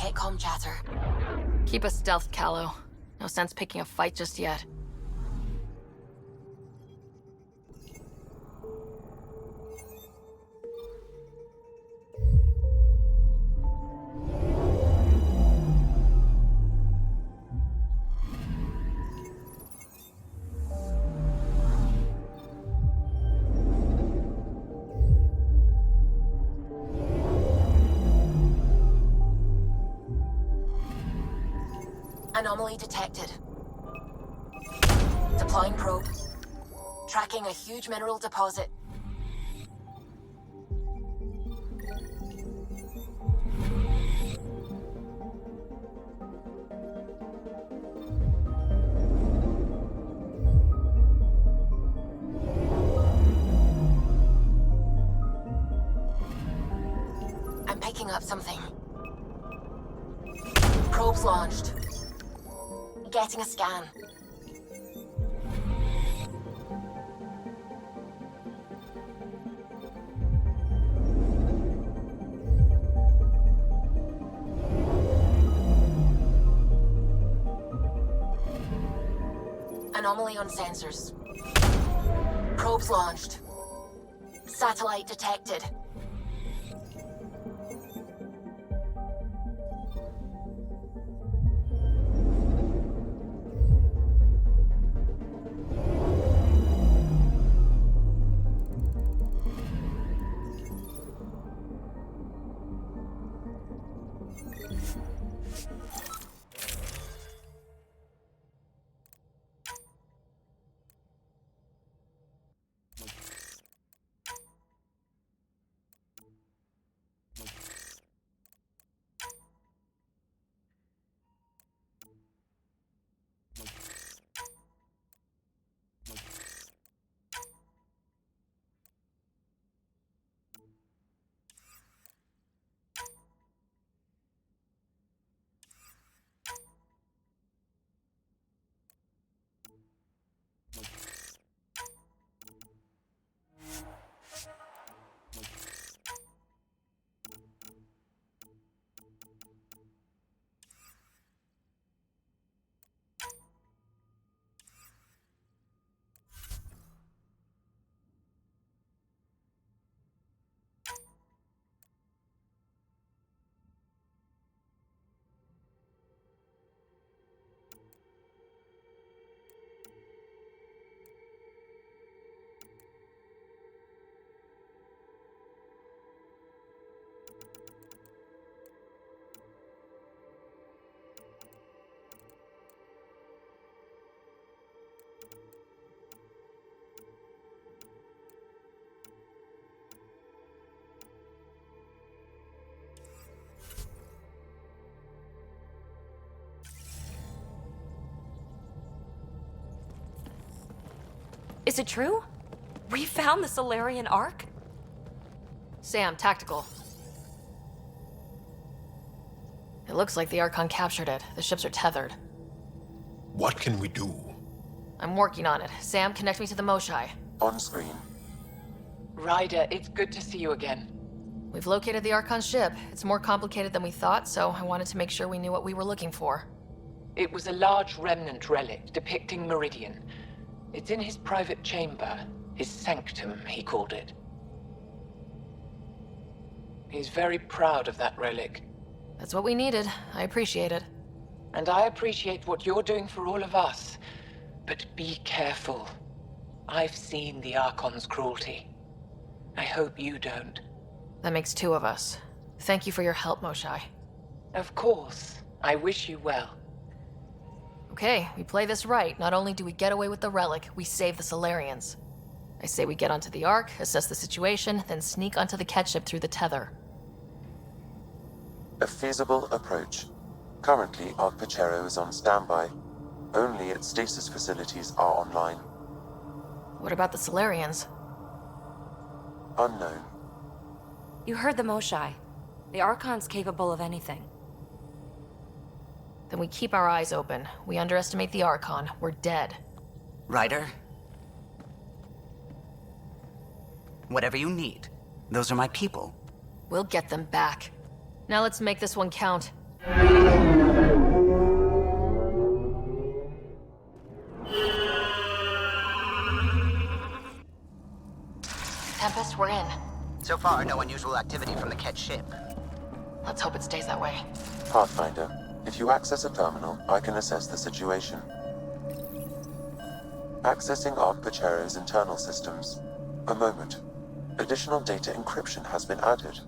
tech comm chatter. Keep us stealth, Callow. No sense picking a fight just yet. Anomaly detected. Deploying probe. Tracking a huge mineral deposit. I'm picking up something. Probe's launched. Getting a scan. Anomaly on sensors. Probes launched. Satellite detected. Is it true? We found the Solarian Ark? Sam, tactical. It looks like the Archon captured it. The ships are tethered. What can we do? I'm working on it. Sam, connect me to the Moshai. On screen. Ryder, it's good to see you again. We've located the Archon ship. It's more complicated than we thought, so I wanted to make sure we knew what we were looking for. It was a large remnant relic depicting Meridian. It's in his private chamber, his sanctum, he called it. He's very proud of that relic. That's what we needed. I appreciate it. And I appreciate what you're doing for all of us. But be careful. I've seen the Archon's cruelty. I hope you don't. That makes two of us. Thank you for your help, Moshai. Of course. I wish you well. Okay, we play this right. Not only do we get away with the relic, we save the Solarians. I say we get onto the Ark, assess the situation, then sneak onto the catch ship through the tether. A feasible approach. Currently, Ark Pachero is on standby. Only its stasis facilities are online. What about the Solarians? Unknown. You heard the Moshai. The Archon's capable of anything. Then we keep our eyes open. We underestimate the Archon, we're dead. Ryder? Whatever you need. Those are my people. We'll get them back. Now let's make this one count. Tempest, we're in. So far, no unusual activity from the Ket ship. Let's hope it stays that way. Pathfinder, if you access a terminal, I can assess the situation. Accessing Ark Pachero's internal systems. A moment. Additional data encryption has been added.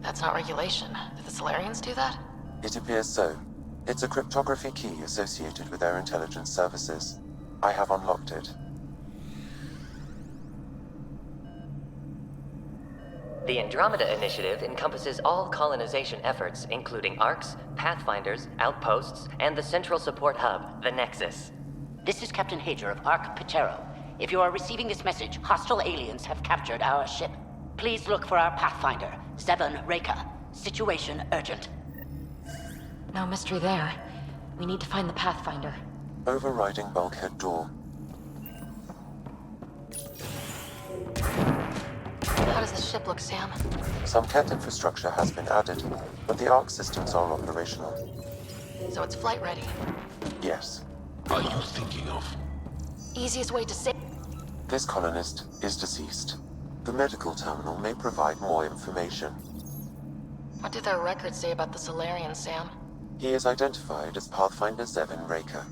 That's not regulation. Did the Solarians do that? It appears so. It's a cryptography key associated with their intelligence services. I have unlocked it. The Andromeda Initiative encompasses all colonization efforts, including ARCs, Pathfinders, outposts, and the central support hub, the Nexus. This is Captain Hager of Ark Pachero. If you are receiving this message, hostile aliens have captured our ship. Please look for our Pathfinder, Zevon Reka. Situation urgent. No mystery there. We need to find the Pathfinder. Overriding bulkhead door. How does the ship look, Sam? Some Ket infrastructure has been added, but the Ark systems are operational. So it's flight ready. Yes. Are you thinking of? Easiest way to save... This colonist is deceased. The medical terminal may provide more information. What do their records say about the Solarians, Sam? He is identified as Pathfinder Zevon Reka.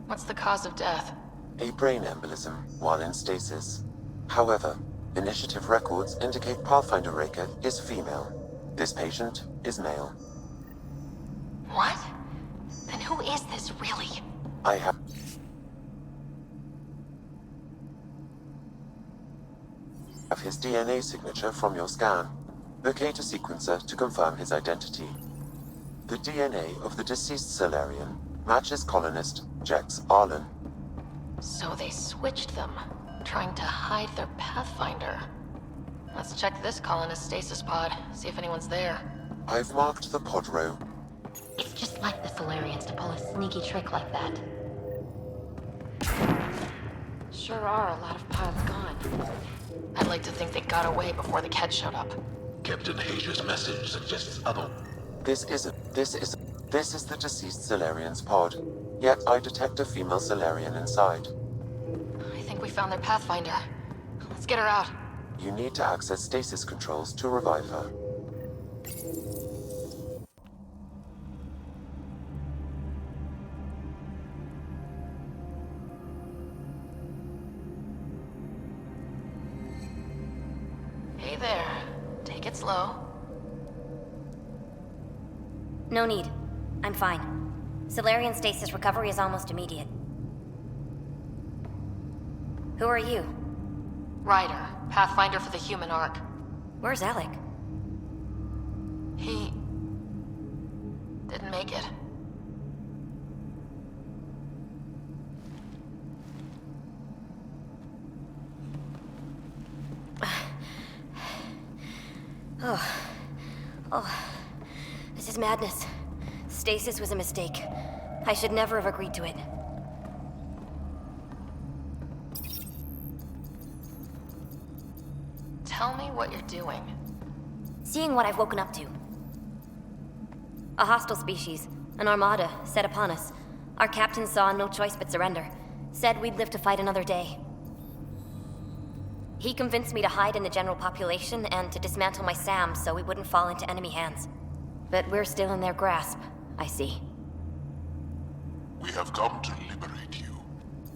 What's the cause of death? A brain embolism while in stasis. However, initiative records indicate Pathfinder Reka is female. This patient is male. What? Then who is this, really? I have his DNA signature from your scan. Locate a sequencer to confirm his identity. The DNA of the deceased Solarian matches colonist Jex Arlen. So they switched them, trying to hide their Pathfinder. Let's check this colonist stasis pod, see if anyone's there. I've marked the pod row. It's just like the Solarians to pull a sneaky trick like that. Sure are a lot of pods gone. I'd like to think they got away before the Ket showed up. Captain Hager's message suggests other. This is the deceased Solarian's pod. Yet I detect a female Solarian inside. I think we found their Pathfinder. Let's get her out. You need to access stasis controls to revive her. Hey there. Take it slow. No need. I'm fine. Solarian stasis recovery is almost immediate. Who are you? Ryder, Pathfinder for the human Ark. Where's Alec? He... didn't make it. Oh, this is madness. Stasis was a mistake. I should never have agreed to it. Tell me what you're doing. Seeing what I've woken up to. A hostile species, an armada, set upon us. Our captain saw no choice but surrender. Said we'd live to fight another day. He convinced me to hide in the general population and to dismantle my SAM so we wouldn't fall into enemy hands. But we're still in their grasp, I see. We have come to liberate you.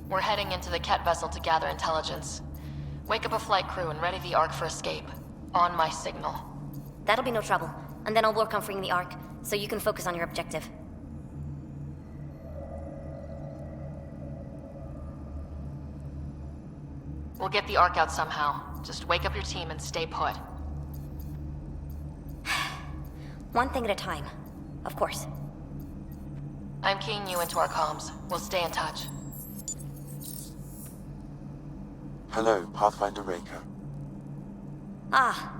We're heading into the Ket vessel to gather intelligence. Wake up a flight crew and ready the Ark for escape. On my signal. That'll be no trouble, and then I'll work on freeing the Ark, so you can focus on your objective. We'll get the Ark out somehow. Just wake up your team and stay put. One thing at a time, of course. I'm keying you into our comms. We'll stay in touch. Hello, Pathfinder Reka. Ah,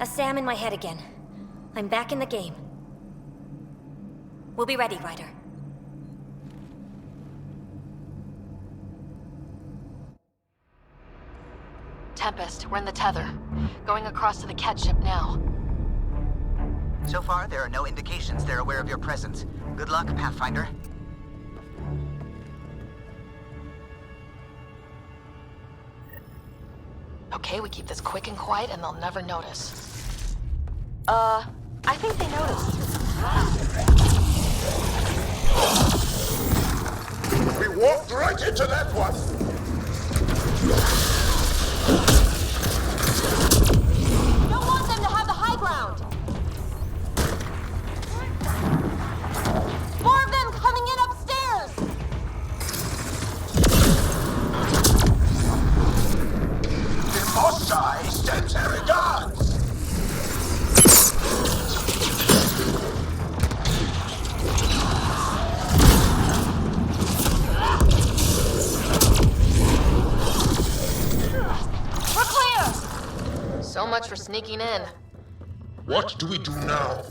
a SAM in my head again. I'm back in the game. We'll be ready, Ryder. Tempest, we're in the tether. Going across to the Ket ship now. So far, there are no indications they're aware of your presence. Good luck, Pathfinder. Okay, we keep this quick and quiet and they'll never notice. I think they noticed. We walked right into that one! Don't want them to have the high ground! More of them coming in upstairs! The Moshai sends her regards! We're clear! So much for sneaking in. What do we do now?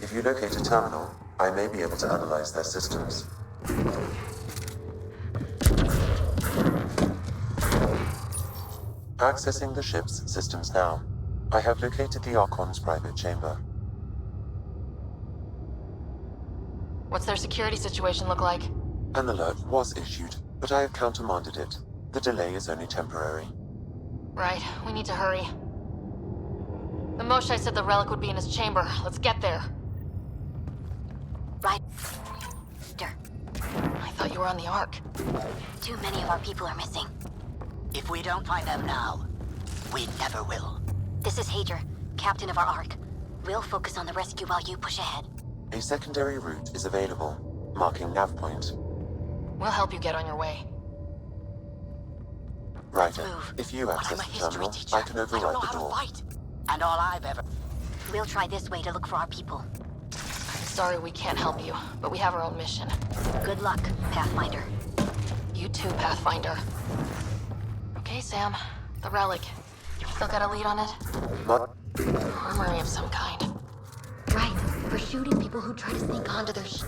If you locate a terminal, I may be able to analyze their systems. Accessing the ship's systems now. I have located the Archon's private chamber. What's their security situation look like? An alert was issued, but I have countermanded it. The delay is only temporary. Right, we need to hurry. The Moshai said the relic would be in his chamber. Let's get there. Right. I thought you were on the Ark. Too many of our people are missing. If we don't find them now, we never will. This is Hager, captain of our Ark. We'll focus on the rescue while you push ahead. A secondary route is available, marking nav point. We'll help you get on your way. Ryder, Move. if you I'm access a the history terminal, teacher. I can I don't override know the how to door. fight. And all I've ever... We'll try this way to look for our people. I'm sorry we can't help you, but we have our own mission. Good luck, Pathfinder. You too, Pathfinder. Okay, Sam. The relic. Still got a lead on it? Not Armory of some kind. Right, for shooting people who try to sneak onto their Here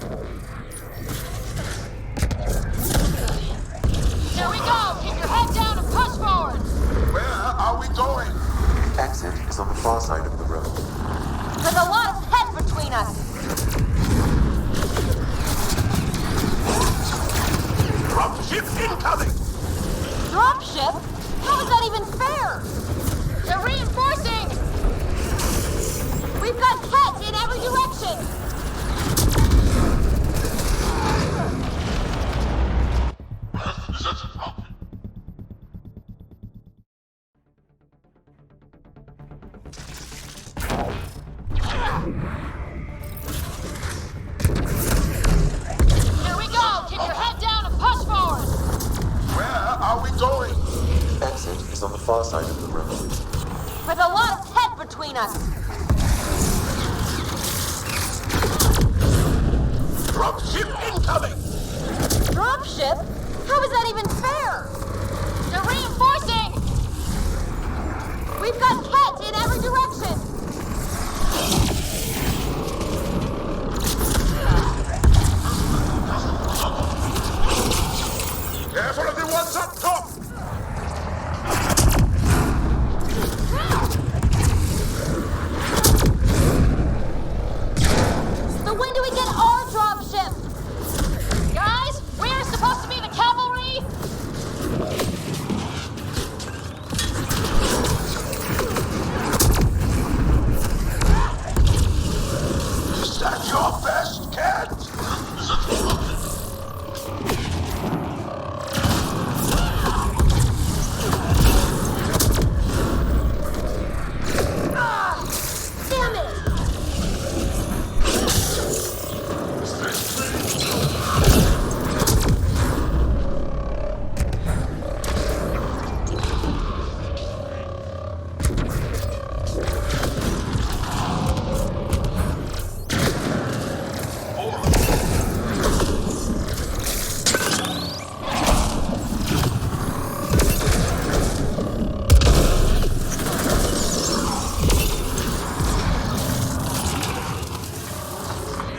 we go! Keep your head down and push forward! Where are we going? exit is on the far side of the road. There's a lot of head between us! Dropship incoming! Dropship? How is that even fair? They're reinforcing! We've got Ket in every direction! Here we go! Keep your head down and push forward! Where are we going? Exit is on the far side of the road. With a lot of head between us! Dropship incoming! Dropship? How is that even fair? They're reinforcing! We've got Ket in every direction! Careful of the ones up top! So when do we get our dropship? Guys, we're supposed to be the cavalry? Is that your best, cat? Damn it!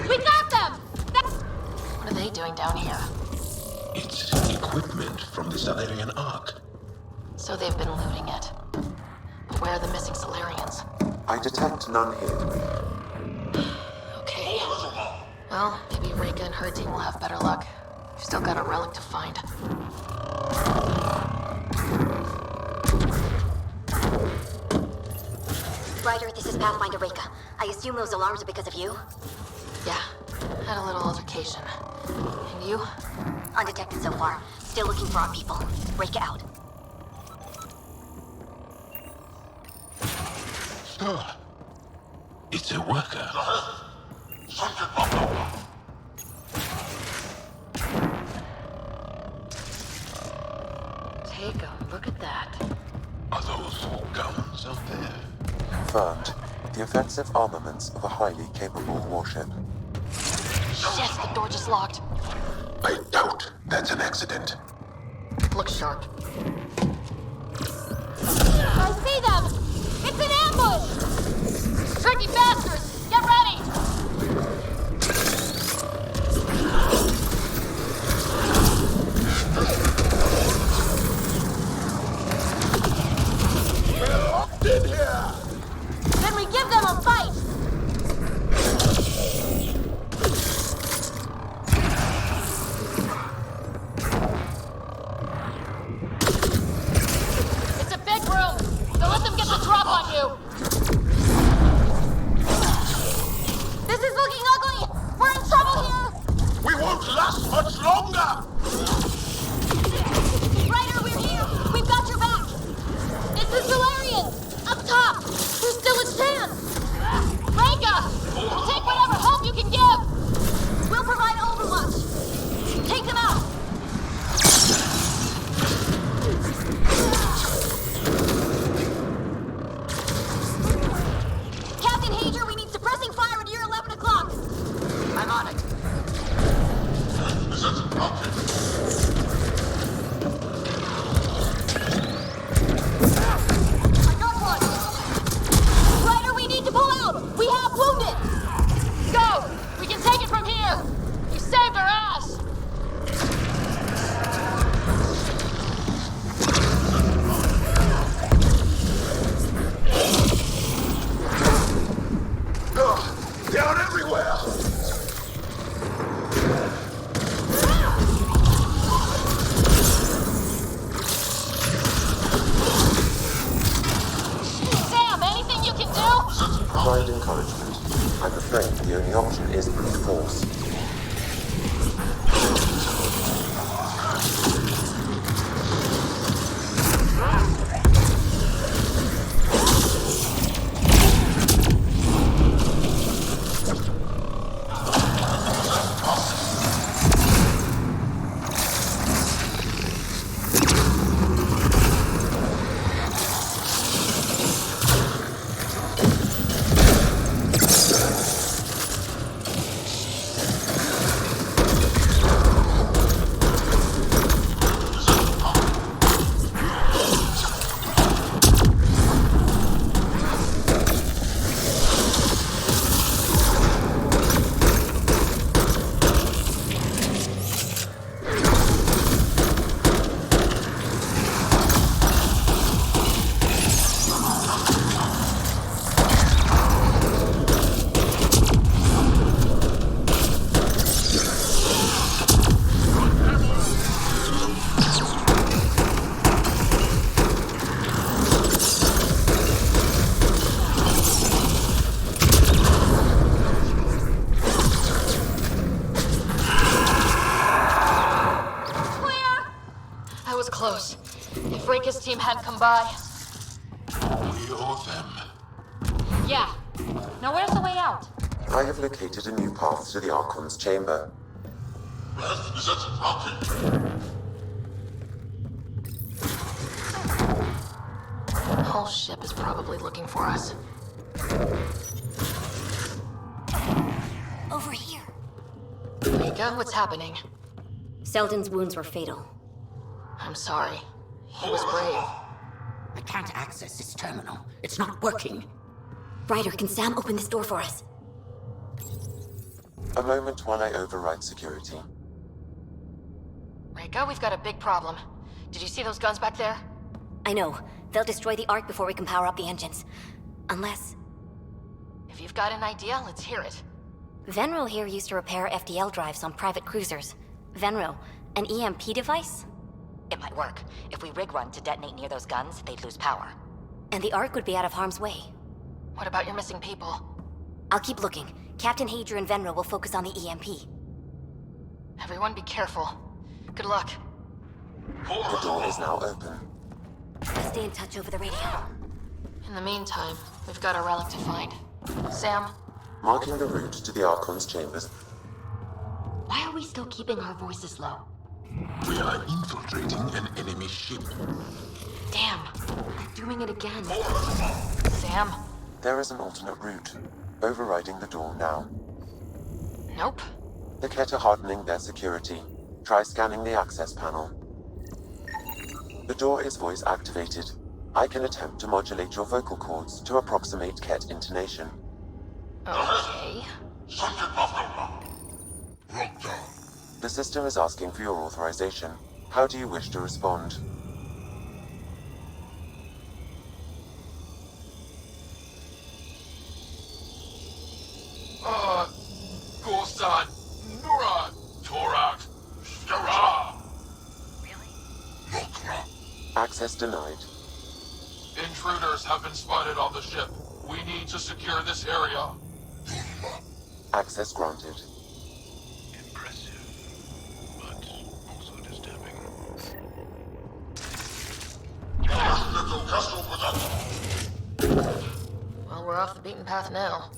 We got them! What are they doing down here? It's equipment from the Salarian Ark. So they've been looting it. But where are the missing Solarians? I detect none here. Well, maybe Reka and her team will have better luck. We've still got a relic to find. Ryder, this is Pathfinder Reka. I assume those alarms are because of you? Yeah, had a little altercation. And you? Undetected so far. Still looking for our people. Reka out. It's a worker. Take a look at that. Are those guns out there? Confirmed. The offensive armaments of a highly capable warship. Shit, the door just locked. I doubt that's an accident. Look sharp. I see them! It's an ambush! Tricky bastards! Get ready! We're locked in here! Then we give them a fight! It's a big room! Don't let them get the drop on you! This is looking ugly! We're in trouble here! We won't last much longer! Ryder, we're here! We've got your back! It's the Solarians! Up top! There's still a chance! Reka! We'll take whatever help you can give! We'll provide overwatch! Take them out! Captain Hager, we need suppressing fire near 11 o'clock! I'm on it. I got one! Ryder, we need to pull out! We have wounded! Go! We can take it from here! You saved our ass! Down everywhere! Sam, anything you can do? Kind encouragement. I'm afraid the only option is brute force. That was close. If Reka's team hadn't come by... We owe them. Yeah. Now where's the way out? I have located a new path to the Archon's chamber. The whole ship is probably looking for us. Over here. Reka, what's happening? Selden's wounds were fatal. I'm sorry. He was brave. I can't access this terminal. It's not working. Ryder, can Sam open this door for us? A moment while I override security. Reka, we've got a big problem. Did you see those guns back there? I know. They'll destroy the Ark before we can power up the engines. Unless... If you've got an idea, let's hear it. Venro here used to repair FDL drives on private cruisers. Venro, an EMP device? It might work. If we rig one to detonate near those guns, they'd lose power. And the Ark would be out of harm's way. What about your missing people? I'll keep looking. Captain Hadrian and Venro will focus on the EMP. Everyone be careful. Good luck. The door is now open. Stay in touch over the radio. In the meantime, we've got a relic to find. Sam? Marking the route to the Archon's chambers. Why are we still keeping our voices low? We are infiltrating an enemy ship. Damn. They're doing it again. Sam? There is an alternate route, overriding the door now. Nope. The Ket are hardening their security. Try scanning the access panel. The door is voice activated. I can attempt to modulate your vocal cords to approximate Ket intonation. Okay. The system is asking for your authorization. How do you wish to respond? Gorsan, Nura, Torak, Shara. Access denied. Intruders have been spotted on the ship. We need to secure this area. Access granted. Impressive, but also disturbing. Well, we're off the beaten path now.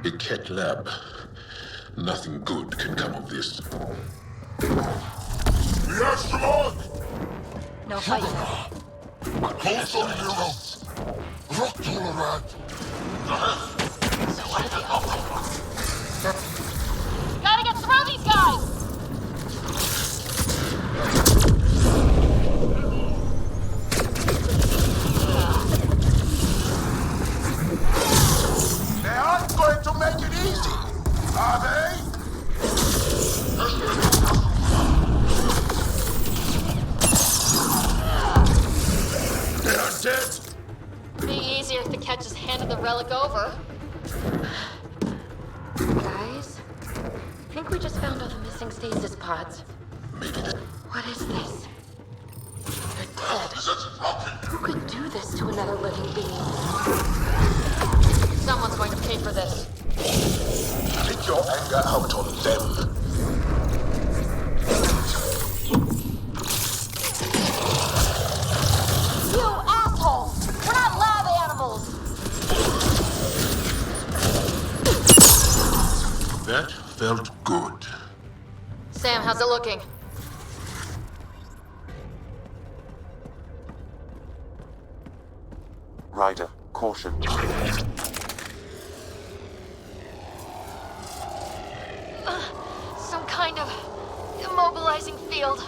The Ket lab. Nothing good can come of this. Yes, Lord! No fighting. So what are the odds? Gotta get through these guys! They aren't going to make it easy, are they? They are dead. Be easier if the Ket just handed the relic over. Guys, I think we just found all the missing stasis pods. What is this? They're dead. Who could do this to another living being? Someone's going to pay for this. Take your anger out on them. You assholes! We're not lab animals! That felt good. Sam, how's it looking? Ryder, caution. Some kind of immobilizing field.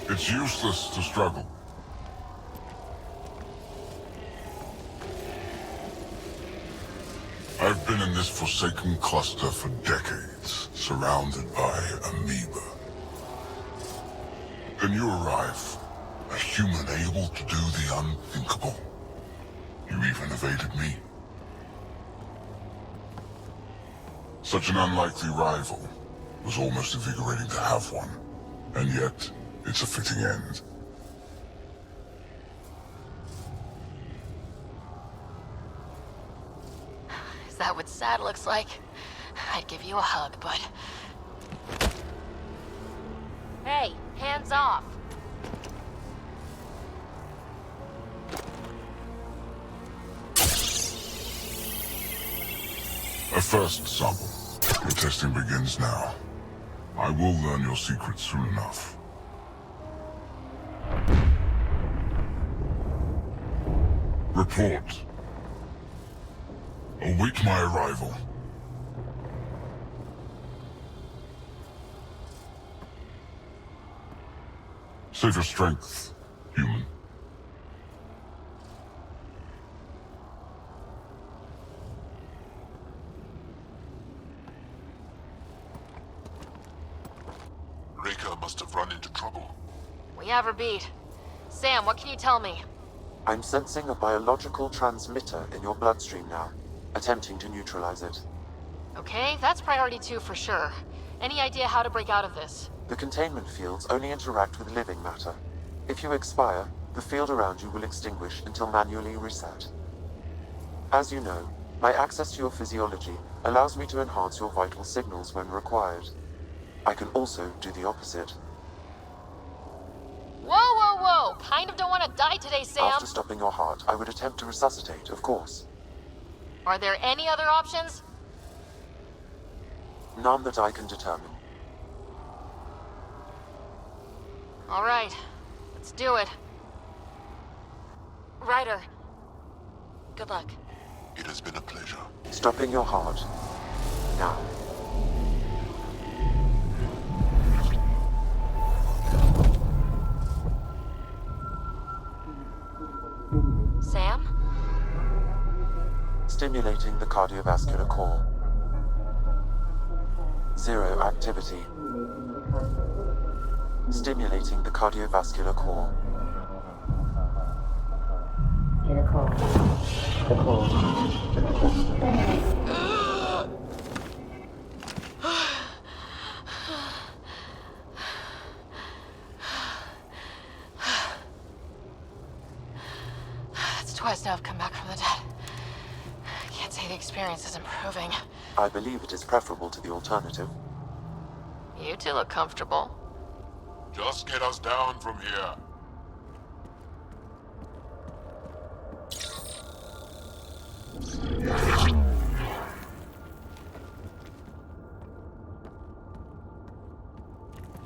It's useless to struggle. I've been in this forsaken cluster for decades, surrounded by amoeba. Then you arrive, a human able to do the unthinkable. You even evaded me. Such an unlikely rival. Was almost invigorating to have one. And yet, it's a fitting end. Is that what sad looks like? I'd give you a hug, but... Hey, hands off! A first sample. Your testing begins now. I will learn your secrets soon enough. Report. Await my arrival. Save your strength, human. Reka must have run into trouble. We have her beat. Sam, what can you tell me? I'm sensing a biological transmitter in your bloodstream now, attempting to neutralize it. Okay, that's priority 2 for sure. Any idea how to break out of this? The containment fields only interact with living matter. If you expire, the field around you will extinguish until manually reset. As you know, my access to your physiology allows me to enhance your vital signals when required. I can also do the opposite. Whoa, whoa, whoa! Kind of don't want to die today, Sam! After stopping your heart, I would attempt to resuscitate, of course. Are there any other options? None that I can determine. All right, let's do it. Ryder, good luck. It has been a pleasure. Stopping your heart. Now. Sam? Stimulating the cardiovascular core. 0 activity. Stimulating the cardiovascular core. It's twice now I've come back from the dead. I can't say the experience is improving. I believe it is preferable to the alternative. You two look comfortable. Just get us down from here.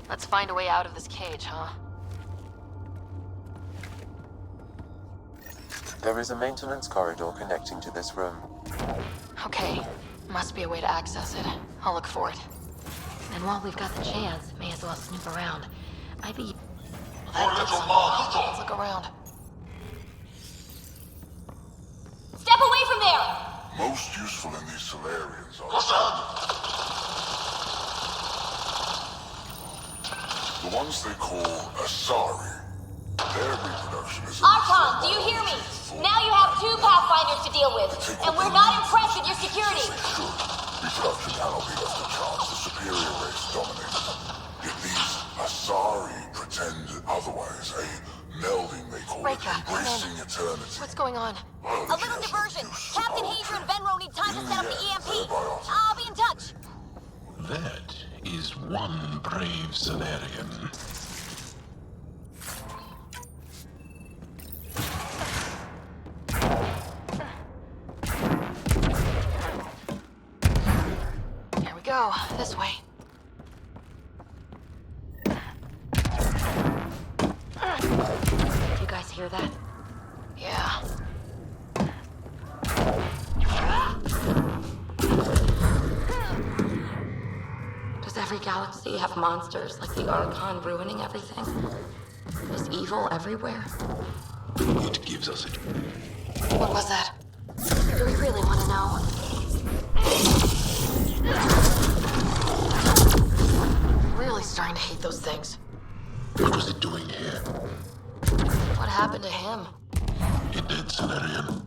Let's find a way out of this cage, huh? There is a maintenance corridor connecting to this room. Okay, must be a way to access it. I'll look for it. And while we've got the chance, may as well snoop around. Might be... Let's look around. Step away from there! Most useful in these Solarians are... The ones they call Asari. Their reproduction is... Archon, do you hear me? Now you have 2 Pathfinders to deal with, and we're not impressed with your security. Reproduction cannot be left to chance. The superior race dominates. Yet these Asari pretend otherwise. A melding, they call it, Reka, embracing eternity. What's going on? A little diversion. Captain Hadrian and Venro need time to set up the EMP. I'll be in touch. That is one brave Solarian. Here we go. This way. You guys hear that? Yeah. Does every galaxy have monsters like the Archon ruining everything? Is evil everywhere? It gives us it. What was that? Do we really want to know? Really starting to hate those things. What was it doing here? What happened to him? A dead Solarian.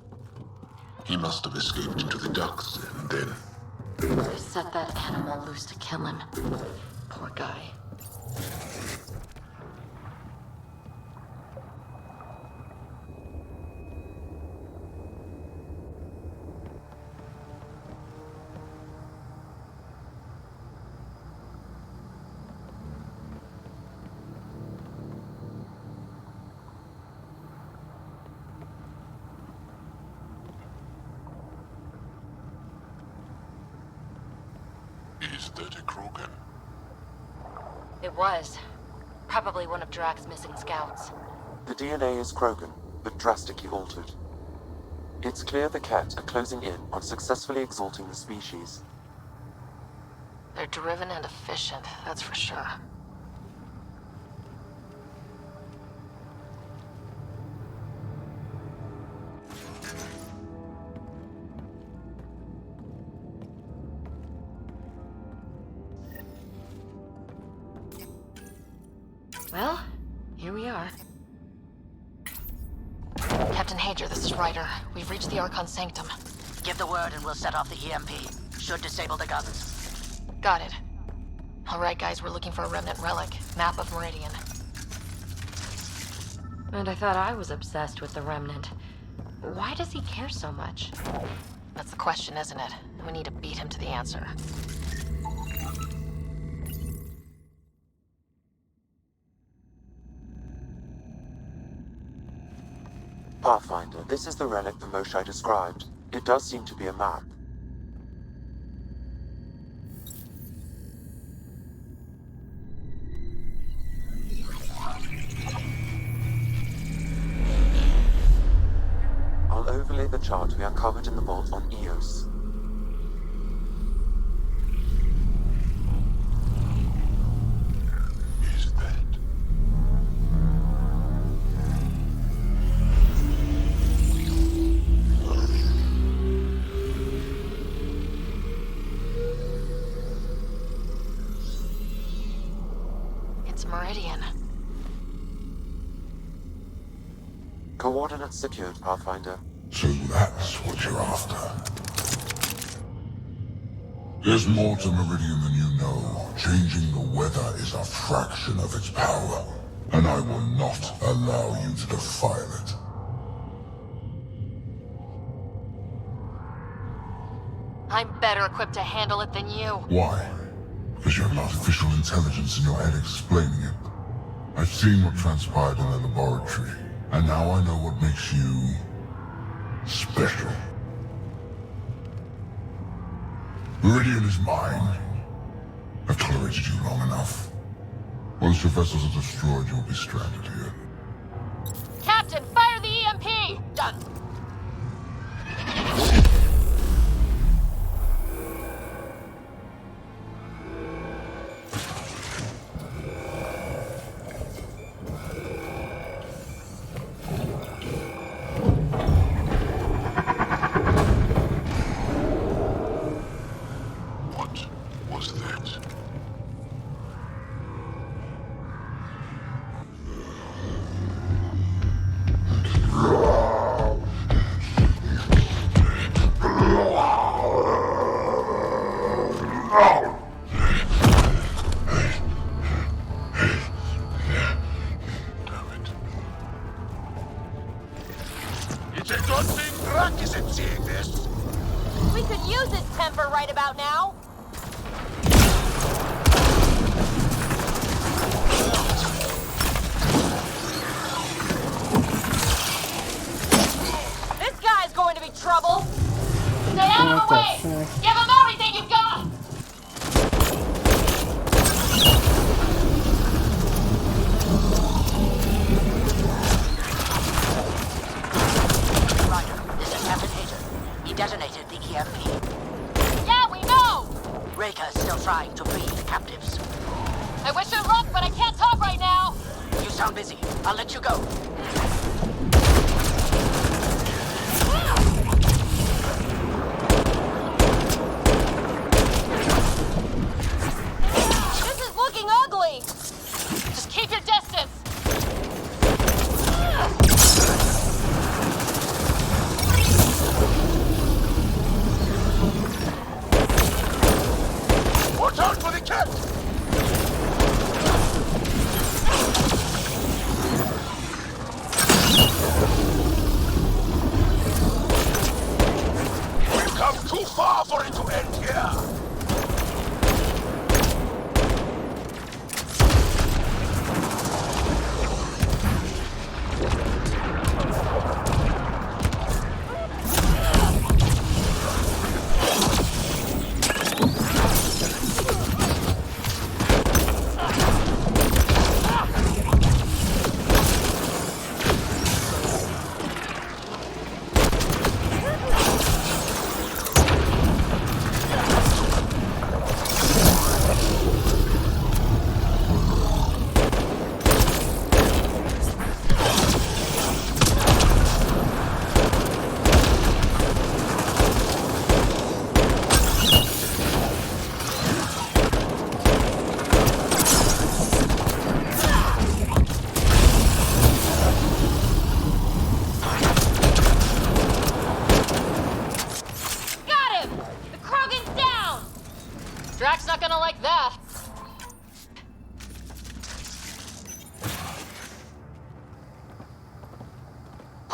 He must have escaped into the ducts and then... They set that animal loose to kill him. Poor guy. Is that a Krogan? It was. Probably one of Drax's missing scouts. The DNA is Krogan, but drastically altered. It's clear the Ket are closing in on successfully exalting the species. They're driven and efficient, that's for sure. Well, here we are. Captain Hager, this is Ryder. We've reached the Archon Sanctum. Give the word and we'll set off the EMP. Should disable the guns. Got it. Alright guys, we're looking for a remnant relic. Map of Meridian. And I thought I was obsessed with the Remnant. Why does he care so much? That's the question, isn't it? We need to beat him to the answer. Pathfinder, this is the relic the Moshai described. It does seem to be a map. I'll overlay the chart we uncovered in the vault on Eos. Is that? It's Meridian. Coordinates secured, Pathfinder. So that's what you're after. There's more to Meridian than you know. Changing the weather is a fraction of its power, and I will not allow you to defile it. I'm better equipped to handle it than you. Why? Because you have an artificial intelligence in your head explaining it. I've seen what transpired in the laboratory, and now I know what makes you special. Meridian is mine. I've tolerated you long enough. Once your vessels are destroyed, you'll be stranded here. Captain, fire the EMP! Done. What was that? Damn it. It's a good thing Drac isn't seeing this. We could use his temper right about now. This guy's going to be trouble. Stay out of the way. Give him everything you've got. Ryder, this is Captain Hager. He detonated the EMP. Yeah, we know. Reka is still trying to free the captives. I wish you luck, but I can't talk right now. You sound busy. I'll let you go. This is looking ugly. Just keep your distance. Watch out for the cat!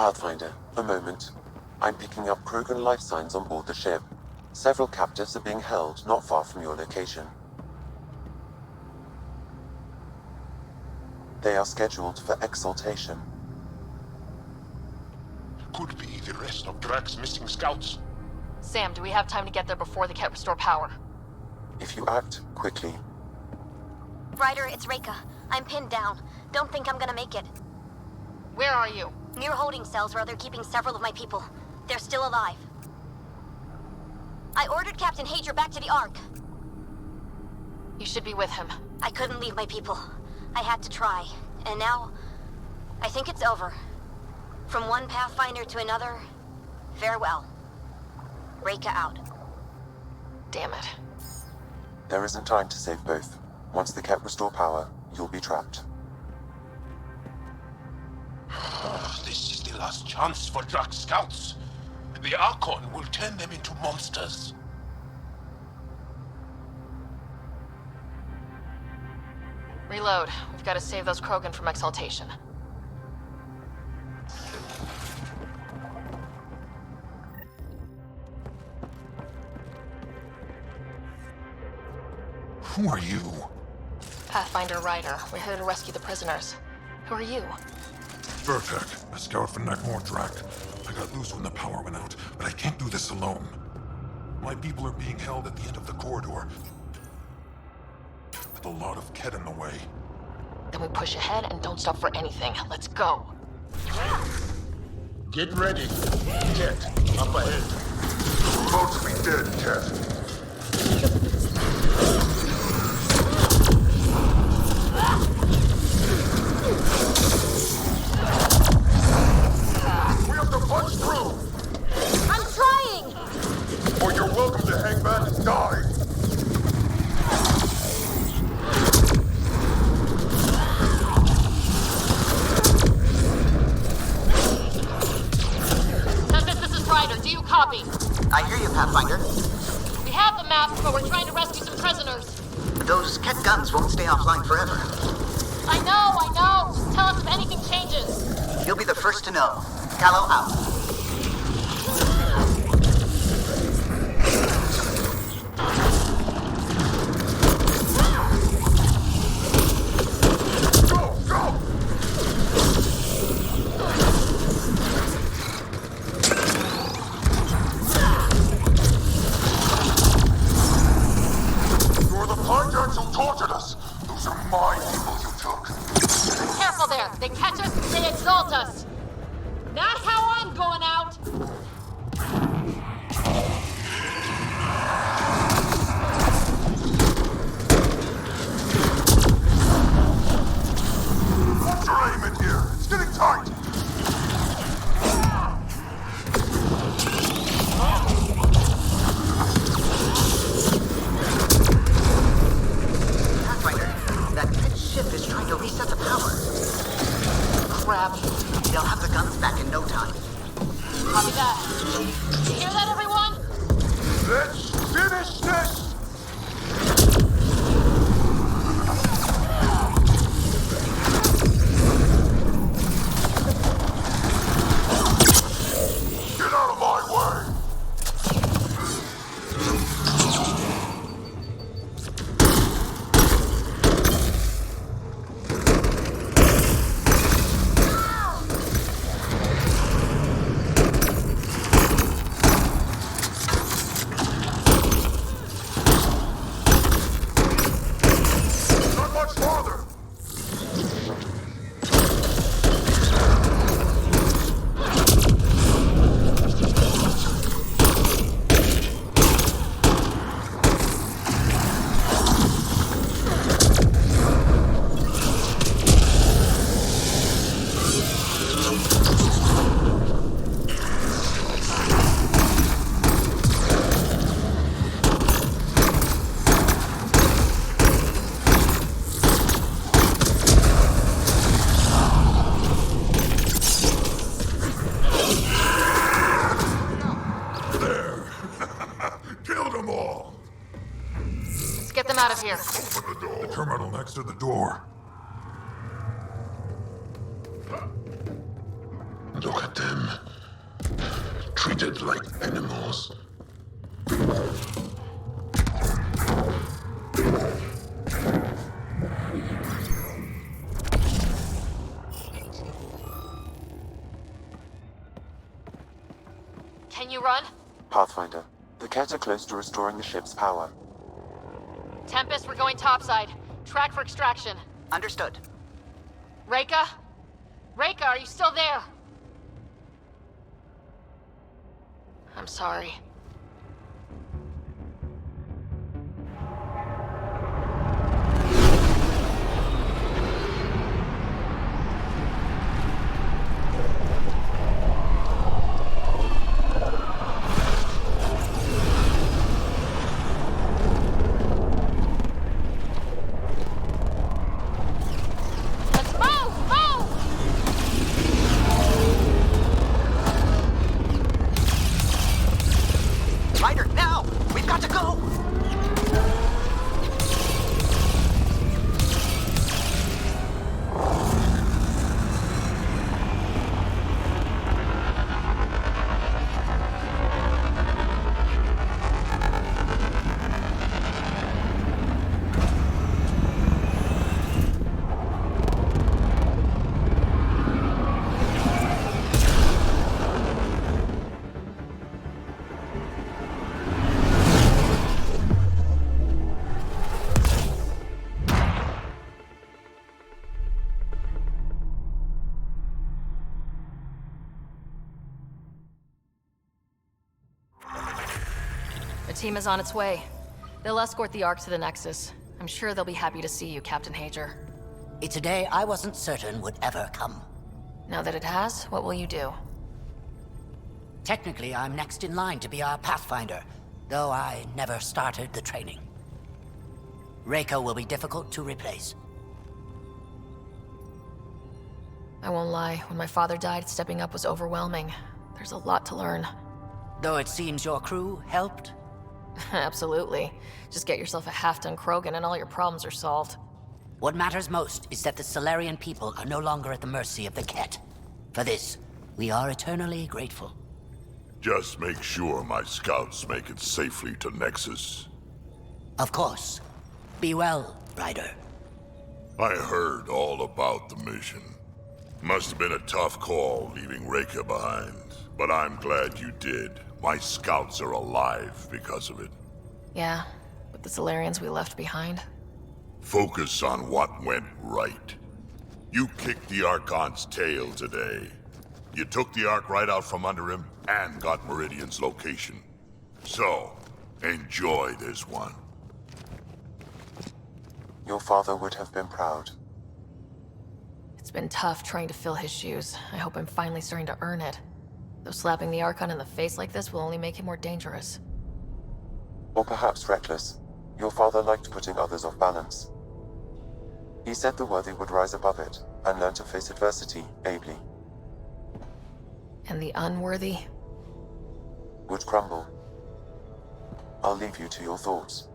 Pathfinder, a moment. I'm picking up Krogan life signs on board the ship. Several captives are being held not far from your location. They are scheduled for exaltation. Could be the rest of Drax's missing scouts. Sam, do we have time to get there before the Ket restore power? If you act quickly. Ryder, it's Reika. I'm pinned down. Don't think I'm gonna make it. Where are you? Near holding cells where they're keeping several of my people. They're still alive. I ordered Captain Hager back to the Ark. You should be with him. I couldn't leave my people. I had to try. And now, I think it's over. From one Pathfinder to another, farewell. Reika out. Damn it. There isn't time to save both. Once the Ket restore power, you'll be trapped. This is the last chance for Drax scouts. The Archon will turn them into monsters. Reload. We've got to save those Krogan from exaltation. Who are you? Pathfinder Ryder. We're here to rescue the prisoners. Who are you? Vertek, a scout for Nakmor Drak. I got loose when the power went out, but I can't do this alone. My people are being held at the end of the corridor, with a lot of Ket in the way. Then we push ahead and don't stop for anything. Let's go. Get ready. Ket, up ahead. About to be dead, Ket. We have to punch through! I'm trying! Or you're welcome to hang back and die! Tempest, this is Ryder. Do you copy? I hear you, Pathfinder. We have the map, but we're trying to rescue some prisoners. Those Ket guns won't stay offline forever. I know. Just tell us if anything changes. You'll be the first to know. Callow out. You're the Pine who tortured us! Those are my people you took! Careful there. They catch us, they exalt us. Not how I'm going out. What's your aim in here? It's getting tight! Pathfinder, that Ket ship is trying to reset the power. Crap. They'll have the guns back in no time. Copy that. You hear that, everyone? Let's finish this! Get out of my way! Not much farther! There! Killed them all! Let's get them out of here. Open the door. The terminal next to the door. Look at them. treated like animals. Can you run? Pathfinder, the Ket are close to restoring the ship's power. Tempest, we're going topside. Track for extraction. Understood. Reika? Reika, are you still there? I'm sorry. Ryder, now! We've got to go! The team is on its way. They'll escort the Ark to the Nexus. I'm sure they'll be happy to see you, Captain Hager. It's a day I wasn't certain would ever come. Now that it has, what will you do? Technically, I'm next in line to be our Pathfinder, though I never started the training. Reiko will be difficult to replace. I won't lie, when my father died, stepping up was overwhelming. There's a lot to learn. Though it seems your crew helped? Absolutely. Just get yourself a half-ton Krogan and all your problems are solved. What matters most is that the Solarian people are no longer at the mercy of the Ket. For this, we are eternally grateful. Just make sure my scouts make it safely to Nexus. Of course. Be well, Ryder. I heard all about the mission. Must have been a tough call leaving Reika behind, but I'm glad you did. My scouts are alive because of it. Yeah, with the Solarians we left behind. Focus on what went right. You kicked the Archon's tail today. You took the Ark right out from under him and got Meridian's location. So, enjoy this one. Your father would have been proud. It's been tough trying to fill his shoes. I hope I'm finally starting to earn it. Though slapping the Archon in the face like this will only make him more dangerous. Or perhaps reckless. Your father liked putting others off balance. He said the worthy would rise above it and learn to face adversity ably. And the unworthy? Would crumble. I'll leave you to your thoughts.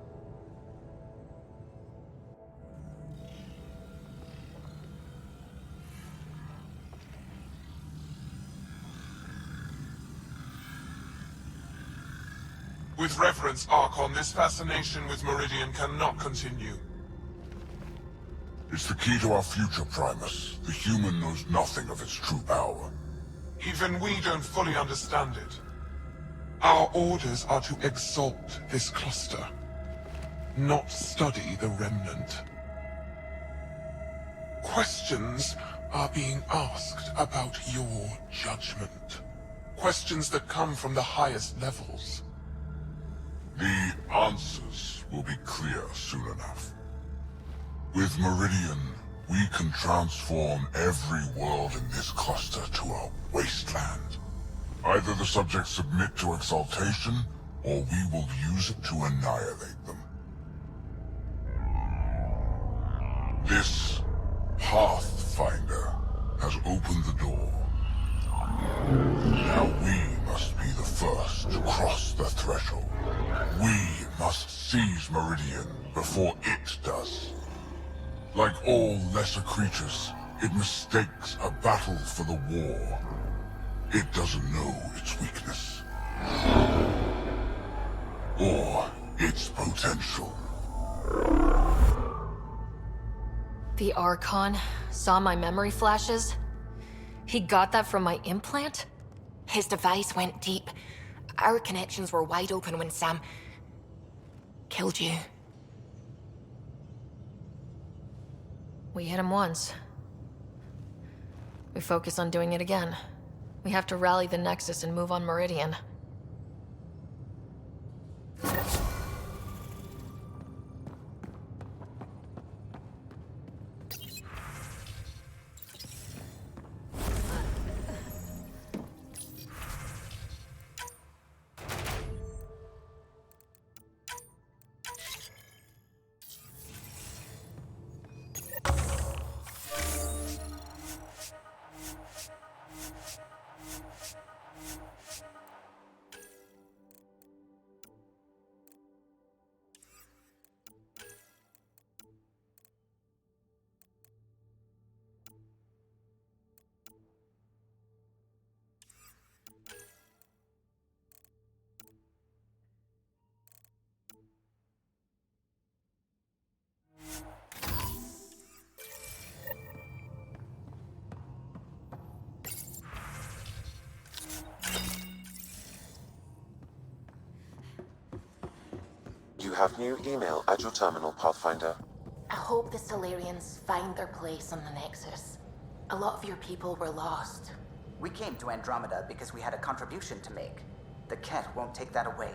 With reference, Archon, this fascination with Meridian cannot continue. It's the key to our future, Primus. The human knows nothing of its true power. Even we don't fully understand it. Our orders are to exalt this cluster, not study the remnant. Questions are being asked about your judgment. Questions that come from the highest levels. The answers will be clear soon enough. With Meridian, we can transform every world in this cluster to a wasteland. Either the subjects submit to exaltation, or we will use it to annihilate them. This Pathfinder has opened the door. Now we must be the first to cross the threshold. We must seize Meridian before it does. Like all lesser creatures, it mistakes a battle for the war. It doesn't know its weakness. or its potential. The Archon saw my memory flashes? He got that from my implant? His device went deep. Our connections were wide open when Sam killed you. We hit him once. We focus on doing it again. We have to rally the Nexus and move on Meridian. You have new email at your terminal, Pathfinder. I hope the Solarians find their place on the Nexus. A lot of your people were lost. We came to Andromeda because we had a contribution to make. The Ket won't take that away.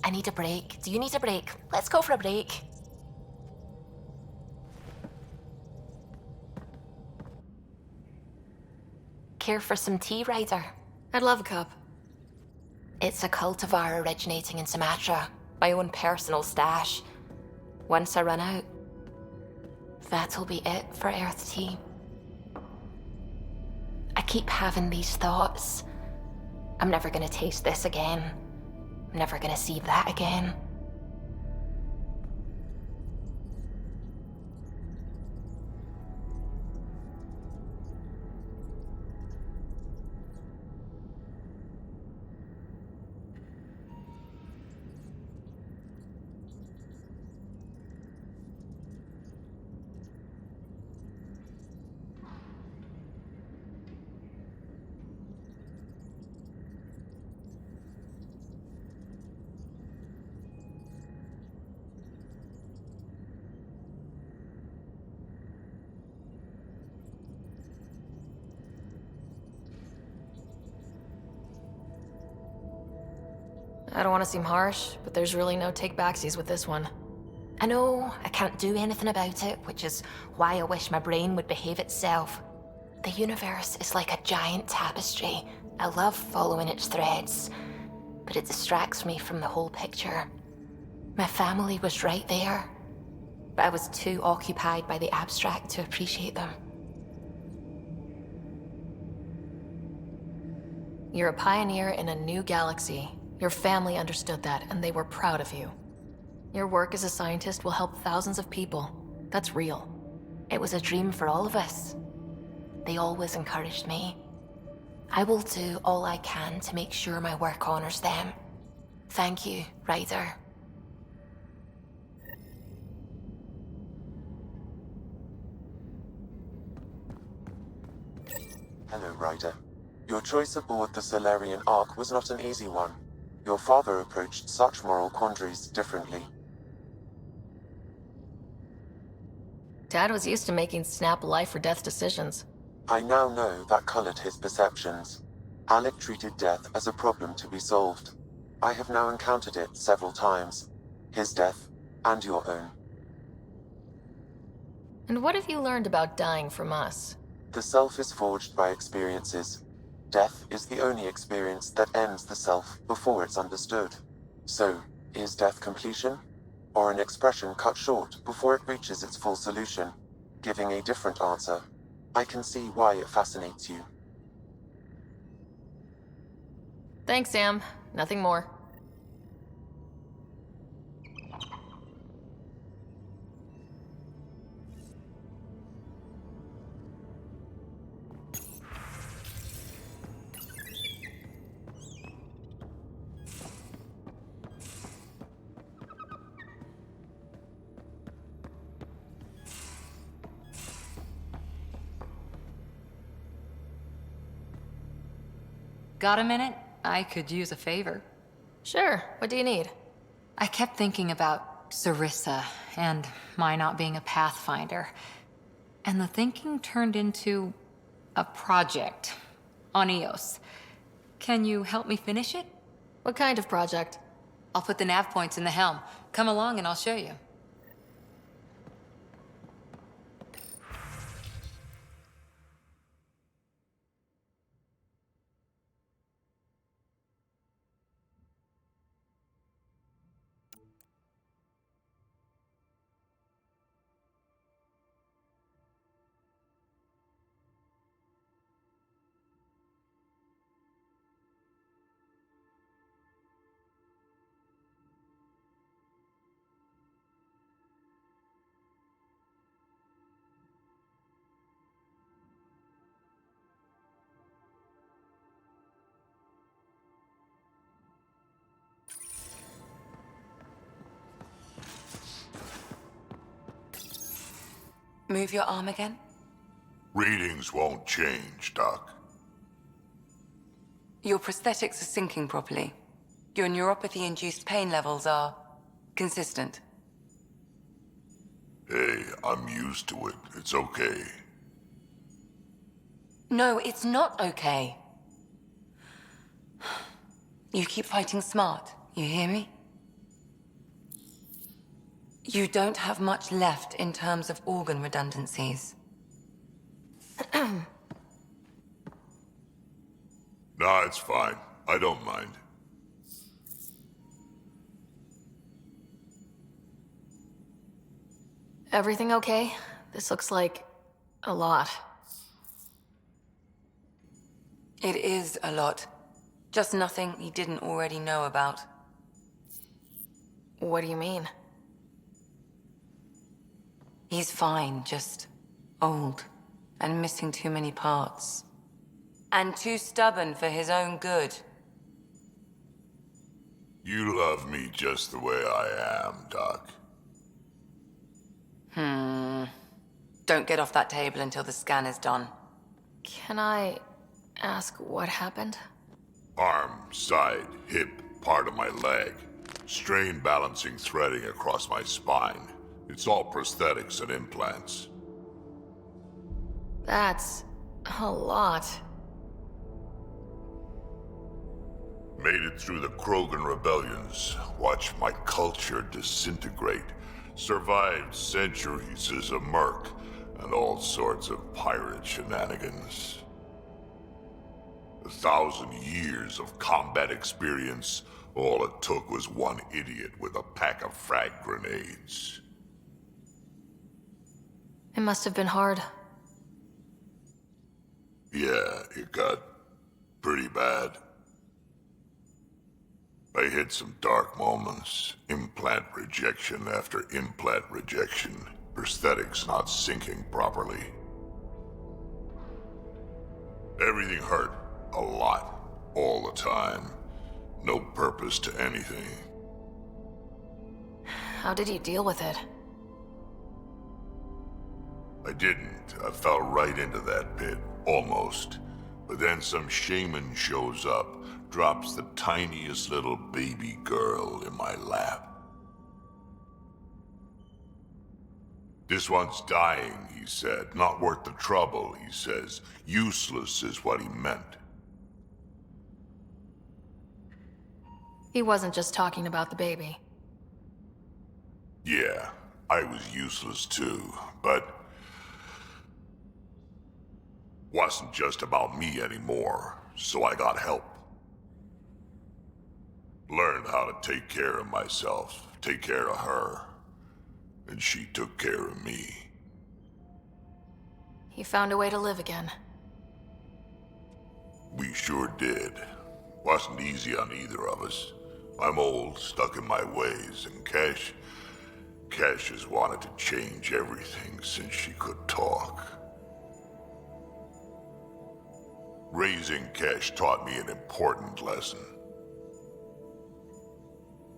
I need a break. Do you need a break? Let's go for a break. Care for some tea, Ryder? I'd love a cup. It's a cultivar originating in Sumatra. My own personal stash. Once I run out, that'll be it for Earth tea. I keep having these thoughts. I'm never gonna taste this again. I'm never gonna see that again. I don't want to seem harsh, but there's really no take-backsies with this one. I know I can't do anything about it, which is why I wish my brain would behave itself. The universe is like a giant tapestry. I love following its threads, but it distracts me from the whole picture. My family was right there, but I was too occupied by the abstract to appreciate them. You're a pioneer in a new galaxy. Your family understood that, and they were proud of you. Your work as a scientist will help thousands of people. That's real. It was a dream for all of us. They always encouraged me. I will do all I can to make sure my work honors them. Thank you, Ryder. Hello, Ryder. Your choice aboard the Solarian Ark was not an easy one. Your father approached such moral quandaries differently. Dad was used to making snap life-or-death decisions. I now know that colored his perceptions. Alec treated death as a problem to be solved. I have now encountered it several times. His death, and your own. And what have you learned about dying from us? The self is forged by experiences. Death is the only experience that ends the self before it's understood. So, is death completion? Or an expression cut short before it reaches its full solution, giving a different answer? I can see why it fascinates you. Thanks, Sam. Nothing more. Got a minute? I could use a favor. Sure. What do you need? I kept thinking about Sarissa and my not being a pathfinder. And the thinking turned into a project on Eos. Can you help me finish it? What kind of project? I'll put the nav points in the helm. Come along and I'll show you. Move your arm again? Readings won't change, Doc. Your prosthetics are syncing properly. Your neuropathy-induced pain levels are consistent. Hey, I'm used to it. It's okay. No, it's not okay. You keep fighting smart, you hear me? You don't have much left in terms of organ redundancies. Nah, it's fine. I don't mind. Everything okay? This looks like a lot. It is a lot. Just nothing he didn't already know about. What do you mean? He's fine, just old and missing too many parts. And too stubborn for his own good. You love me just the way I am, Doc. Don't get off that table until the scan is done. Can I ask what happened? Arm, side, hip, part of my leg. Strain balancing threading across my spine. It's all prosthetics and implants. That's a lot. Made it through the Krogan rebellions. Watched my culture disintegrate. Survived centuries as a merc and all sorts of pirate shenanigans. 1,000 years of combat experience. All it took was one idiot with a pack of frag grenades. It must have been hard. Yeah, it got pretty bad. I hit some dark moments. Implant rejection after implant rejection. Prosthetics not syncing properly. Everything hurt. A lot. All the time. No purpose to anything. How did you deal with it? I didn't. I fell right into that pit. Almost. But then some shaman shows up, drops the tiniest little baby girl in my lap. This one's dying, he said. Not worth the trouble, he says. Useless is what he meant. He wasn't just talking about the baby. Yeah, I was useless too, but wasn't just about me anymore, so I got help. Learned how to take care of myself, take care of her, and she took care of me. He found a way to live again. We sure did. Wasn't easy on either of us. I'm old, stuck in my ways, and Cash has wanted to change everything since she could talk. Raising Cash taught me an important lesson.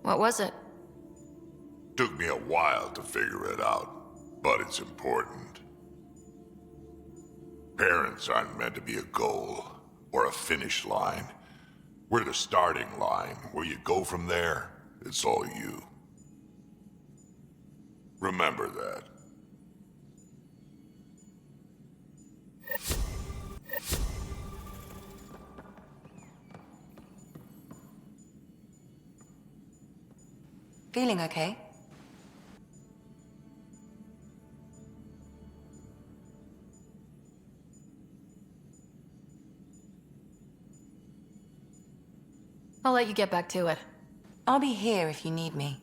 What was it? Took me a while to figure it out, but it's important. Parents aren't meant to be a goal or a finish line. We're the starting line. Where you go from there, it's all you. Remember that. Feeling okay? I'll let you get back to it. I'll be here if you need me.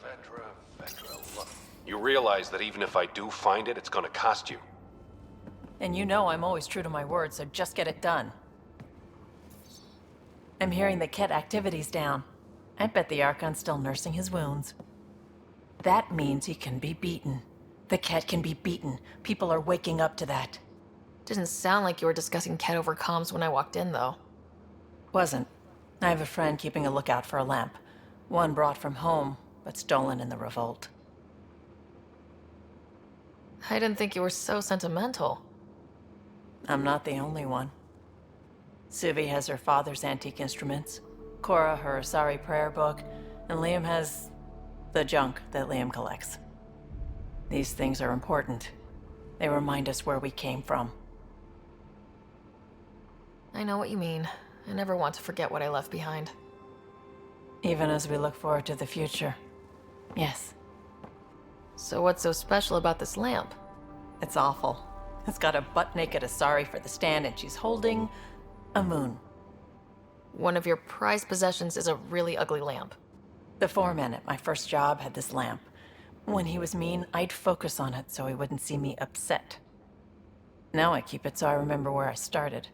Vendra, look. You realize that even if I do find it, it's gonna cost you. And you know I'm always true to my word, so just get it done. I'm hearing the Ket activity's down. I bet the Archon's still nursing his wounds. That means he can be beaten. The Ket can be beaten. People are waking up to that. Didn't sound like you were discussing Ket over comms when I walked in, though. Wasn't. I have a friend keeping a lookout for a lamp. One brought from home, but stolen in the revolt. I didn't think you were so sentimental. I'm not the only one. Suvi has her father's antique instruments, Cora her Asari prayer book, and Liam has the junk that Liam collects. These things are important. They remind us where we came from. I know what you mean. I never want to forget what I left behind. Even as we look forward to the future. Yes. So what's so special about this lamp? It's awful. It's got a butt-naked Asari for the stand, and she's holding a moon. One of your prized possessions is a really ugly lamp. The foreman at my first job had this lamp. When he was mean, I'd focus on it so he wouldn't see me upset. Now I keep it so I remember where I started.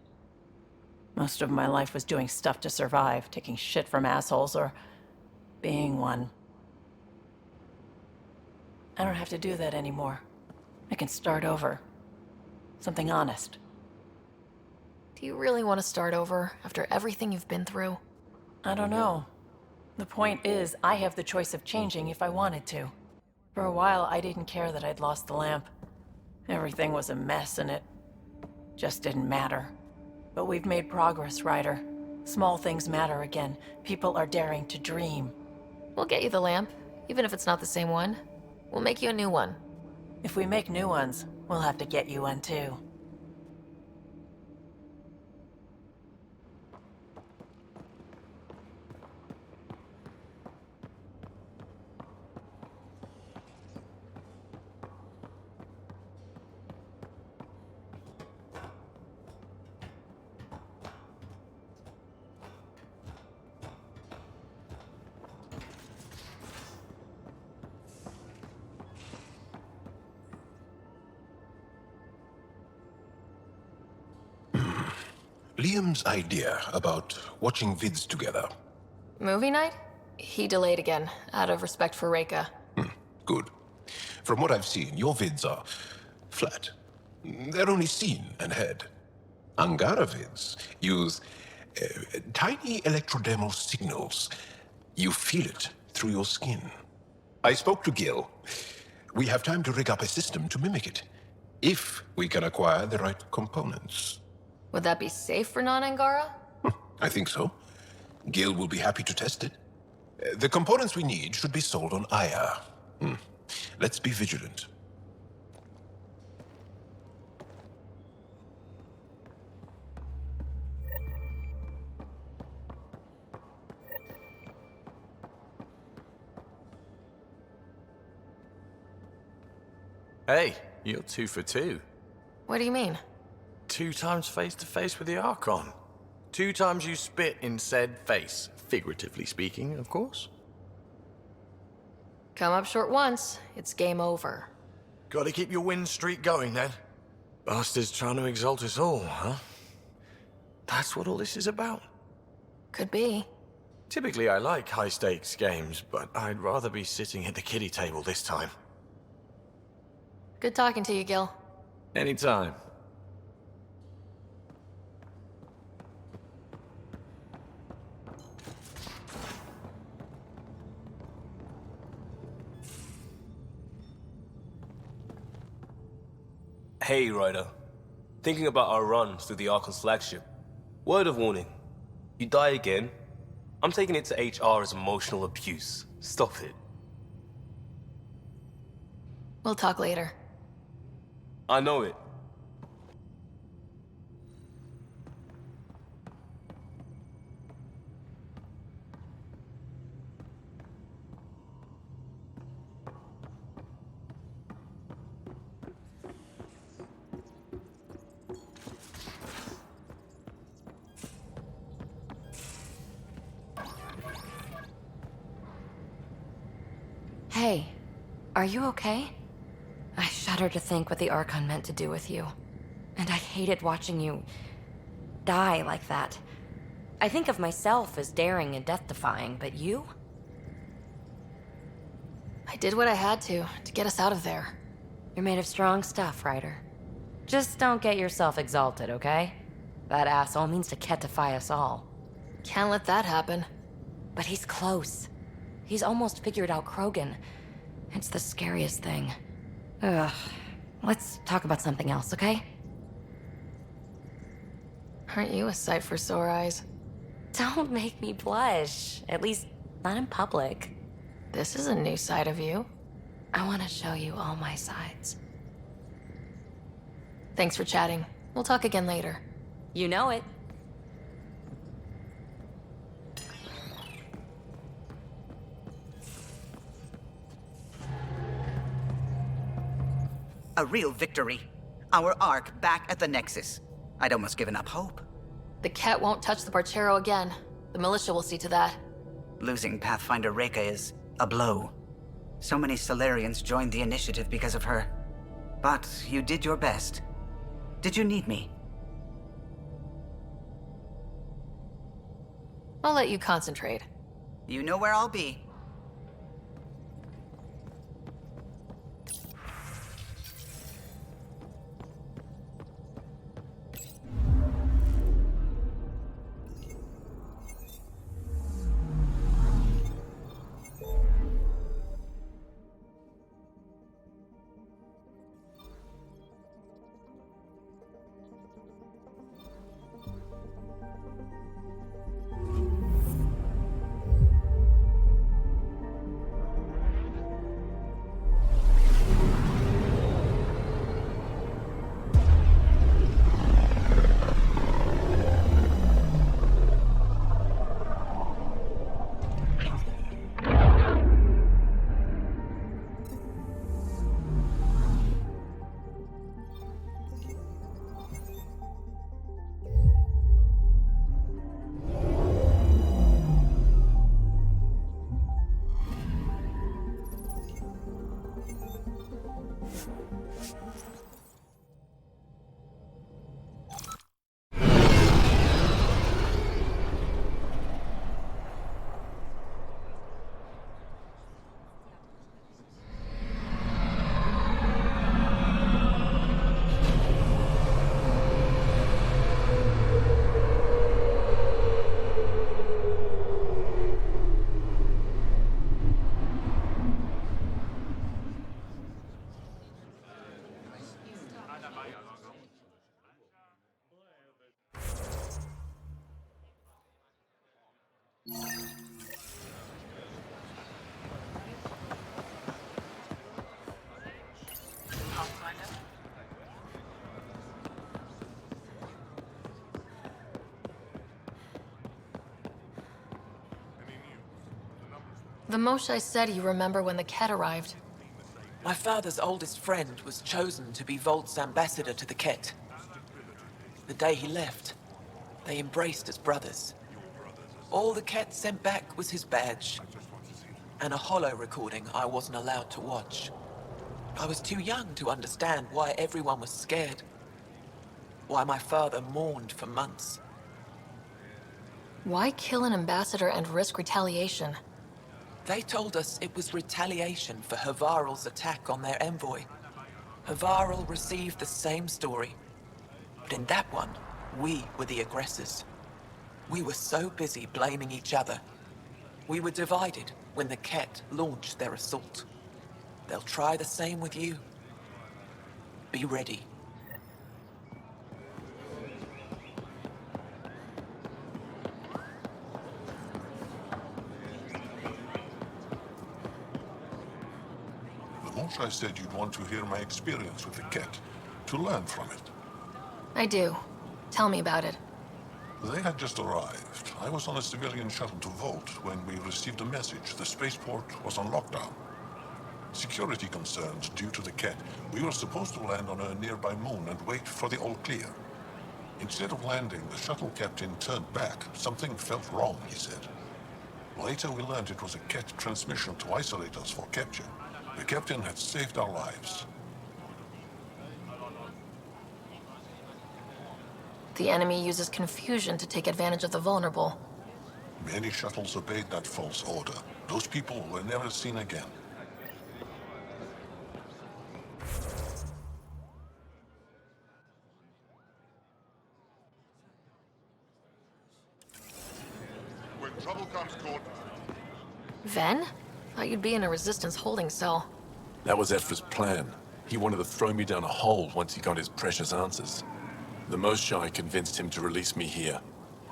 Most of my life was doing stuff to survive, taking shit from assholes, or being one. I don't have to do that anymore. I can start over. Something honest. Do you really want to start over after everything you've been through? I don't know. The point is, I have the choice of changing if I wanted to. For a while, I didn't care that I'd lost the lamp. Everything was a mess, and it just didn't matter. But we've made progress, Ryder. Small things matter again. People are daring to dream. We'll get you the lamp, even if it's not the same one. We'll make you a new one. If we make new ones, we'll have to get you one too. Liam's idea about watching vids together. Movie night? He delayed again, out of respect for Reika. Good. From what I've seen, your vids are flat. They're only seen and heard. Angara vids use tiny electrodermal signals. You feel it through your skin. I spoke to Gil. We have time to rig up a system to mimic it, if we can acquire the right components. Would that be safe for non-Angara? I think so. Gil will be happy to test it. The components we need should be sold on Aya. Let's be vigilant. Hey, you're 2 for 2. What do you mean? 2 times face-to-face with the Archon. 2 times you spit in said face. Figuratively speaking, of course. Come up short once, it's game over. Gotta keep your win streak going, then. Bastards trying to exalt us all, huh? That's what all this is about. Could be. Typically, I like high-stakes games, but I'd rather be sitting at the kiddie table this time. Good talking to you, Gil. Anytime. Hey, Ryder. Thinking about our run through the Archon's flagship. Word of warning. You die again, I'm taking it to HR as emotional abuse. Stop it. We'll talk later. I know it. Hey, are you okay? I shudder to think what the Archon meant to do with you. And I hated watching you die like that. I think of myself as daring and death-defying, but you? I did what I had to get us out of there. You're made of strong stuff, Ryder. Just don't get yourself exalted, okay? That asshole means to ketify us all. Can't let that happen. But he's close. He's almost figured out Krogan. It's the scariest thing. Ugh. Let's talk about something else, okay? Aren't you a sight for sore eyes? Don't make me blush. At least, not in public. This is a new side of you. I want to show you all my sides. Thanks for chatting. We'll talk again later. You know it. A real victory. Our Ark back at the Nexus. I'd almost given up hope. The Ket won't touch the Parchero again. The militia will see to that. Losing Pathfinder Reka is a blow. So many Solarians joined the initiative because of her. But you did your best. Did you need me? I'll let you concentrate. You know where I'll be. The Moshae said you remember when the Ket arrived. My father's oldest friend was chosen to be Volt's ambassador to the Ket. The day he left, they embraced as brothers. All the Ket sent back was his badge, and a holo recording I wasn't allowed to watch. I was too young to understand why everyone was scared, why my father mourned for months. Why kill an ambassador and risk retaliation? They told us it was retaliation for Havarl's attack on their envoy. Havarl received the same story, but in that one, we were the aggressors. We were so busy blaming each other. We were divided when the Ket launched their assault. They'll try the same with you. Be ready. I said you'd want to hear my experience with the Ket, to learn from it. I do. Tell me about it. They had just arrived. I was on a civilian shuttle to Volt when we received a message. The spaceport was on lockdown. Security concerns due to the Ket. We were supposed to land on a nearby moon and wait for the all clear. Instead of landing, the shuttle captain turned back. Something felt wrong, he said. Later we learned it was a Ket transmission to isolate us for capture. The captain had saved our lives. The enemy uses confusion to take advantage of the vulnerable. Many shuttles obeyed that false order. Those people were never seen again. When trouble comes, Court. Ven? Thought you'd be in a Resistance holding cell. That was Ephra's plan. He wanted to throw me down a hole once he got his precious answers. The Moshae convinced him to release me here.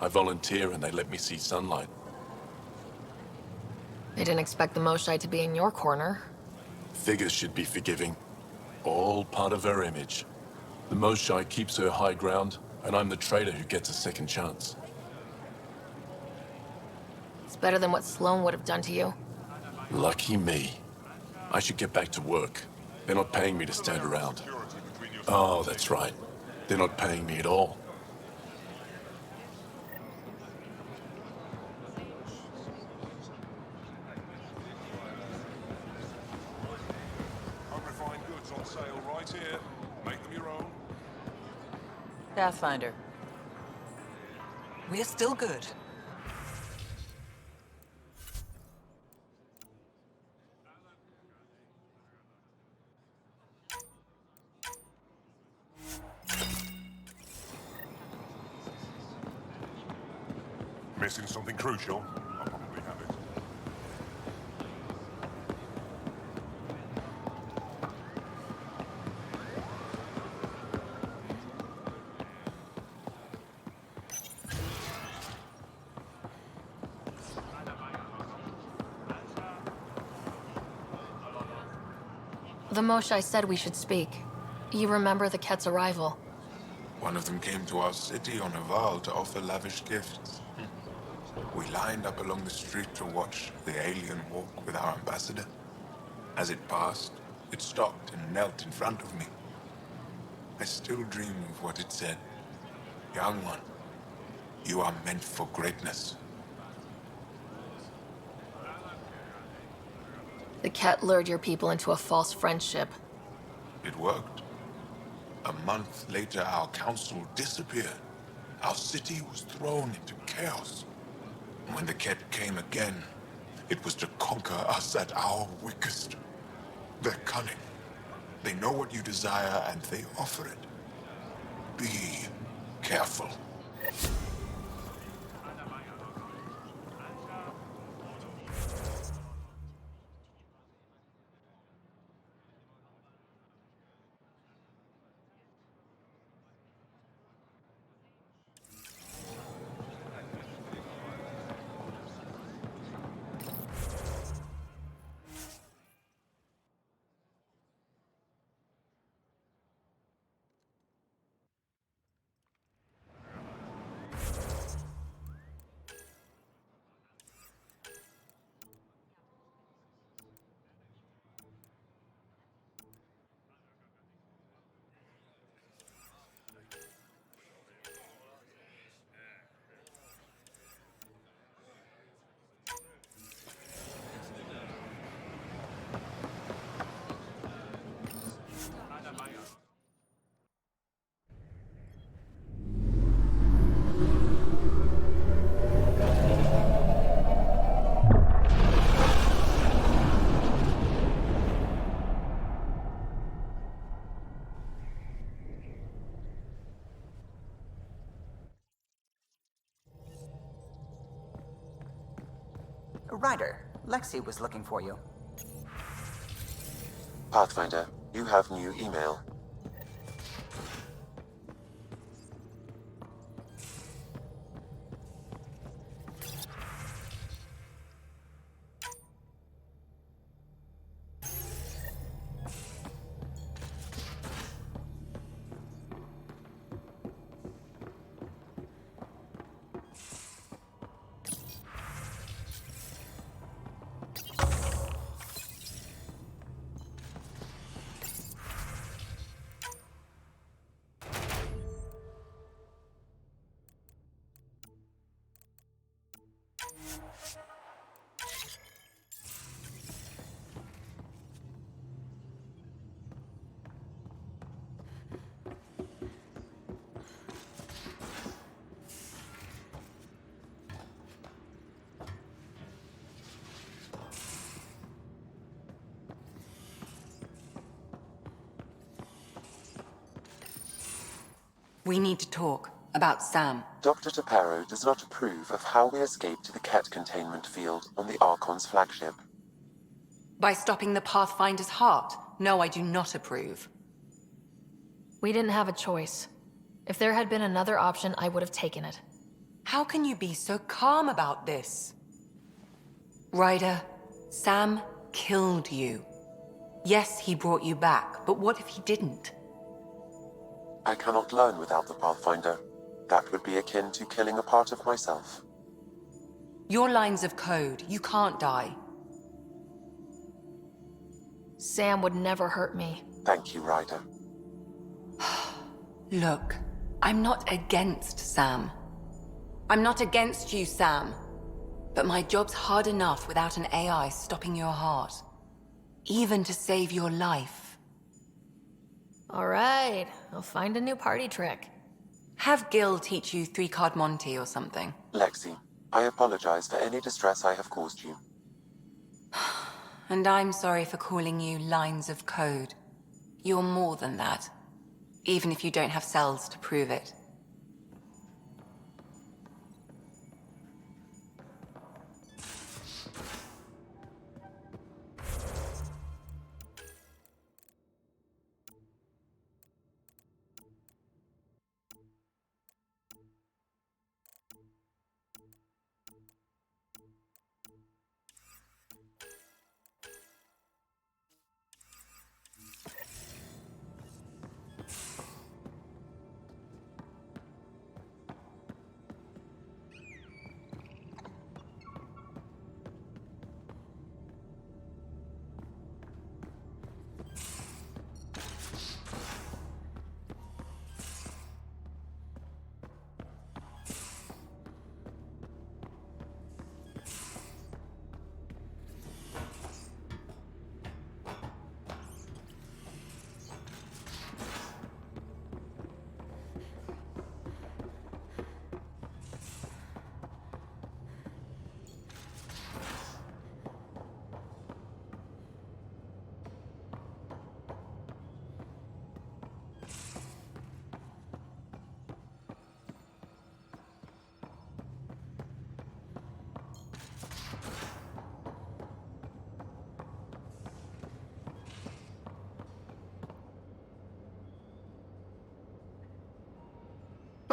I volunteer and they let me see sunlight. I didn't expect the Moshae to be in your corner. Figures should be forgiving. All part of her image. The Moshae keeps her high ground, and I'm the traitor who gets a second chance. It's better than what Sloane would have done to you. Lucky me. I should get back to work. They're not paying me to stand around. Oh, that's right. They're not paying me at all. Unrefined goods on sale right here. Make them your own. Pathfinder. We're still good. Missing something crucial? I'll probably have it. The Moshae said we should speak. You remember the Ket's arrival? One of them came to our city on a vow to offer lavish gifts. We lined up along the street to watch the alien walk with our ambassador. As it passed, it stopped and knelt in front of me. I still dream of what it said. Young one, you are meant for greatness. The Ket lured your people into a false friendship. It worked. A month later, our council disappeared. Our city was thrown into chaos. When the Ket came again, it was to conquer us at our weakest. They're cunning. They know what you desire and they offer it. Be careful. Ryder, Lexi was looking for you. Pathfinder, you have new email. We need to talk about Sam. Dr. Taparo does not approve of how we escaped to the Ket containment field on the Archon's flagship. By stopping the Pathfinder's heart? No, I do not approve. We didn't have a choice. If there had been another option, I would have taken it. How can you be so calm about this? Ryder, Sam killed you. Yes, he brought you back, but what if he didn't? I cannot learn without the Pathfinder. That would be akin to killing a part of myself. Your lines of code, you can't die. Sam would never hurt me. Thank you, Ryder. Look, I'm not against Sam. I'm not against you, Sam. But my job's hard enough without an AI stopping your heart. Even to save your life. All right, I'll find a new party trick. Have Gil teach you 3-card Monty or something. Lexi, I apologize for any distress I have caused you. And I'm sorry for calling you lines of code. You're more than that. Even if you don't have cells to prove it.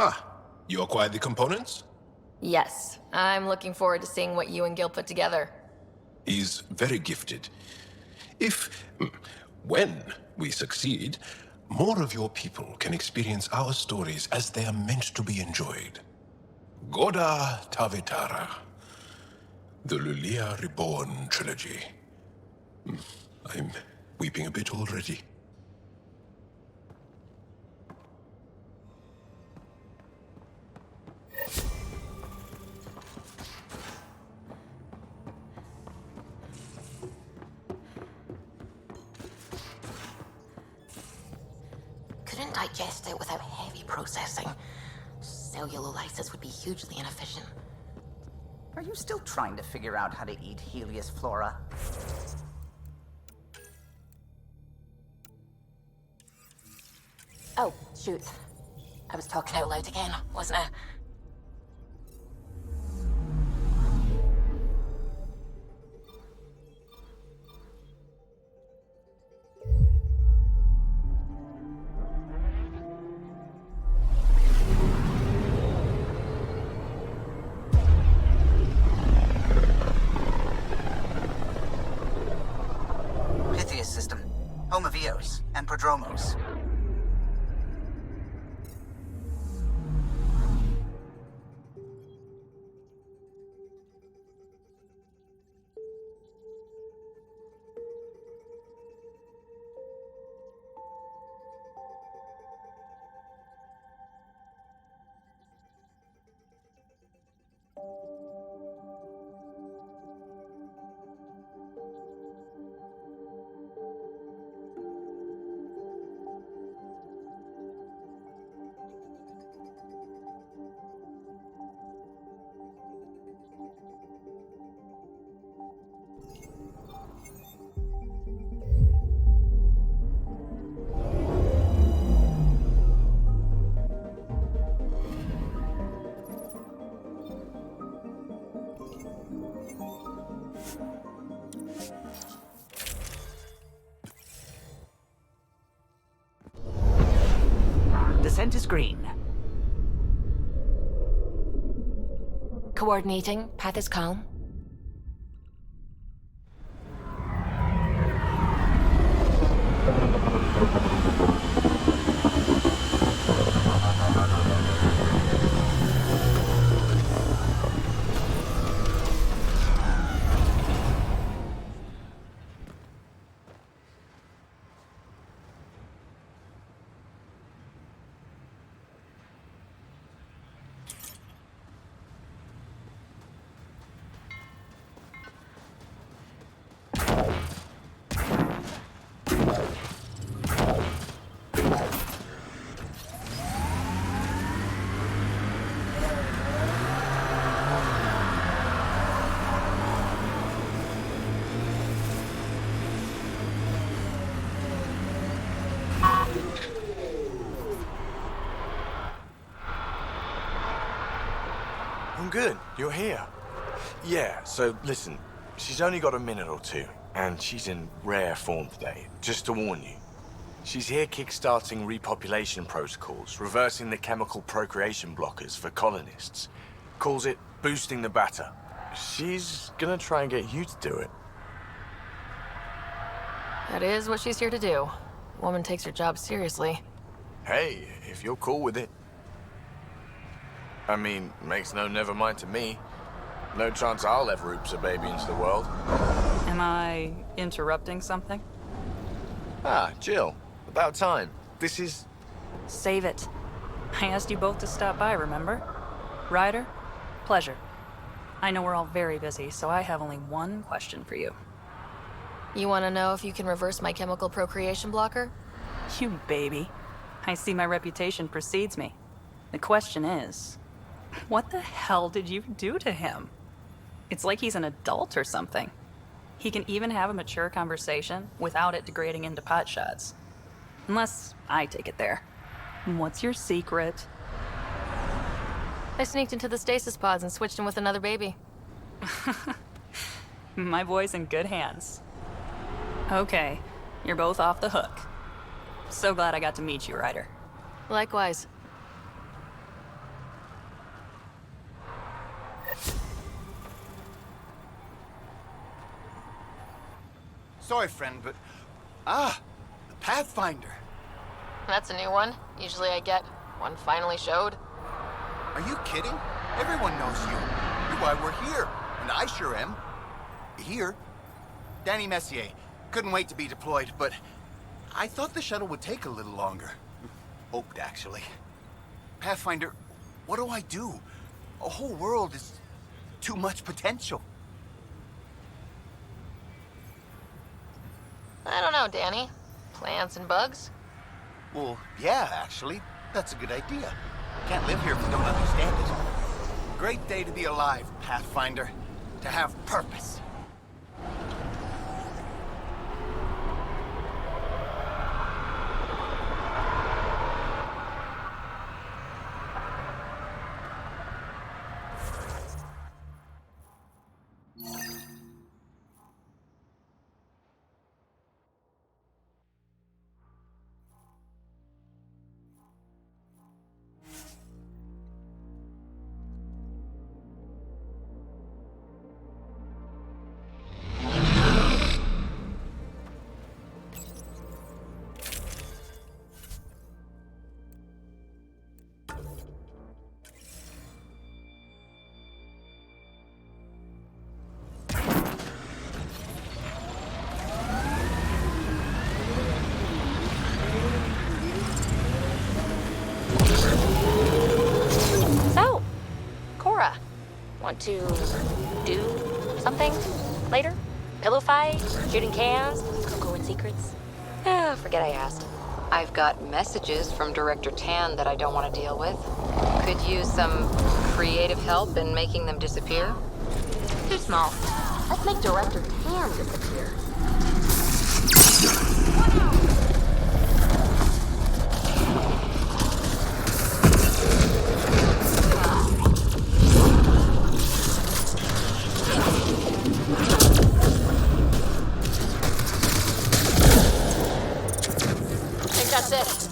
Ah, you acquired the components? Yes, I'm looking forward to seeing what you and Gil put together. He's very gifted. When we succeed, more of your people can experience our stories as they are meant to be enjoyed. Goda Tavetara, the Lulia Reborn trilogy. I'm weeping a bit already. Couldn't digest it without heavy processing. Cellulolysis would be hugely inefficient. Are you still trying to figure out how to eat Helios flora? Oh, shoot. I was talking out loud again, wasn't I? Pythias system. Home of Eos and Prodromos. Descent is green. coordinating. Path is calm. I'm good. You're here. Yeah, so listen, she's only got a minute or two, and she's in rare form today. Just to warn you. She's here kickstarting repopulation protocols, reversing the chemical procreation blockers for colonists. Calls it boosting the batter. She's gonna try and get you to do it. That is what she's here to do. Woman takes her job seriously. Hey, if you're cool with it. I mean, makes no never mind to me. No chance I'll ever oops a baby into the world. Am I interrupting something? Ah, Jill. About time. This is... Save it. I asked you both to stop by, remember? Ryder, pleasure. I know we're all very busy, so I have only one question for you. You want to know if you can reverse my chemical procreation blocker? You baby. I see my reputation precedes me. The question is, what the hell did you do to him? It's like he's an adult or something. He can even have a mature conversation without it degrading into pot shots. Unless I take it there. What's your secret? I sneaked into the stasis pods and switched him with another baby. My boy's in good hands. Okay, you're both off the hook. So glad I got to meet you, Ryder. Likewise. Sorry, friend, but... Ah, the Pathfinder. That's a new one. Usually I get one finally showed. Are you kidding? Everyone knows you. You're why we're here, and I sure am. Here? Danny Messier. Couldn't wait to be deployed, but I thought the shuttle would take a little longer. Hoped, actually. Pathfinder, what do I do? A whole world is too much potential. I don't know, Danny. Plants and bugs? Well, yeah, actually. That's a good idea. Can't live here if we don't understand it. Great day to be alive, Pathfinder. To have purpose. So, Cora, want to do something later? Pillow fight? Shooting chaos? Cocoa and secrets? Forget I asked. I've got messages from Director Tan that I don't want to deal with. Could use some creative help in making them disappear. Too small. Let's make Director Tan disappear. That's it.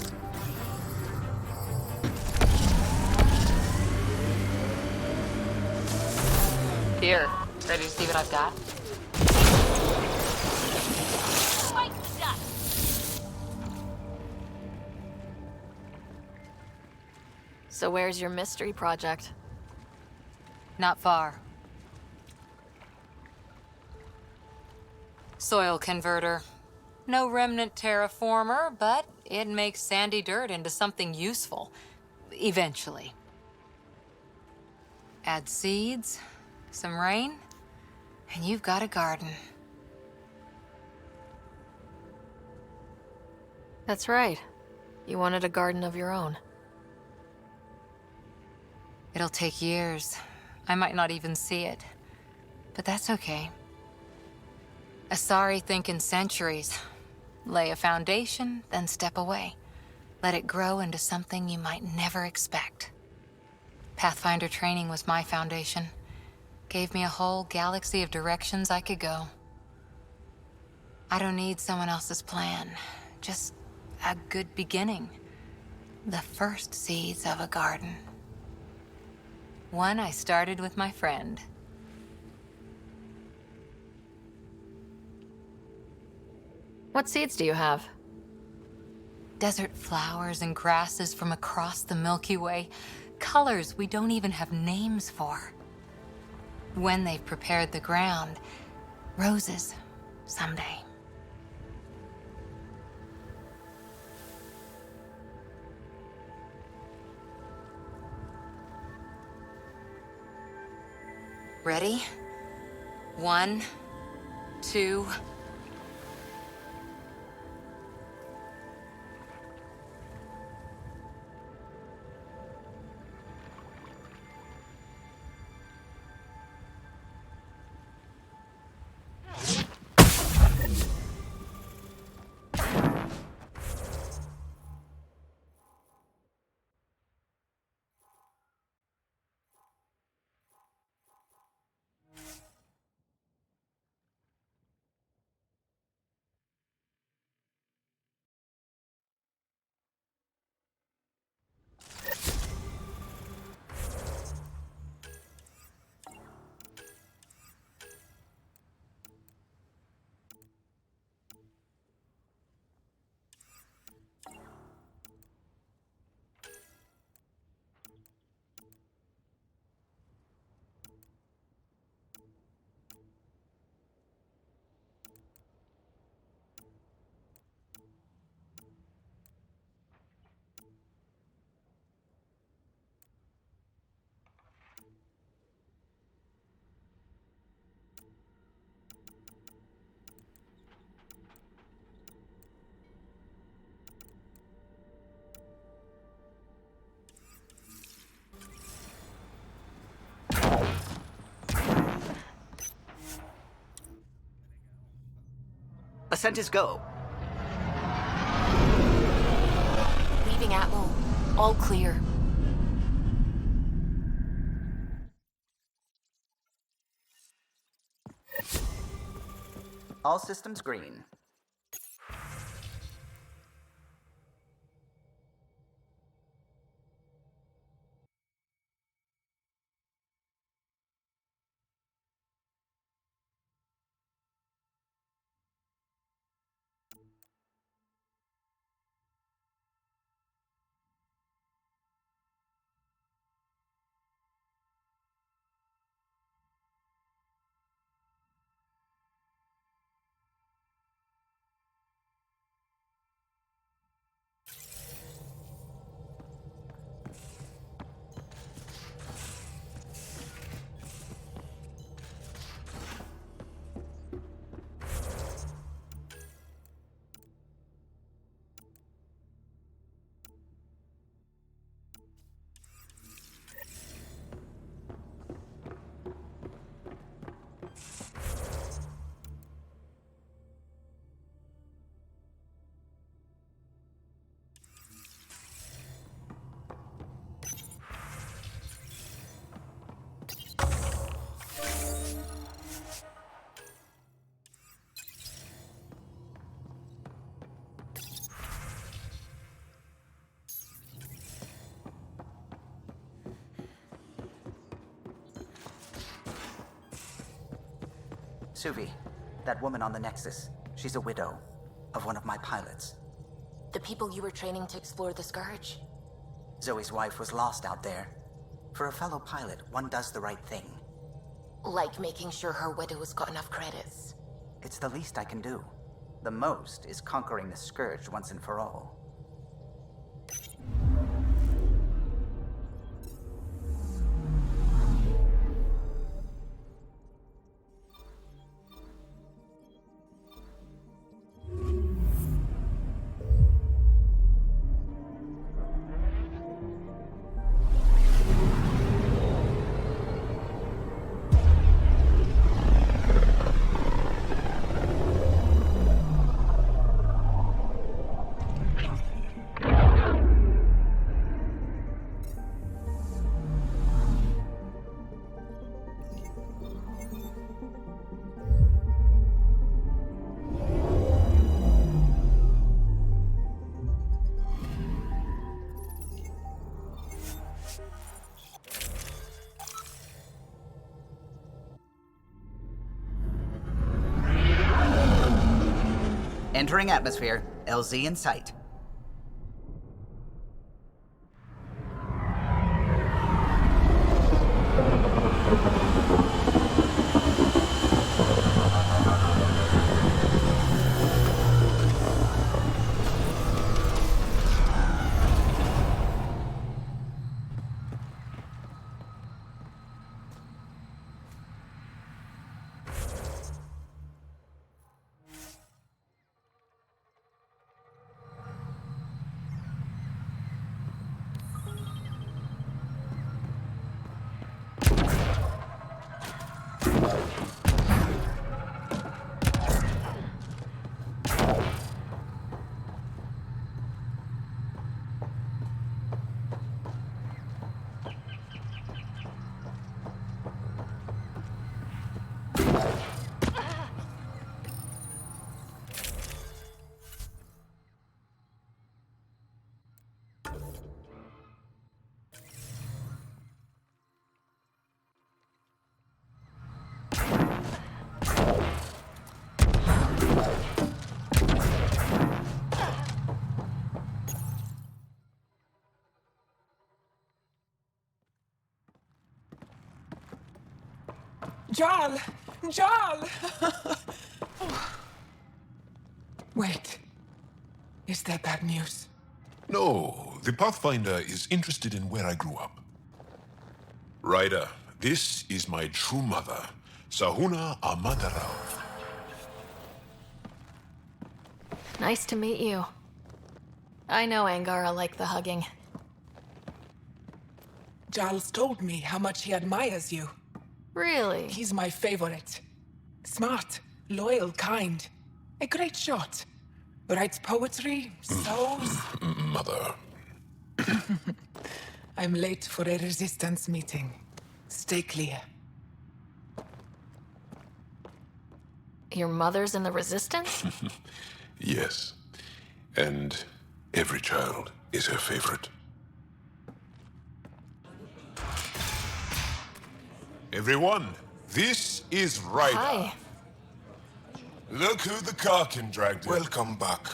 Here, ready to see what I've got? So where's your mystery project? Not far. Soil converter. No remnant terraformer, but it makes sandy dirt into something useful. Eventually. Add seeds, some rain, and you've got a garden. That's right. You wanted a garden of your own. It'll take years. I might not even see it. But that's okay. Asari think in centuries. Lay a foundation, then step away. Let it grow into something you might never expect. Pathfinder training was my foundation. Gave me a whole galaxy of directions I could go. I don't need someone else's plan. Just a good beginning. The first seeds of a garden. One I started with my friend. What seeds do you have? Desert flowers and grasses from across the Milky Way. Colors we don't even have names for. When they've prepared the ground, roses someday. Ready? 1, 2... Ascent is go. Leaving Atmo. All clear. All systems green. Suvi, that woman on the Nexus, she's a widow of one of my pilots. The people you were training to explore the Scourge? Zoe's wife was lost out there. For a fellow pilot, one does the right thing. Like making sure her widow's got enough credits. It's the least I can do. The most is conquering the Scourge once and for all. Entering atmosphere, LZ in sight. Jarl! Jarl! Wait. Is that bad news? No, the Pathfinder is interested in where I grew up. Ryder, this is my true mother, Sahuna Amadarao. Nice to meet you. I know Angara liked the hugging. Jarl's told me how much he admires you. Really? He's my favorite. Smart, loyal, kind. A great shot. Writes poetry, sews. Mother. I'm late for a resistance meeting. Stay clear. Your mother's in the Resistance? Yes. And every child is her favorite. Everyone, this is Ryder. Hi. Look who the Karkin dragged in. Welcome back.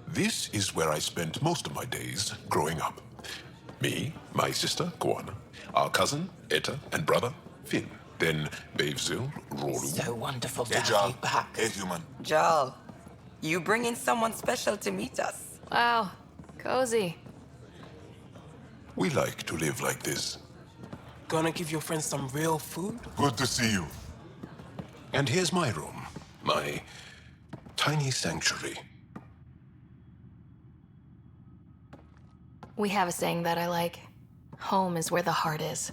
This is where I spent most of my days growing up. Me, my sister, Kwana, our cousin, Etta, and brother, Finn. Then Bavzil, Roru. So wonderful to Hey, have Jarl. you back. Hey, human. Jarl, you bring in someone special to meet us. Wow, cozy. We like to live like this. Gonna give your friends some real food? Good to see you. And here's my room. My tiny sanctuary. We have a saying that I like. Home is where the heart is.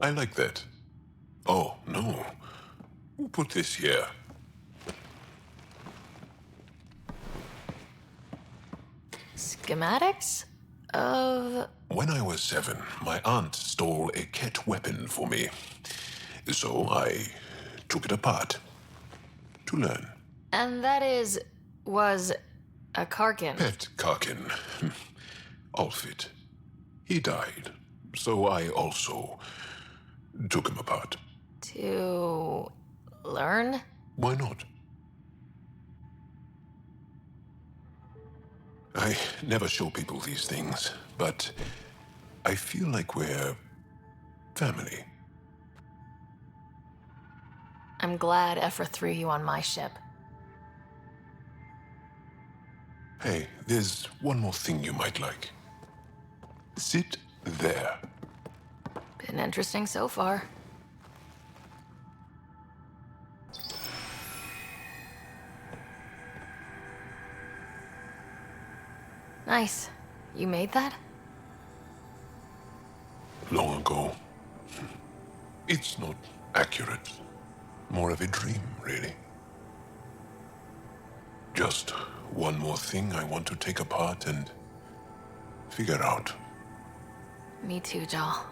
I like that. Oh, no. Who put this here? Schematics of... When I was 7, my aunt stole a Ket weapon for me. So I took it apart to learn. And that was a Karkin. Pet Karkin. Alfit. He died. So I also took him apart. To learn? Why not? I never show people these things, but I feel like we're family. I'm glad Ephra threw you on my ship. Hey, there's one more thing you might like. Sit there. Been interesting so far. Nice. You made that? Long ago. It's not accurate. More of a dream, really. Just one more thing I want to take apart and figure out. Me too, Jal.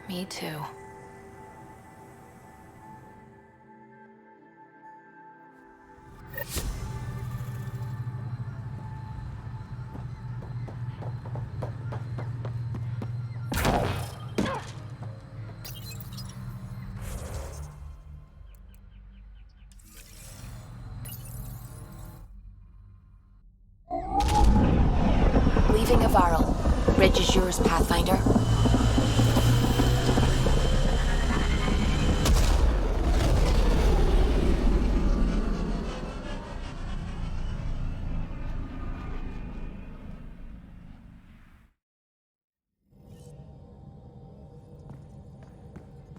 Me too. Leaving Avaril. Bridge is yours, Pathfinder.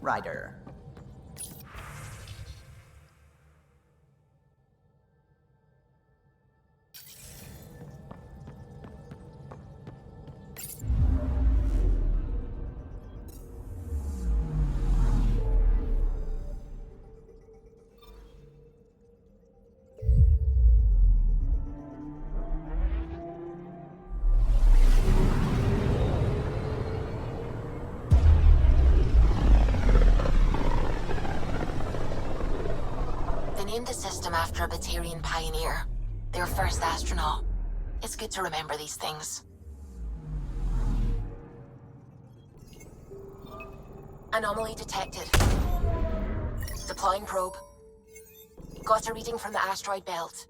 Ryder. They named the system after a Batarian pioneer, their first astronaut. It's good to remember these things. Anomaly detected. Deploying probe. Got a reading from the asteroid belt.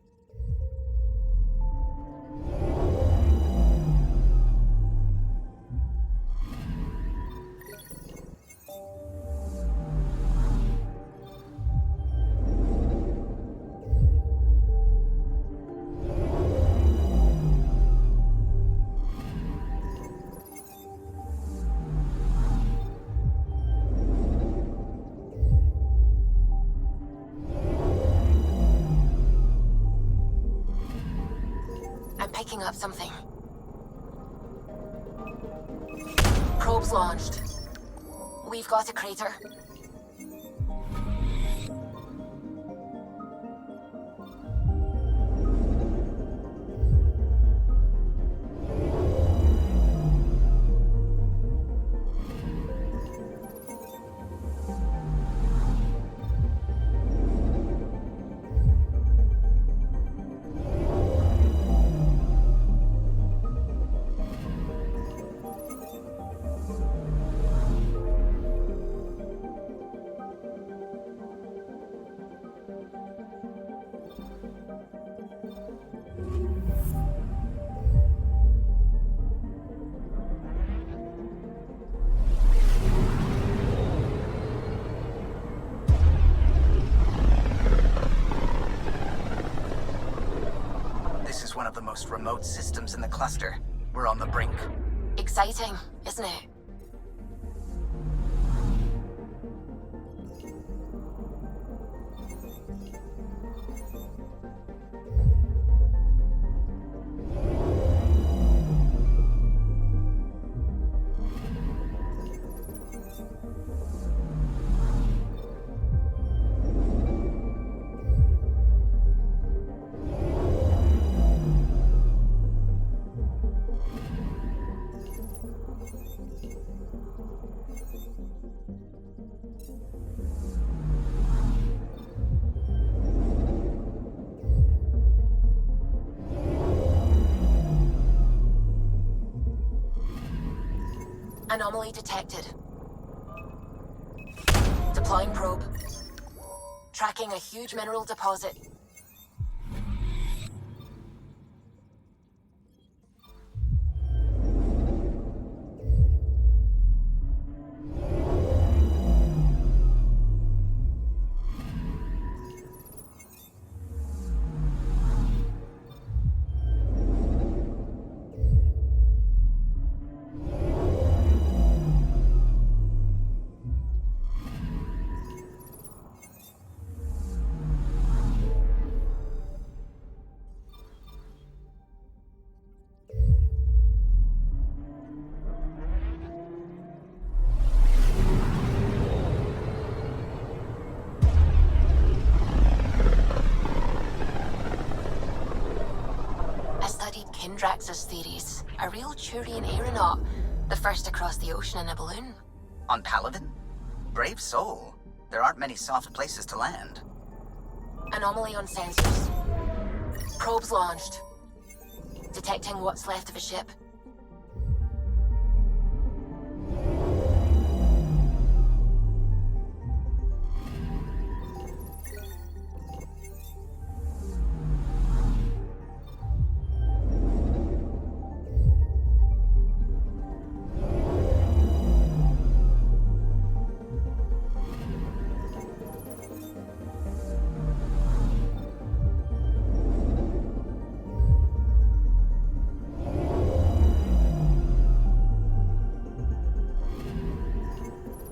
I'm picking up something. Probe's launched. We've got a crater. This is one of the most remote systems in the cluster. We're on the brink. Exciting, isn't it? Anomaly detected. Deploying probe. Tracking a huge mineral deposit. Kindrax's theories. A real Turian aeronaut. The first to cross the ocean in a balloon. On Paladin? Brave soul. There aren't many soft places to land. Anomaly on sensors. Probes launched. Detecting what's left of a ship.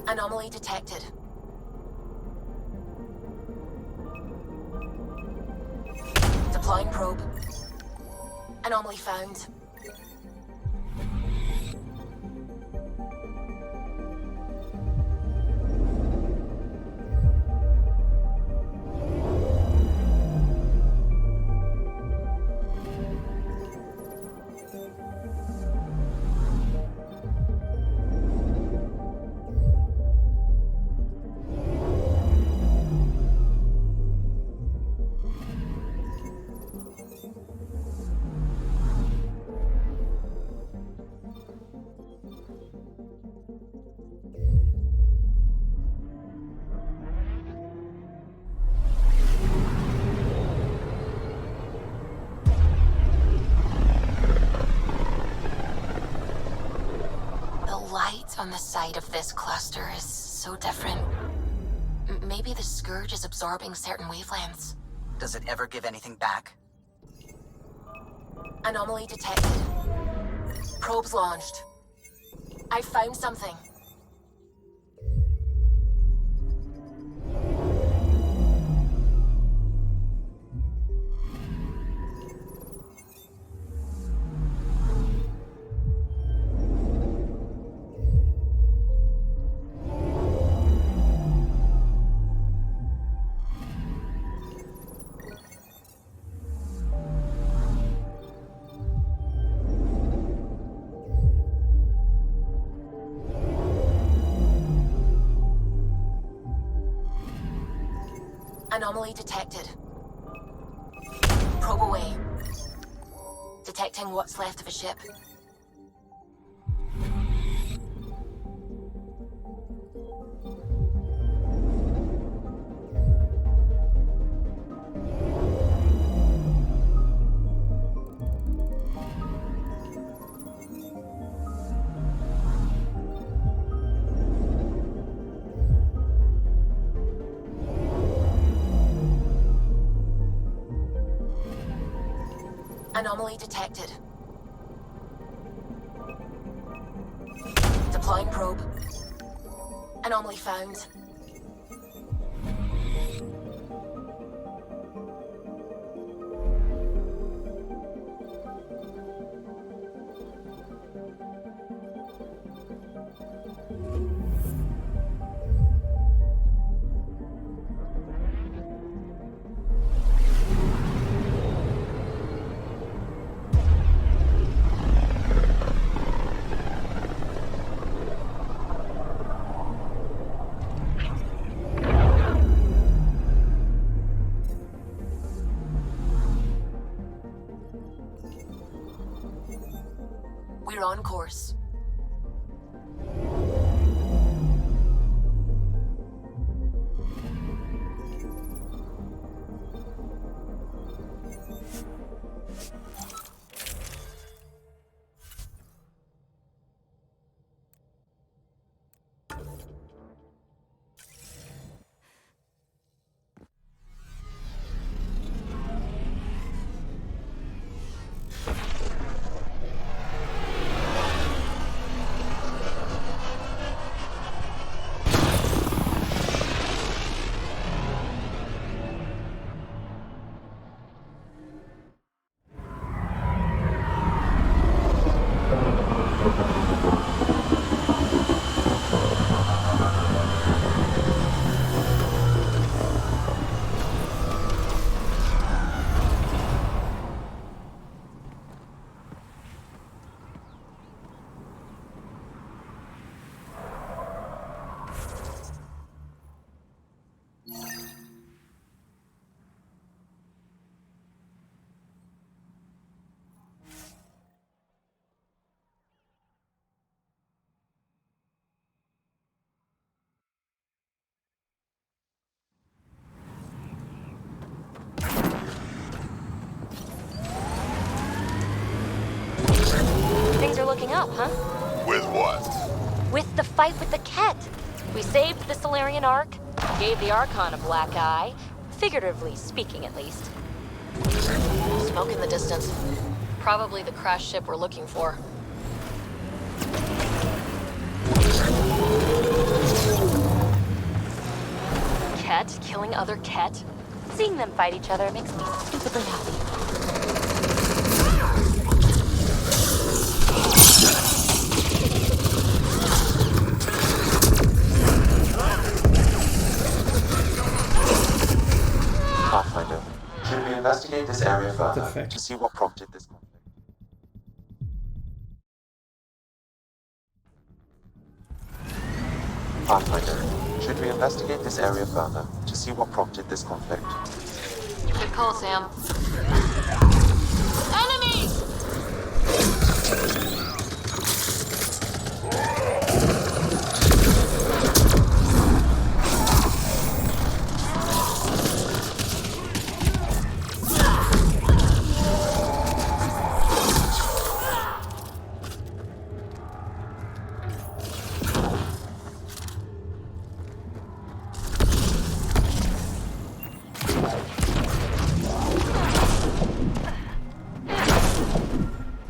Anomaly detected. Deploying probe. Anomaly found. On the side of this cluster is so different. Maybe the Scourge is absorbing certain wavelengths. Does it ever give anything back? Anomaly detected. Probes launched. I found something. Anomaly detected. Probe away. Detecting what's left of a ship. Anomaly detected. Deploying probe. Anomaly found. We're on course. Things are looking up, huh? With what? With the fight with the Ket. We saved the Solarian Ark, gave the Archon a black eye, figuratively speaking at least. Smoke in the distance. Probably the crashed ship we're looking for. Ket killing other Ket? Seeing them fight each other makes me stupidly happy. Pathfinder, should we investigate this area further to see what prompted this conflict? Pathfinder, should we investigate this area further to see what prompted this conflict? Good call, Sam. Enemies!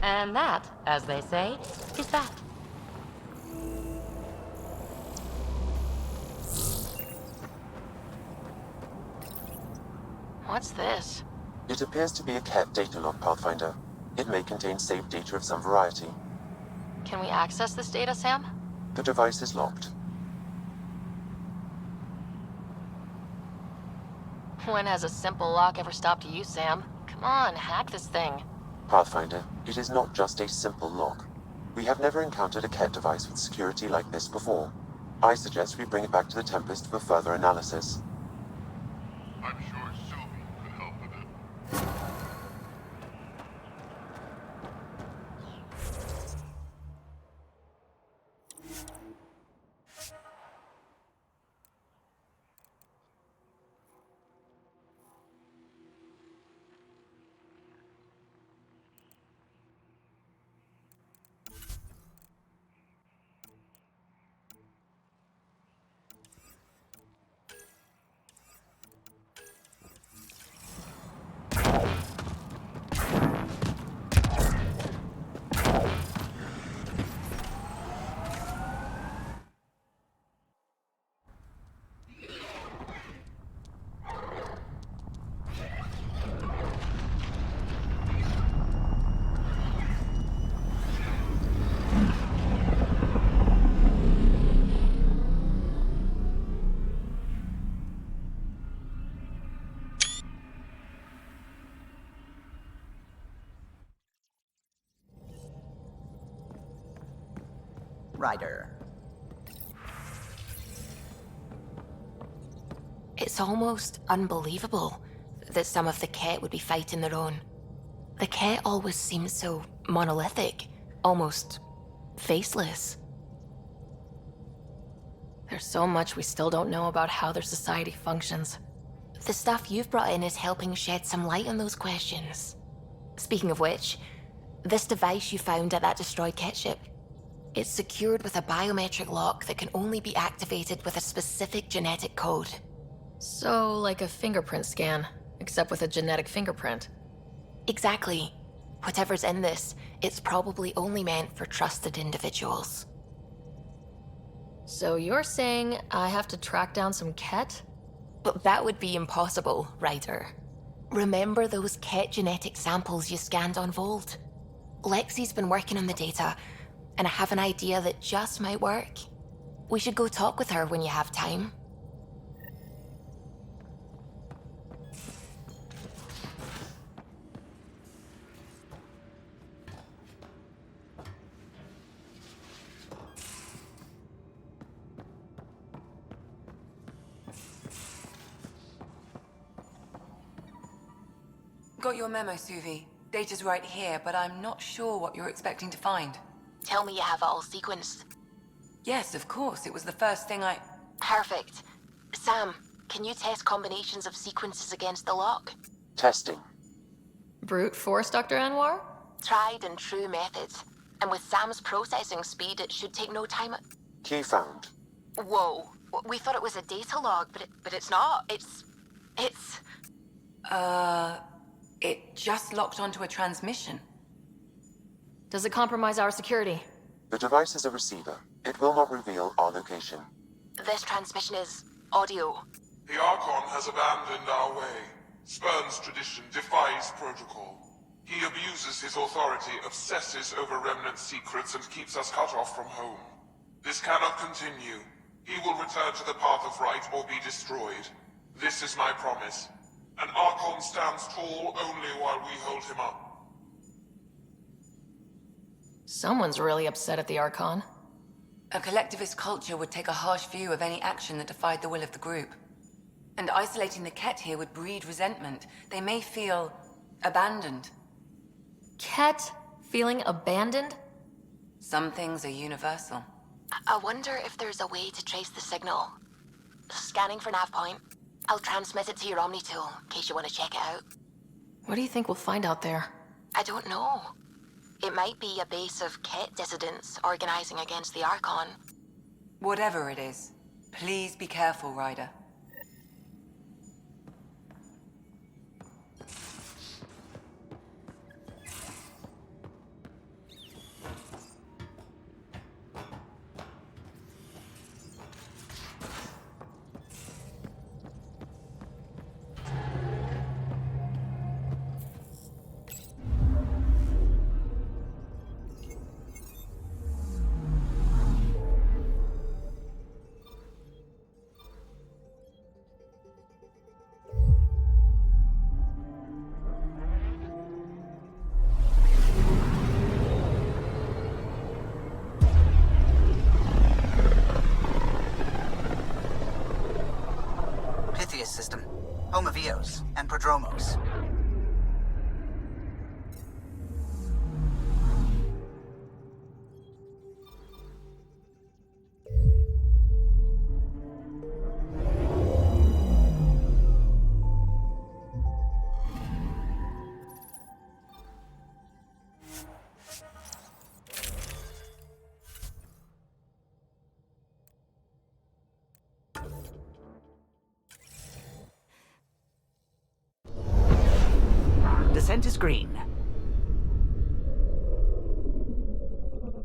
And that, as they say, is that. What's this? It appears to be a Ket data log, Pathfinder. It may contain saved data of some variety. Can we access this data, Sam? The device is locked. When has a simple lock ever stopped you, Sam? Come on, hack this thing. Pathfinder, it is not just a simple lock. We have never encountered a Ket device with security like this before. I suggest we bring it back to the Tempest for further analysis. I'm sure Sylvie could help with it. Ryder. It's almost unbelievable that some of the Ket would be fighting their own. The Ket always seems so monolithic, almost faceless. There's so much we still don't know about how their society functions. The stuff you've brought in is helping shed some light on those questions. Speaking of which, this device you found at that destroyed Ket ship, it's secured with a biometric lock that can only be activated with a specific genetic code. So, like a fingerprint scan, except with a genetic fingerprint. Exactly. Whatever's in this, it's probably only meant for trusted individuals. So you're saying I have to track down some Ket? But that would be impossible, Ryder. Remember those Ket genetic samples you scanned on Volt? Lexi's been working on the data, and I have an idea that just might work. We should go talk with her when you have time. Got your memo, Suvi. Data's right here, but I'm not sure what you're expecting to find. Tell me you have it all sequenced. Yes, of course. It was the first thing I... Perfect. Sam, can you test combinations of sequences against the lock? Testing. Brute force, Dr. Anwar? Tried and true methods. And with Sam's processing speed, it should take no time. Key found. Whoa. We thought it was a data log, but it's not. It's... It just locked onto a transmission. Does it compromise our security? The device is a receiver. It will not reveal our location. This transmission is audio. The Archon has abandoned our way, spurns tradition, defies protocol. He abuses his authority, obsesses over Remnant secrets, and keeps us cut off from home. This cannot continue. He will return to the path of right or be destroyed. This is my promise. An Archon stands tall only while we hold him up. Someone's really upset at the Archon. A collectivist culture would take a harsh view of any action that defied the will of the group. And isolating the Ket here would breed resentment. They may feel abandoned. Ket feeling abandoned? Some things are universal. I wonder if there's a way to trace the signal. Scanning for nav point. I'll transmit it to your Omni tool, in case you want to check it out. What do you think we'll find out there? I don't know. It might be a base of Ket dissidents organizing against the Archon. Whatever it is, please be careful, Ryder. System, home of Eos and Prodromos. Descent is green.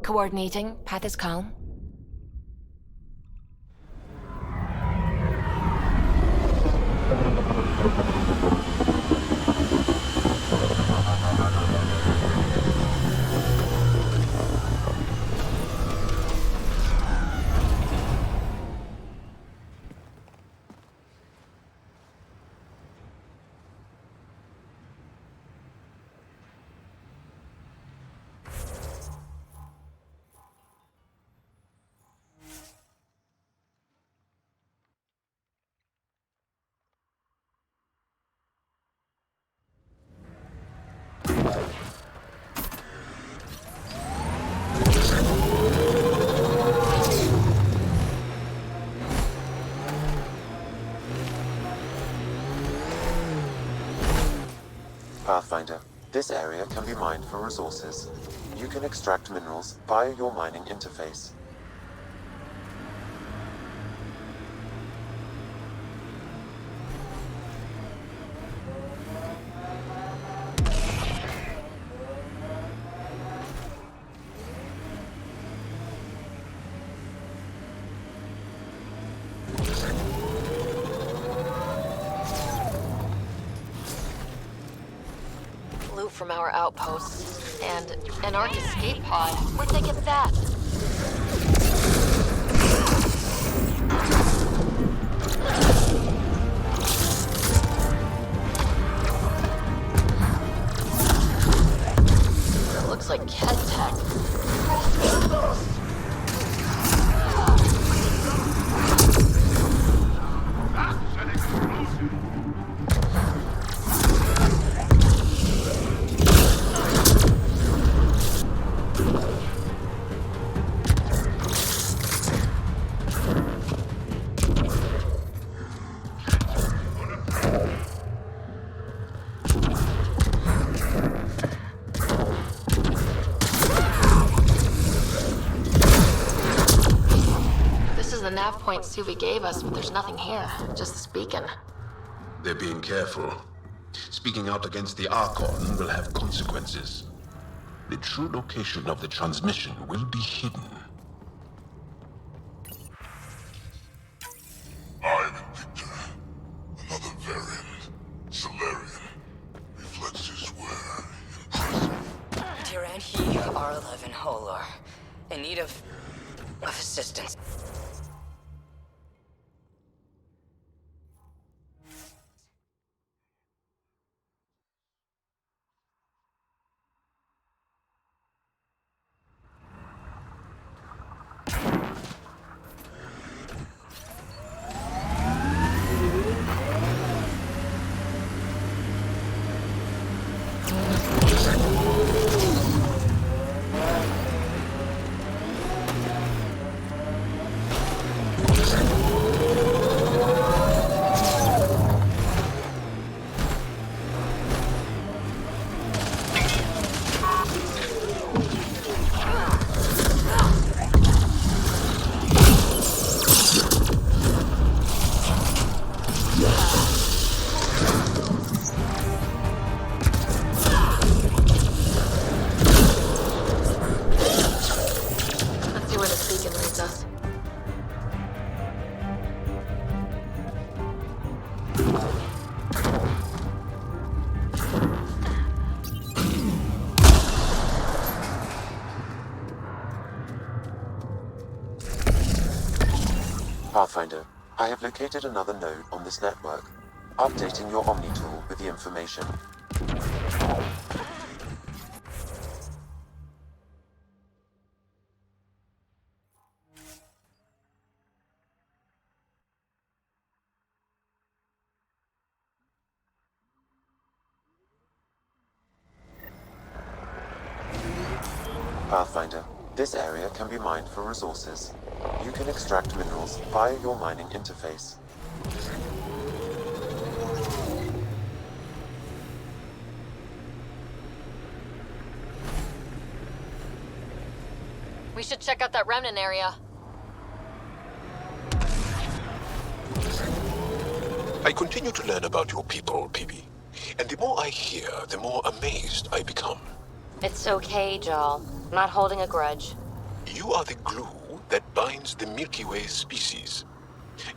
Coordinating. Path is calm. Pathfinder, this area can be mined for resources. You can extract minerals via your mining interface. Loot from our outposts, and an Ark escape pod. Where'd they get that? It looks like Ket tech. nav point Suvi gave us, but there's nothing here. Just this beacon. They're being careful. Speaking out against the Archon will have consequences. The true location of the transmission will be hidden. I'm Victor. Another variant. Solarian. Reflexes were impressive. Tyrann, he are alive in Holor. In need of assistance. Let's see where this beacon leads us. Pathfinder, I have located another node on this network. Updating your Omni tool with the information. Pathfinder, this area can be mined for resources. You can extract minerals via your mining interface. We should check out that remnant area. I continue to learn about your people, PB. And the more I hear, the more amazed I become. It's okay, Jarl. I'm not holding a grudge. You are the glue that binds the Milky Way species.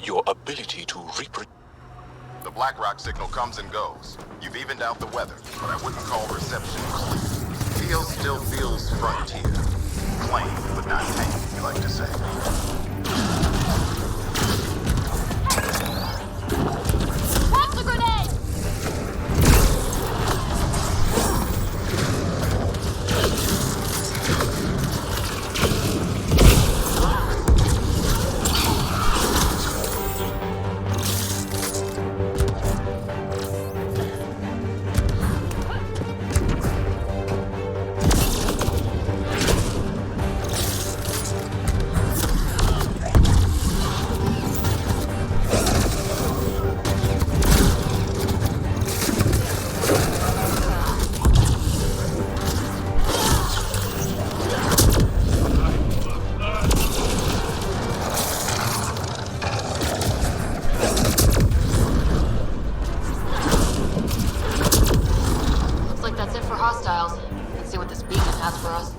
Your ability to reproduce. The BlackRock signal comes and goes. You've evened out the weather, but I wouldn't call reception clean. Feel still feels frontier. Plain, but not tame, you like to say. What's the grenade? Hostiles. Let's see what this beacon has for us.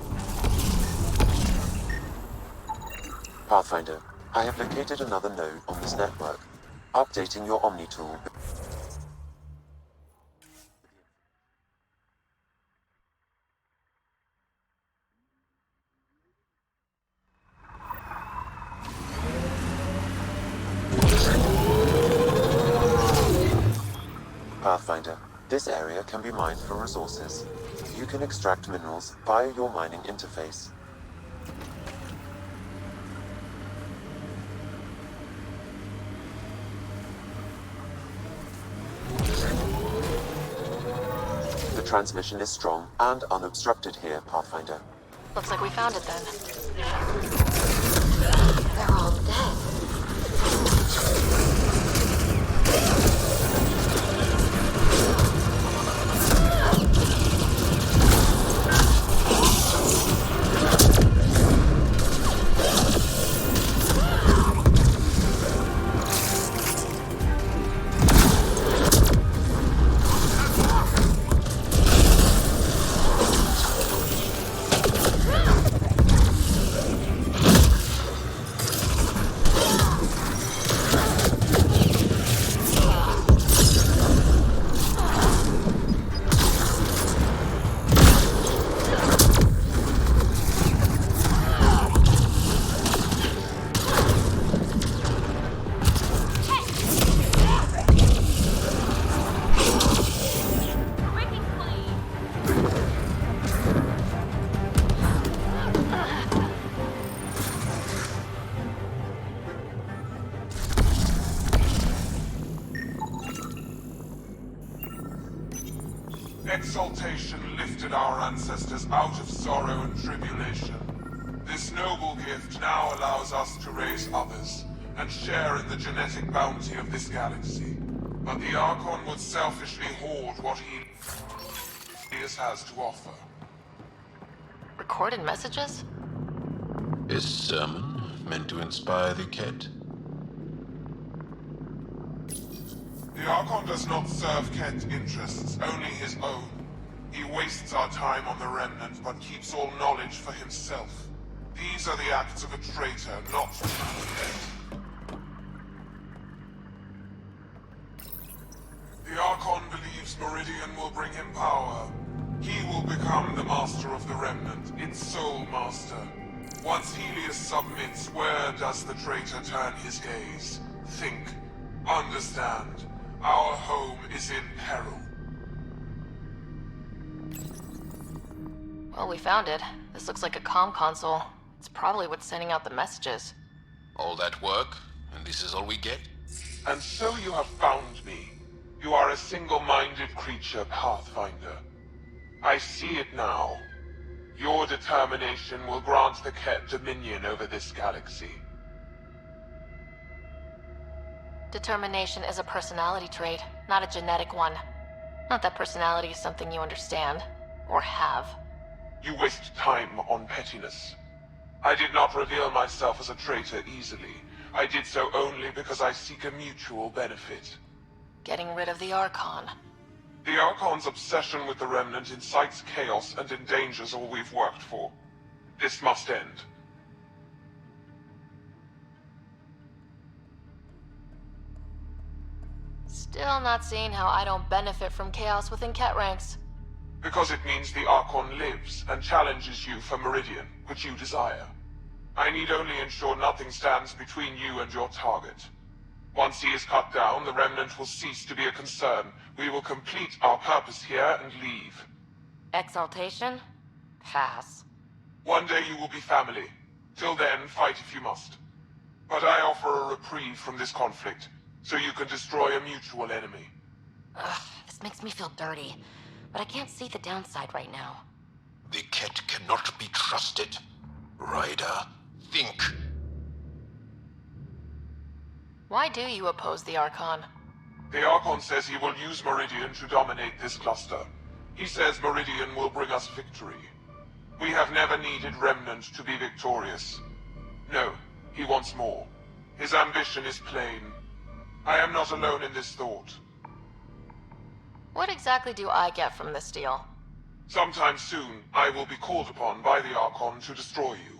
Pathfinder, I have located another node on this network. Updating your Omni tool. Pathfinder, this area can be mined for resources. You can extract minerals via your mining interface. The transmission is strong and unobstructed here, Pathfinder. Looks like we found it then. They're all dead. lifted our ancestors out of sorrow and tribulation. This noble gift now allows us to raise others and share in the genetic bounty of this galaxy. But the Archon would selfishly hoard what he has to offer. Recorded messages? Is sermon meant to inspire the Ket? The Archon does not serve Kent interests, only his own. He wastes our time on the Remnant, but keeps all knowledge for himself. These are the acts of a traitor, not Kent. The Archon believes Meridian will bring him power. He will become the master of the Remnant, its sole master. Once Helios submits, where does the traitor turn his gaze? Think. Understand. Our home is in peril. Well, we found it. This looks like a comm console. It's probably what's sending out the messages. All that work, and this is all we get? And so you have found me. You are a single-minded creature, Pathfinder. I see it now. Your determination will grant the Ket dominion over this galaxy. Determination is a personality trait, not a genetic one. Not that personality is something you understand, or have. You waste time on pettiness. I did not reveal myself as a traitor easily. I did so only because I seek a mutual benefit. Getting rid of the Archon. The Archon's obsession with the Remnant incites chaos and endangers all we've worked for. This must end. Still not seeing how I don't benefit from chaos within Ket ranks. Because it means the Archon lives and challenges you for Meridian, which you desire. I need only ensure nothing stands between you and your target. Once he is cut down, the Remnant will cease to be a concern. We will complete our purpose here and leave. Exaltation? Pass. One day you will be family. Till then, fight if you must. But I offer a reprieve from this conflict, so you can destroy a mutual enemy. Ugh, this makes me feel dirty. But I can't see the downside right now. The Ket cannot be trusted. Ryder, think. Why do you oppose the Archon? The Archon says he will use Meridian to dominate this cluster. He says Meridian will bring us victory. We have never needed Remnant to be victorious. No, he wants more. His ambition is plain. I am not alone in this thought. What exactly do I get from this deal? Sometime soon, I will be called upon by the Archon to destroy you.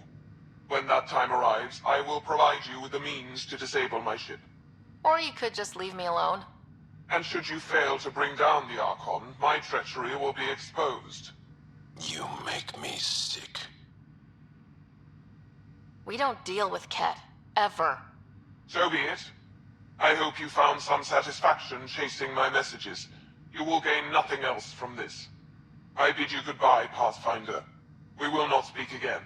When that time arrives, I will provide you with the means to disable my ship. Or you could just leave me alone. And should you fail to bring down the Archon, my treachery will be exposed. You make me sick. We don't deal with Ket. Ever. So be it. I hope you found some satisfaction chasing my messages. You will gain nothing else from this. I bid you goodbye, Pathfinder. We will not speak again.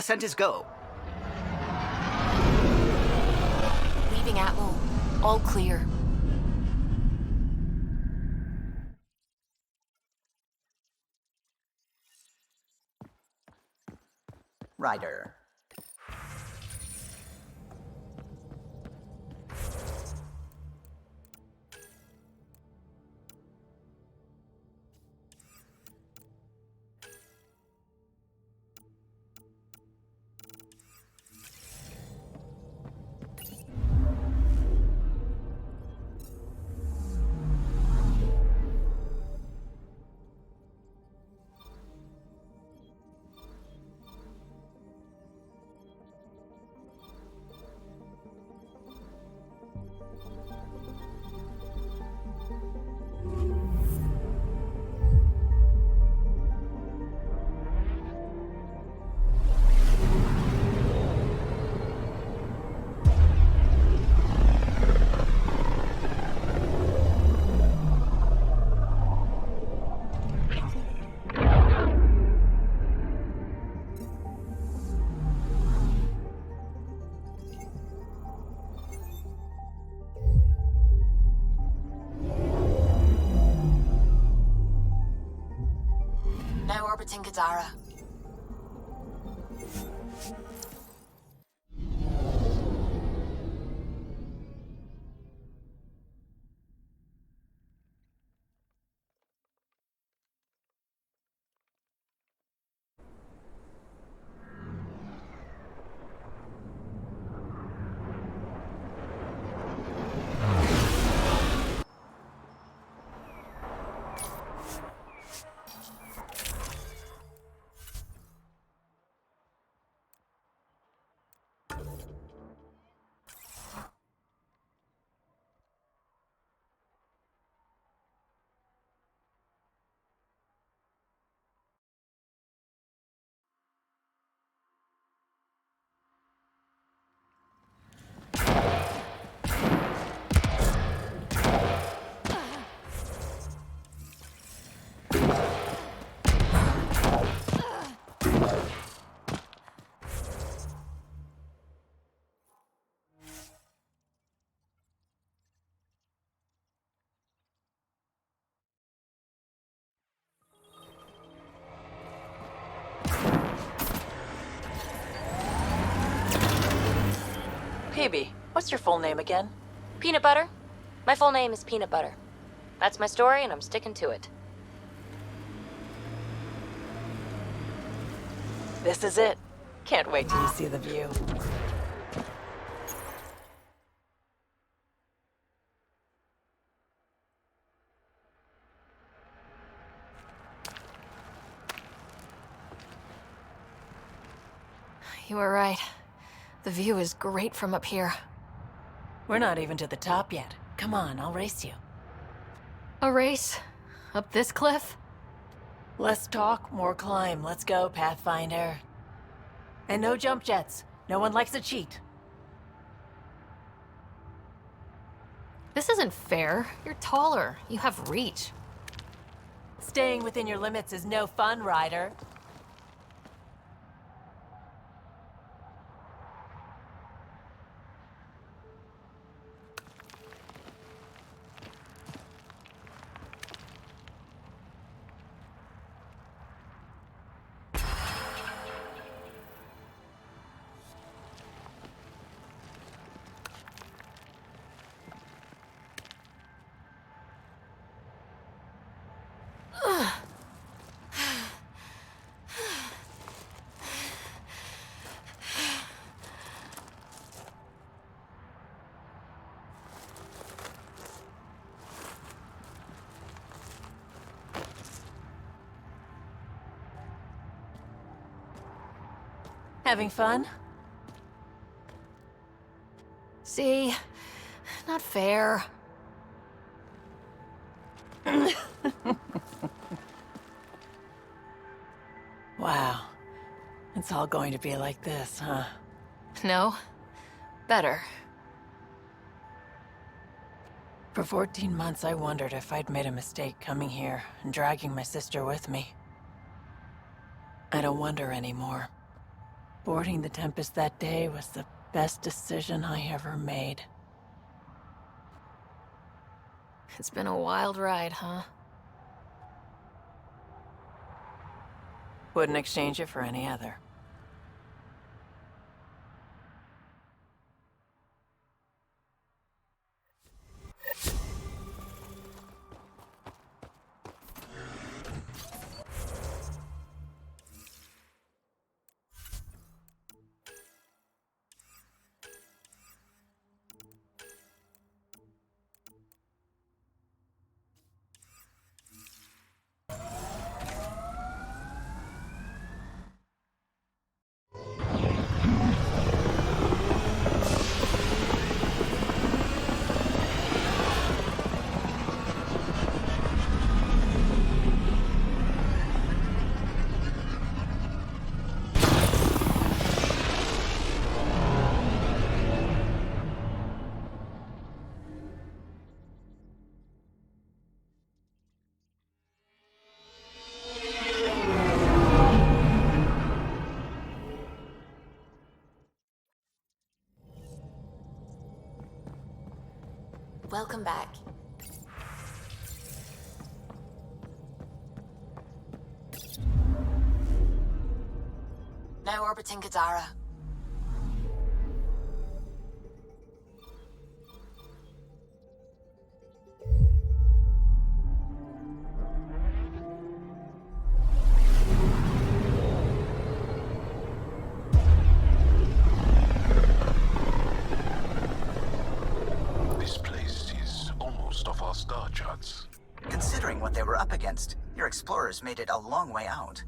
Descent is go. Leaving Atlo. All clear. Ryder. Now orbiting Gadara. Peebee, what's your full name again? Peanut Butter? My full name is Peanut Butter. That's my story, and I'm sticking to it. This is it. Can't wait till you see the view. You were right. The view is great from up here. We're not even to the top yet. Come on, I'll race you. A race? Up this cliff? Less talk, more climb. Let's go, Pathfinder. And no jump jets. No one likes a cheat. This isn't fair. You're taller. You have reach. Staying within your limits is no fun, Ryder. Having fun? See? Not fair. Wow. It's all going to be like this, huh? No. Better. For 14 months, I wondered if I'd made a mistake coming here and dragging my sister with me. I don't wonder anymore. Boarding the Tempest that day was the best decision I ever made. It's been a wild ride, huh? Wouldn't exchange it for any other. Welcome back. Now orbiting Gadara. This place is almost off our star charts. Considering what they were up against, your explorers made it a long way out.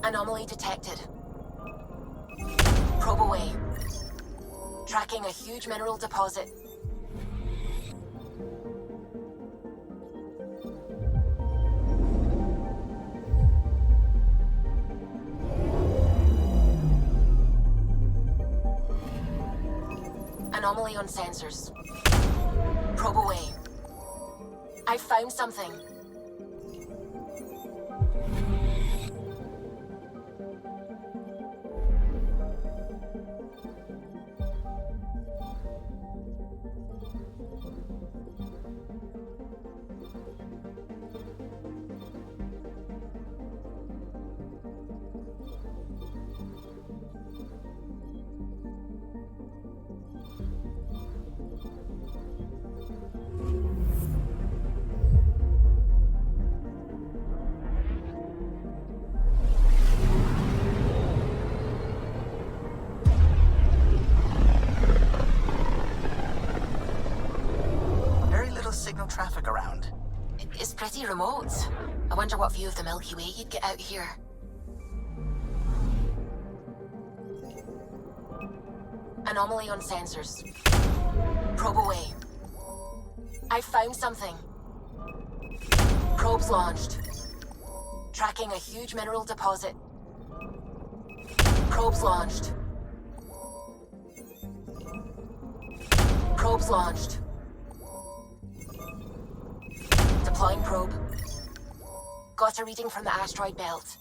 Anomaly detected. Probe away. Tracking a huge mineral deposit. Anomaly on sensors. Probe away. I found something. Signal traffic around. It's pretty remote. I wonder what view of the Milky Way you'd get out here. Anomaly on sensors. Probe away. I found something. Probes launched. Tracking a huge mineral deposit. Probes launched. Probes launched. Deploying probe. Got a reading from the asteroid belt.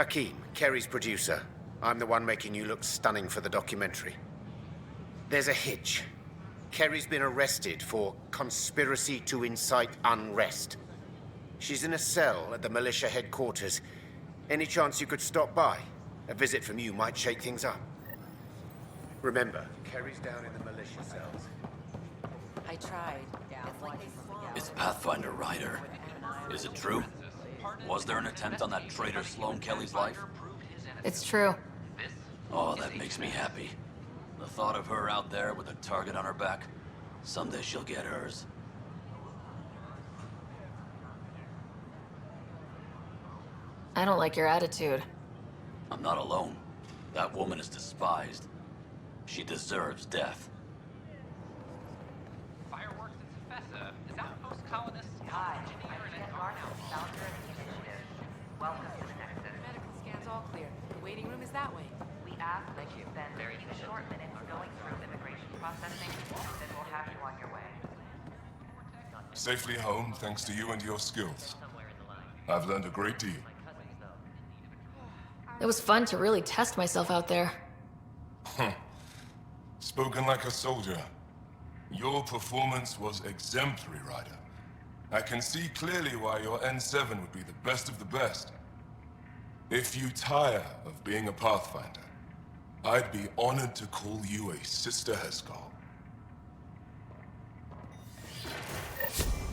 Hakeem, Kerry's producer. I'm the one making you look stunning for the documentary. There's a hitch. Kerry's been arrested for conspiracy to incite unrest. She's in a cell at the militia headquarters. Any chance you could stop by? A visit from you might shake things up. Remember, Kerry's down in the militia cells. I tried. It's Pathfinder Ryder. Is it true? Was there an attempt on that traitor Sloane Kelly's life? It's true. Oh, that makes me happy. The thought of her out there with a target on her back, someday she'll get hers. I don't like your attitude. I'm not alone. That woman is despised. She deserves death. Fireworks in Sefesa. Is that post-colonist? Hi, I'm Jen Barnell, founder of the initiative. Welcome to the Nexus. Medical scan's all clear. The waiting room is that way. We ask that you spend a few short minutes going through immigration processing, then we'll have you on your way. Safely home thanks to you and your skills. I've learned a great deal. It was fun to really test myself out there. Spoken like a soldier. Your performance was exemplary, Ryder. I can see clearly why your N7 would be the best of the best. If you tire of being a Pathfinder, I'd be honored to call you a Sister Heskal.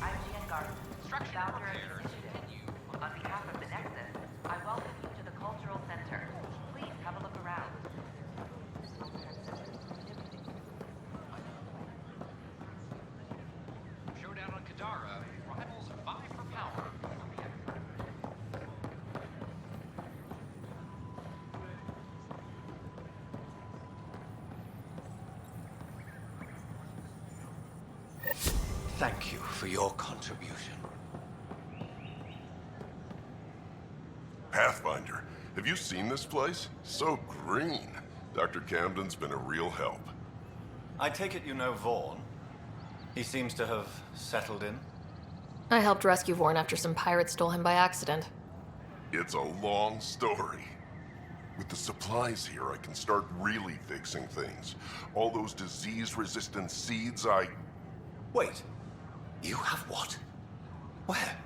I'm Jen Garden, founder of the initiative. On behalf of the Nexus, I welcome you to the Cultural Center. Please have a look around. Showdown on Kadara. Rivals vie for power. Thank you for your contribution. Pathfinder, have you seen this place? So green. Dr. Camden's been a real help. I take it you know Vaughn. He seems to have settled in. I helped rescue Vorn after some pirates stole him by accident. It's a long story. With the supplies here, I can start really fixing things. All those disease-resistant seeds Wait. You have what? Where?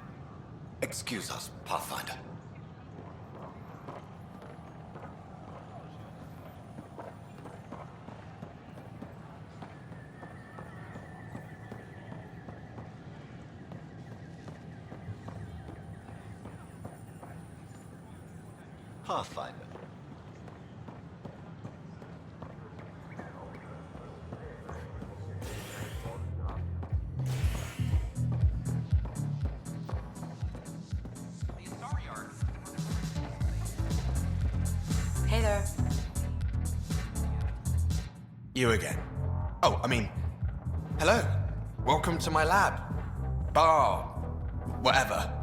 Excuse us, Pathfinder. Pathfinder. Hey there. You again. Oh, I mean, hello. Welcome to my lab. Bar. Whatever.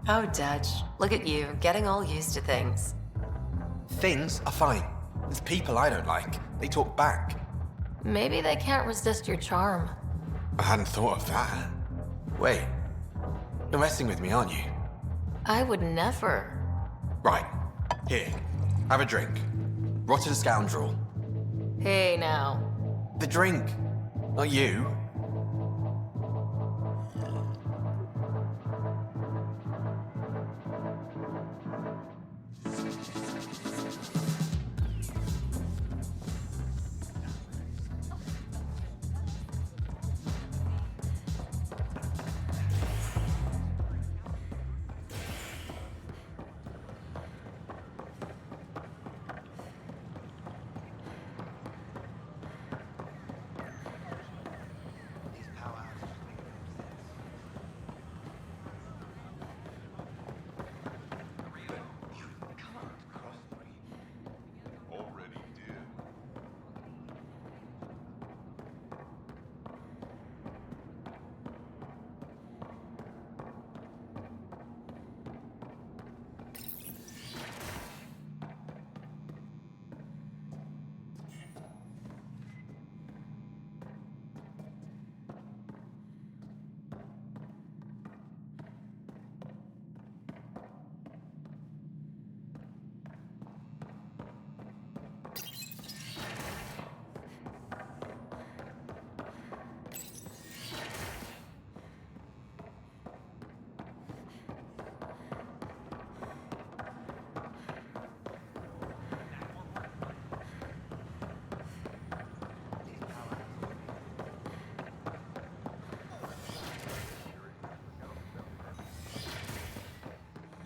Oh, Dutch. Look at you, getting all used to things. Things are fine. It's people I don't like. They talk back. Maybe they can't resist your charm. I hadn't thought of that. Wait. You're messing with me, aren't you? I would never. Right. Here. Have a drink. Rotten scoundrel. Hey, now. The drink. Not you.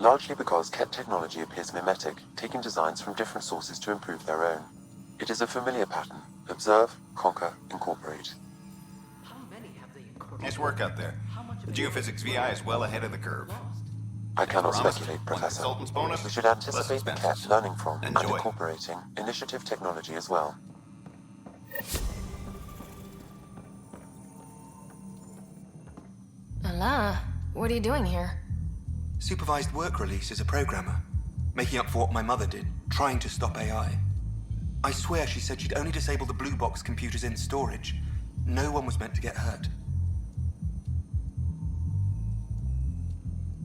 largely because Ket technology appears mimetic, taking designs from different sources to improve their own. It is a familiar pattern. Observe, conquer, incorporate. Nice work out there. The geophysics VI is well ahead of the curve. I cannot Promised. speculate, One Professor. consultant's bonus, We should less anticipate the expenses. Ket learning from and Enjoy. incorporating initiative technology as well. Allah, what are you doing here? Supervised work release as a programmer. Making up for what my mother did, trying to stop AI. I swear she said she'd only disable the blue box computers in storage. No one was meant to get hurt.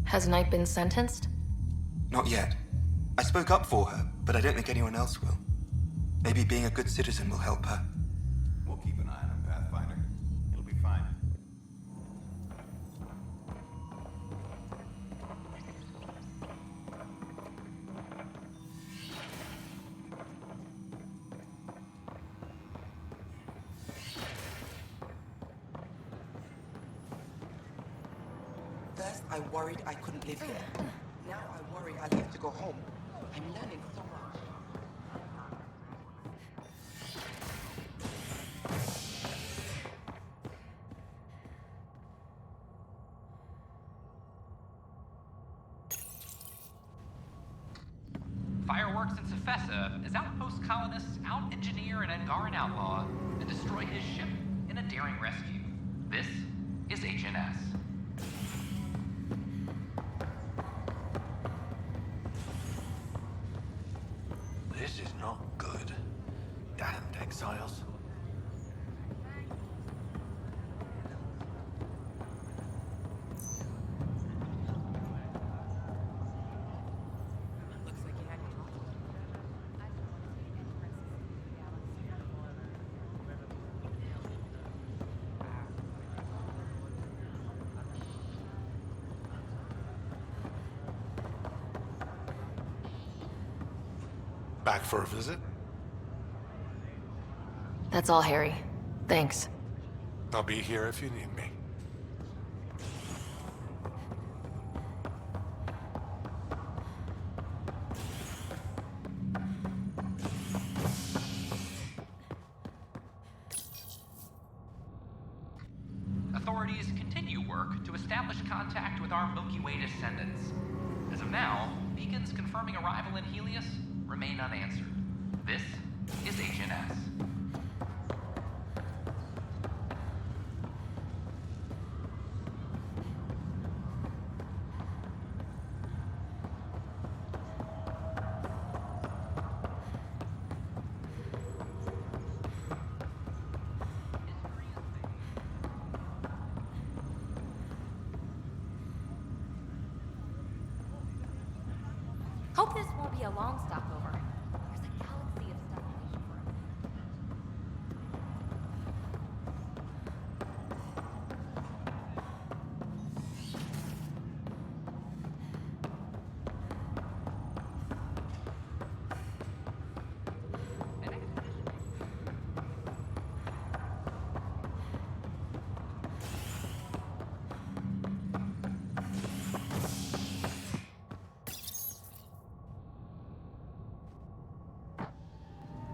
Has Knight been sentenced? Not yet. I spoke up for her, but I don't think anyone else will. Maybe being a good citizen will help her. We'll keep an eye on him, Pathfinder. He'll be fine. First, I worried I couldn't live here. Now I worry I'll have to go home. I'm learning so much. Fireworks in Cephessa as outpost colonists out-engineer an Angaran outlaw and destroy his ship in a daring rescue. This is HNS. This is not good. Damned exiles. Back for a visit? That's all, Harry. Thanks. I'll be here if you need me. Authorities continue work to establish contact with our Milky Way descendants. As of now, beacons confirming arrival in Helios remain unanswered. This is HNS. Hope this won't be a long stopover. There's a galaxy of stuff waiting for us.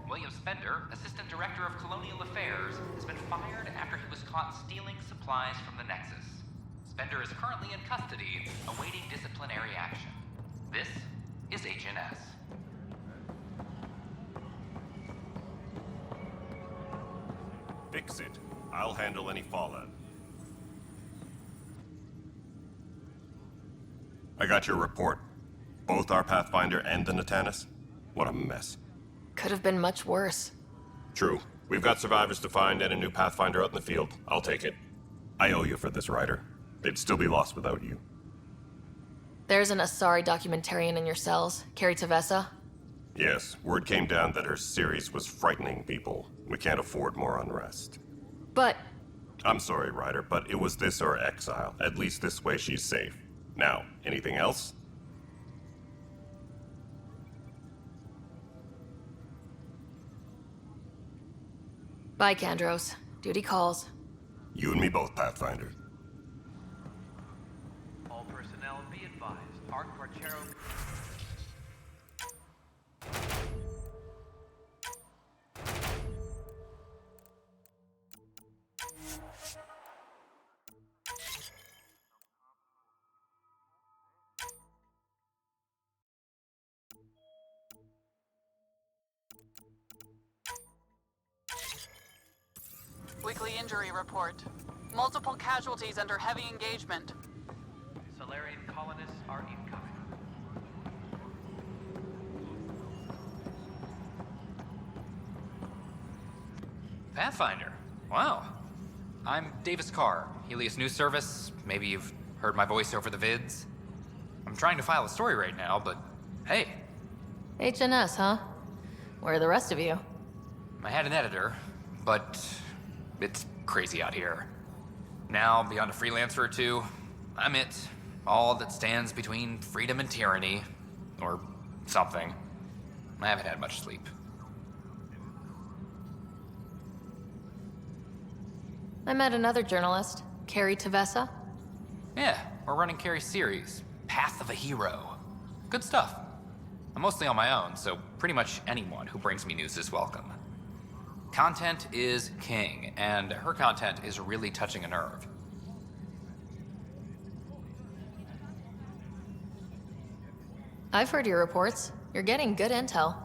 William Spender, Assistant Director of Colonial Affairs, has been fired after he was caught stealing supplies from the Nexus. Spender is currently in custody, awaiting disciplinary action. This is HNS. Fix it. I'll handle any fallout. I got your report. Both our Pathfinder and the Natanis? What a mess. Could have been much worse. True. We've got survivors to find and a new Pathfinder out in the field. I'll take it. I owe you for this, Ryder. They'd still be lost without you. There's an Asari documentarian in your cells, Carrie Tavessa. Yes, word came down that her series was frightening people. We can't afford more unrest. But I'm sorry, Ryder, but it was this or exile. At least this way she's safe. Now, anything else? bye, Kandros. Duty calls. You and me both, Pathfinder. All personnel be advised. Arc Parchero. Weekly injury report. Multiple casualties under heavy engagement. Solarian colonists are incoming. Pathfinder. Wow. I'm Davis Carr, Helios News Service. Maybe you've heard my voice over the vids. I'm trying to file a story right now, but hey, HNS, huh? Where are the rest of you? I had an editor, but it's crazy out here. Now, beyond a freelancer or two, I'm it. All that stands between freedom and tyranny. Or something. I haven't had much sleep. I met another journalist, Carrie Tavessa. Yeah, we're running Carrie's series, Path of a Hero. Good stuff. I'm mostly on my own, so pretty much anyone who brings me news is welcome. Content is king, and her content is really touching a nerve. I've heard your reports. You're getting good intel.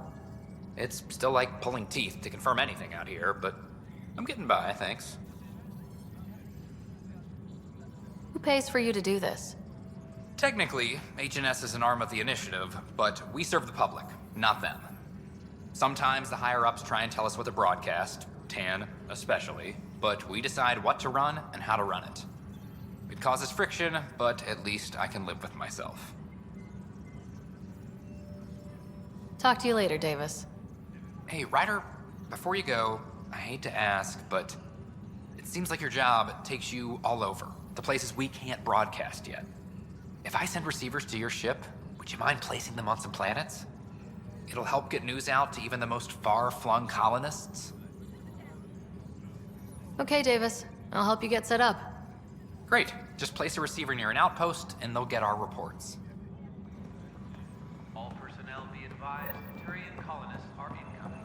It's still like pulling teeth to confirm anything out here, but I'm getting by, thanks. Who pays for you to do this? Technically, HNS is an arm of the initiative, but we serve the public, not them. Sometimes the higher-ups try and tell us what to broadcast, Tan especially, but we decide what to run and how to run it. It causes friction, but at least I can live with myself. Talk to you later, Davis. Hey, Ryder, before you go, I hate to ask, but it seems like your job takes you all over, the places we can't broadcast yet. If I send receivers to your ship, would you mind placing them on some planets? It'll help get news out to even the most far-flung colonists. Okay, Davis. I'll help you get set up. Great. Just place a receiver near an outpost, and they'll get our reports. All personnel be advised, Turian colonists are incoming.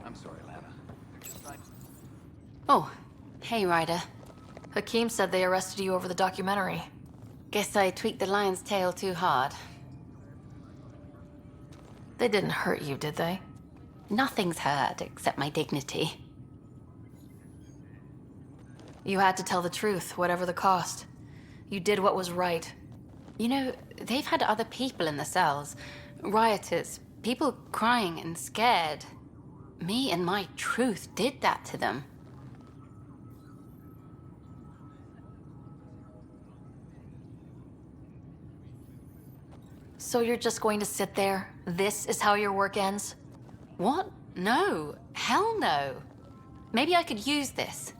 I'm sorry, Lana. They're just like... Oh, hey, Ryder. Hakeem said they arrested you over the documentary. Guess I tweaked the lion's tail too hard. They didn't hurt you, did they? Nothing's hurt except my dignity. You had to tell the truth, whatever the cost. You did what was right. You know, they've had other people in the cells. Rioters, people crying and scared. Me and my truth did that to them. So you're just going to sit there? This is how your work ends? What? No. Hell no. Maybe I could use this.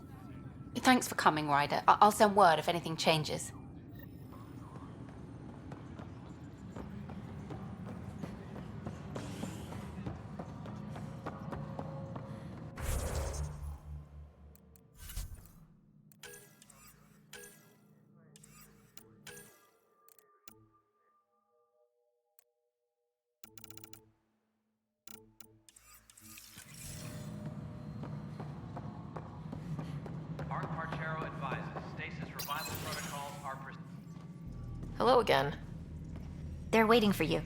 Thanks for coming, Ryder. I'll send word if anything changes. Arc Parchero advises stasis revival protocols are Hello again. They're waiting for you.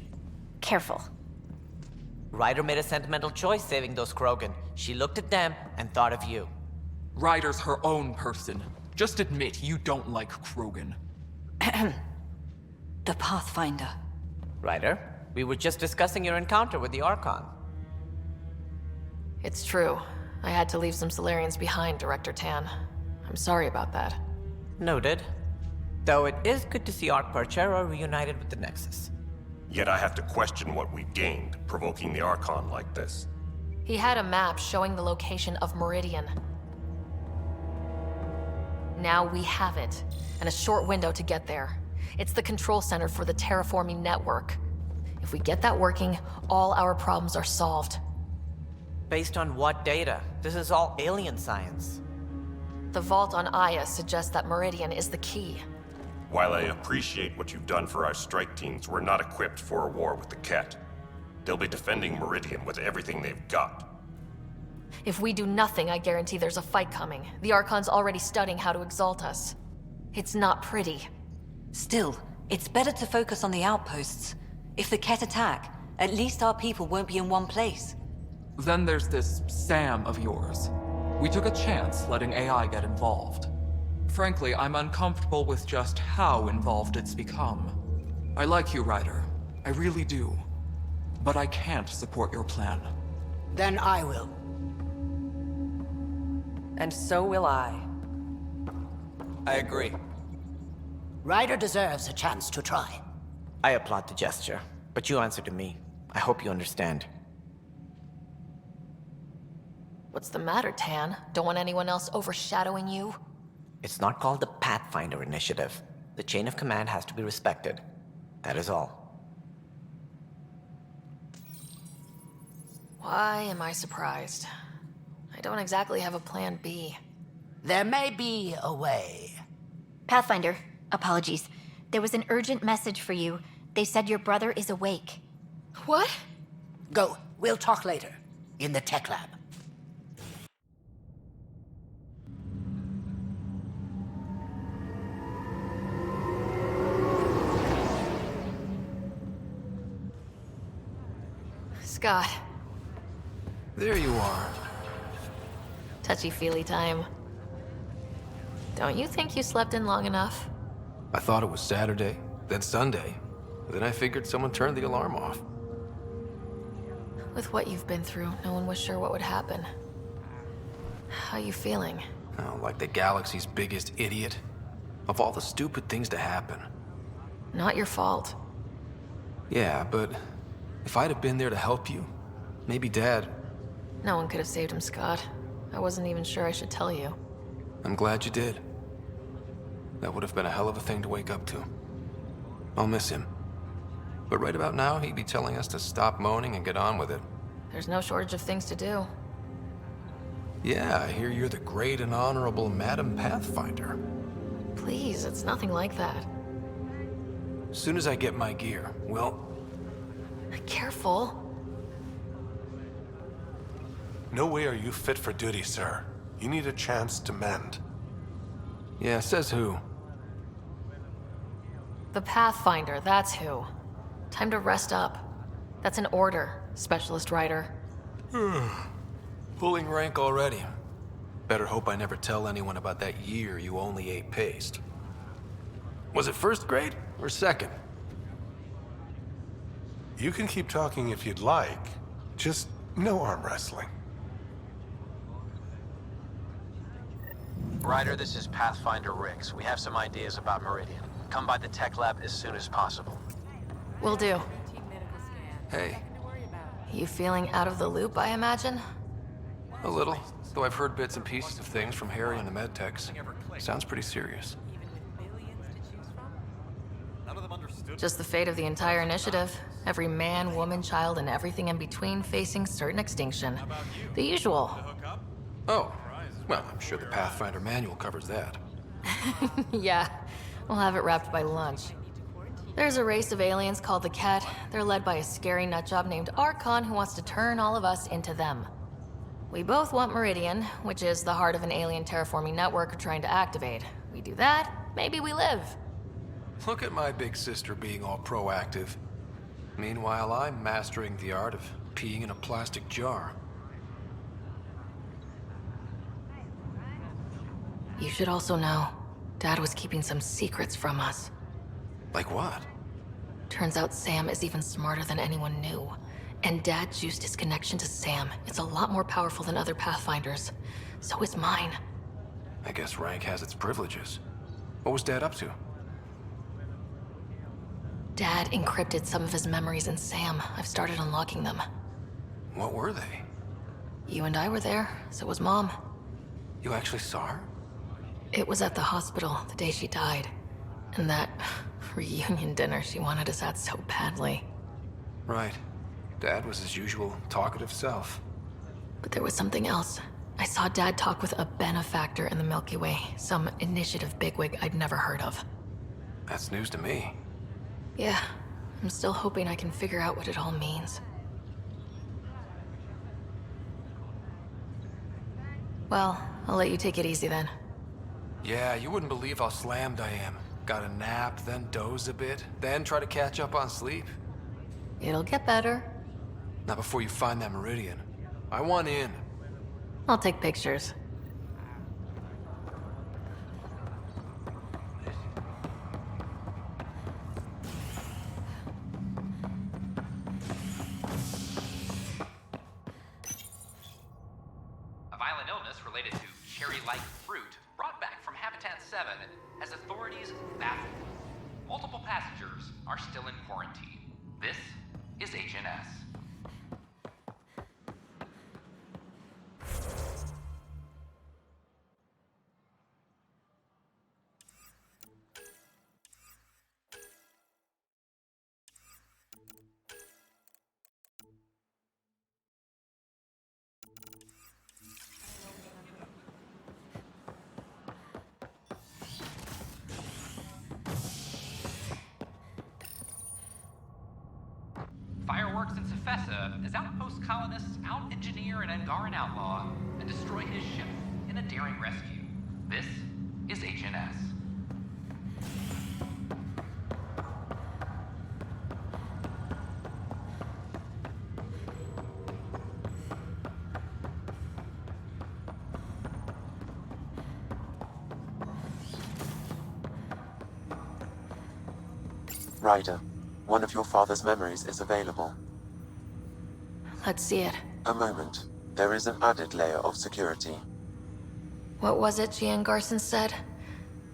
Careful. Ryder made a sentimental choice saving those Krogan. She looked at them and thought of you. Ryder's her own person. Just admit you don't like Krogan. The Pathfinder. Ryder, we were just discussing your encounter with the Archon. It's true. I had to leave some Solarians behind, Director Tan. I'm sorry about that. Noted. Though it is good to see Arc Parchero reunited with the Nexus. Yet I have to question what we gained, provoking the Archon like this. He had a map showing the location of Meridian. Now we have it, and a short window to get there. It's the control center for the terraforming network. If we get that working, all our problems are solved. Based on what data? This is all alien science. The vault on Aya suggests that Meridian is the key. While I appreciate what you've done for our strike teams, we're not equipped for a war with the Ket. They'll be defending Meridian with everything they've got. If we do nothing, I guarantee there's a fight coming. The Archon's already studying how to exalt us. It's not pretty. Still, it's better to focus on the outposts. If the Ket attack, at least our people won't be in one place. Then there's this Sam of yours. We took a chance letting AI get involved. Frankly, I'm uncomfortable with just how involved it's become. I like you, Ryder. I really do. But I can't support your plan. Then I will. And so will I. I agree. Ryder deserves a chance to try. I applaud the gesture, but you answer to me. I hope you understand. What's the matter, Tan? Don't want anyone else overshadowing you? It's not called the Pathfinder Initiative. The chain of command has to be respected. That is all. Why am I surprised? I don't exactly have a plan B. There may be a way. Pathfinder, apologies. There was an urgent message for you. They said your brother is awake. What? Go. We'll talk later. In the tech lab. Scott. There you are. Touchy-feely time. Don't you think you slept in long enough? I thought it was Saturday, then Sunday. Then I figured someone turned the alarm off. With what you've been through, no one was sure what would happen. How you feeling? Oh, like the galaxy's biggest idiot. Of all the stupid things to happen. Not your fault. Yeah, but if I'd have been there to help you, maybe Dad... No one could have saved him, Scott. I wasn't even sure I should tell you. I'm glad you did. That would have been a hell of a thing to wake up to. I'll miss him. But right about now, he'd be telling us to stop moaning and get on with it. There's no shortage of things to do. Yeah, I hear you're the great and honorable Madam Pathfinder. Please, it's nothing like that. As soon as I get my gear, well... Careful. No way are you fit for duty, sir. You need a chance to mend. Yeah, says who? The Pathfinder, that's who. Time to rest up. That's an order, Specialist Ryder. Pulling rank already. Better hope I never tell anyone about that year you only ate paste. Was it first grade or second? You can keep talking if you'd like. Just no arm wrestling. Ryder, this is Pathfinder Riggs. We have some ideas about Meridian. Come by the tech lab as soon as possible. Will do. Hey. You feeling out of the loop, I imagine? A little, though I've heard bits and pieces of things from Harry and the medtechs. Sounds pretty serious. Just the fate of the entire initiative. Every man, woman, child, and everything in between facing certain extinction. The usual. Oh, well, I'm sure the Pathfinder manual covers that. Yeah, we'll have it wrapped by lunch. There's a race of aliens called the Ket. They're led by a scary nutjob named Archon who wants to turn all of us into them. We both want Meridian, which is the heart of an alien terraforming network we're trying to activate. We do that, maybe we live. Look at my big sister being all proactive. Meanwhile, I'm mastering the art of peeing in a plastic jar. You should also know, Dad was keeping some secrets from us. Like what? Turns out Sam is even smarter than anyone knew. And Dad juiced his connection to Sam. It's a lot more powerful than other Pathfinders. So is mine. I guess rank has its privileges. What was Dad up to? Dad encrypted some of his memories in Sam. I've started unlocking them. What were they? You and I were there, so was Mom. You actually saw her? It was at the hospital the day she died. And that reunion dinner she wanted us at so badly. Right. Dad was his usual talkative self. But there was something else. I saw Dad talk with a benefactor in the Milky Way, some initiative bigwig I'd never heard of. That's news to me. Yeah, I'm still hoping I can figure out what it all means. Well, I'll let you take it easy then. Yeah, you wouldn't believe how slammed I am. Gotta nap, then doze a bit, then try to catch up on sleep. It'll get better. Not before you find that Meridian. I want in. I'll take pictures. A violent illness related to cherry-like fruit brought back from Habitat 7 has authorities baffled. Multiple passengers are still in quarantine. This is HNS. Fireworks in Cephessa as outpost colonists out-engineer an Angaran outlaw and destroy his ship in a daring rescue. This is HNS. Ryder, one of your father's memories is available. Let's see it. A moment. There is an added layer of security. What was it Gian Garson said?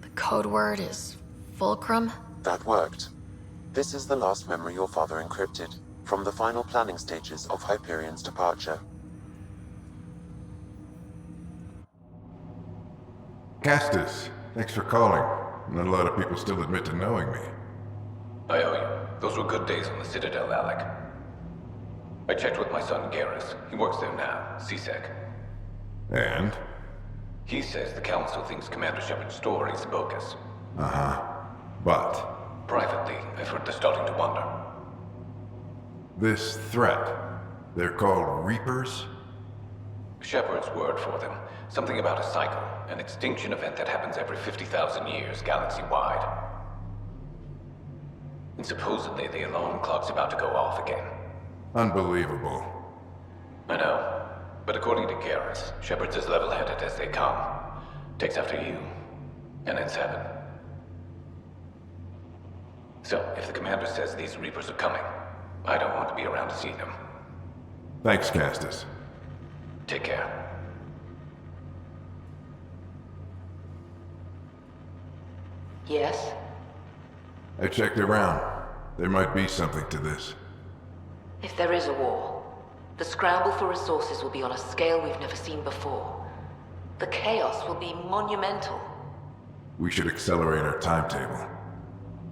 The code word is Fulcrum? That worked. This is the last memory your father encrypted, from the final planning stages of Hyperion's departure. Castus, thanks for calling. Not a lot of people still admit to knowing me. I owe you. Those were good days on the Citadel, Alec. I checked with my son, Garrus. He works there now, CSEC. And? He says the Council thinks Commander Shepard's story is bogus. Uh-huh. But? Privately, I've heard they're starting to wonder. This threat, they're called Reapers? Shepard's word for them. Something about a cycle, an extinction event that happens every 50,000 years, galaxy-wide. And supposedly the alarm clock's about to go off again. Unbelievable. I know. But according to Garrus, Shepard's as level-headed as they come. Takes after you. And ends heaven. So, if the commander says these Reapers are coming, I don't want to be around to see them. Thanks, Castus. Take care. Yes? I checked around. There might be something to this. If there is a war, the scramble for resources will be on a scale we've never seen before. The chaos will be monumental. We should accelerate our timetable.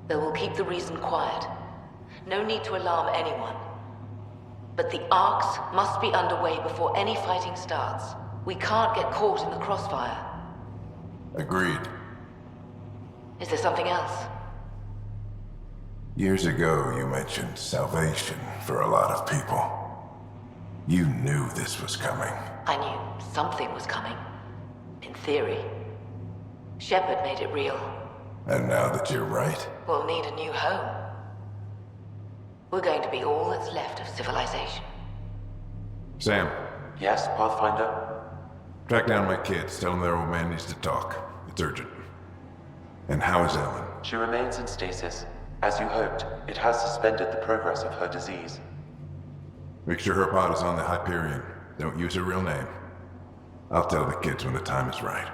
They will keep the reason quiet. No need to alarm anyone. But the arcs must be underway before any fighting starts. We can't get caught in the crossfire. Agreed. Is there something else? Years ago, you mentioned salvation for a lot of people. You knew this was coming. I knew something was coming. In theory. Shepard made it real. And now that you're right, We'll need a new home. We're going to be all that's left of civilization. Sam, Yes, Pathfinder? track down my kids. Tell them their old man needs to talk. It's urgent. And how is Ellen? She remains in stasis. As you hoped, it has suspended the progress of her disease. Make sure her pod is on the Hyperion. Don't use her real name. I'll tell the kids when the time is right.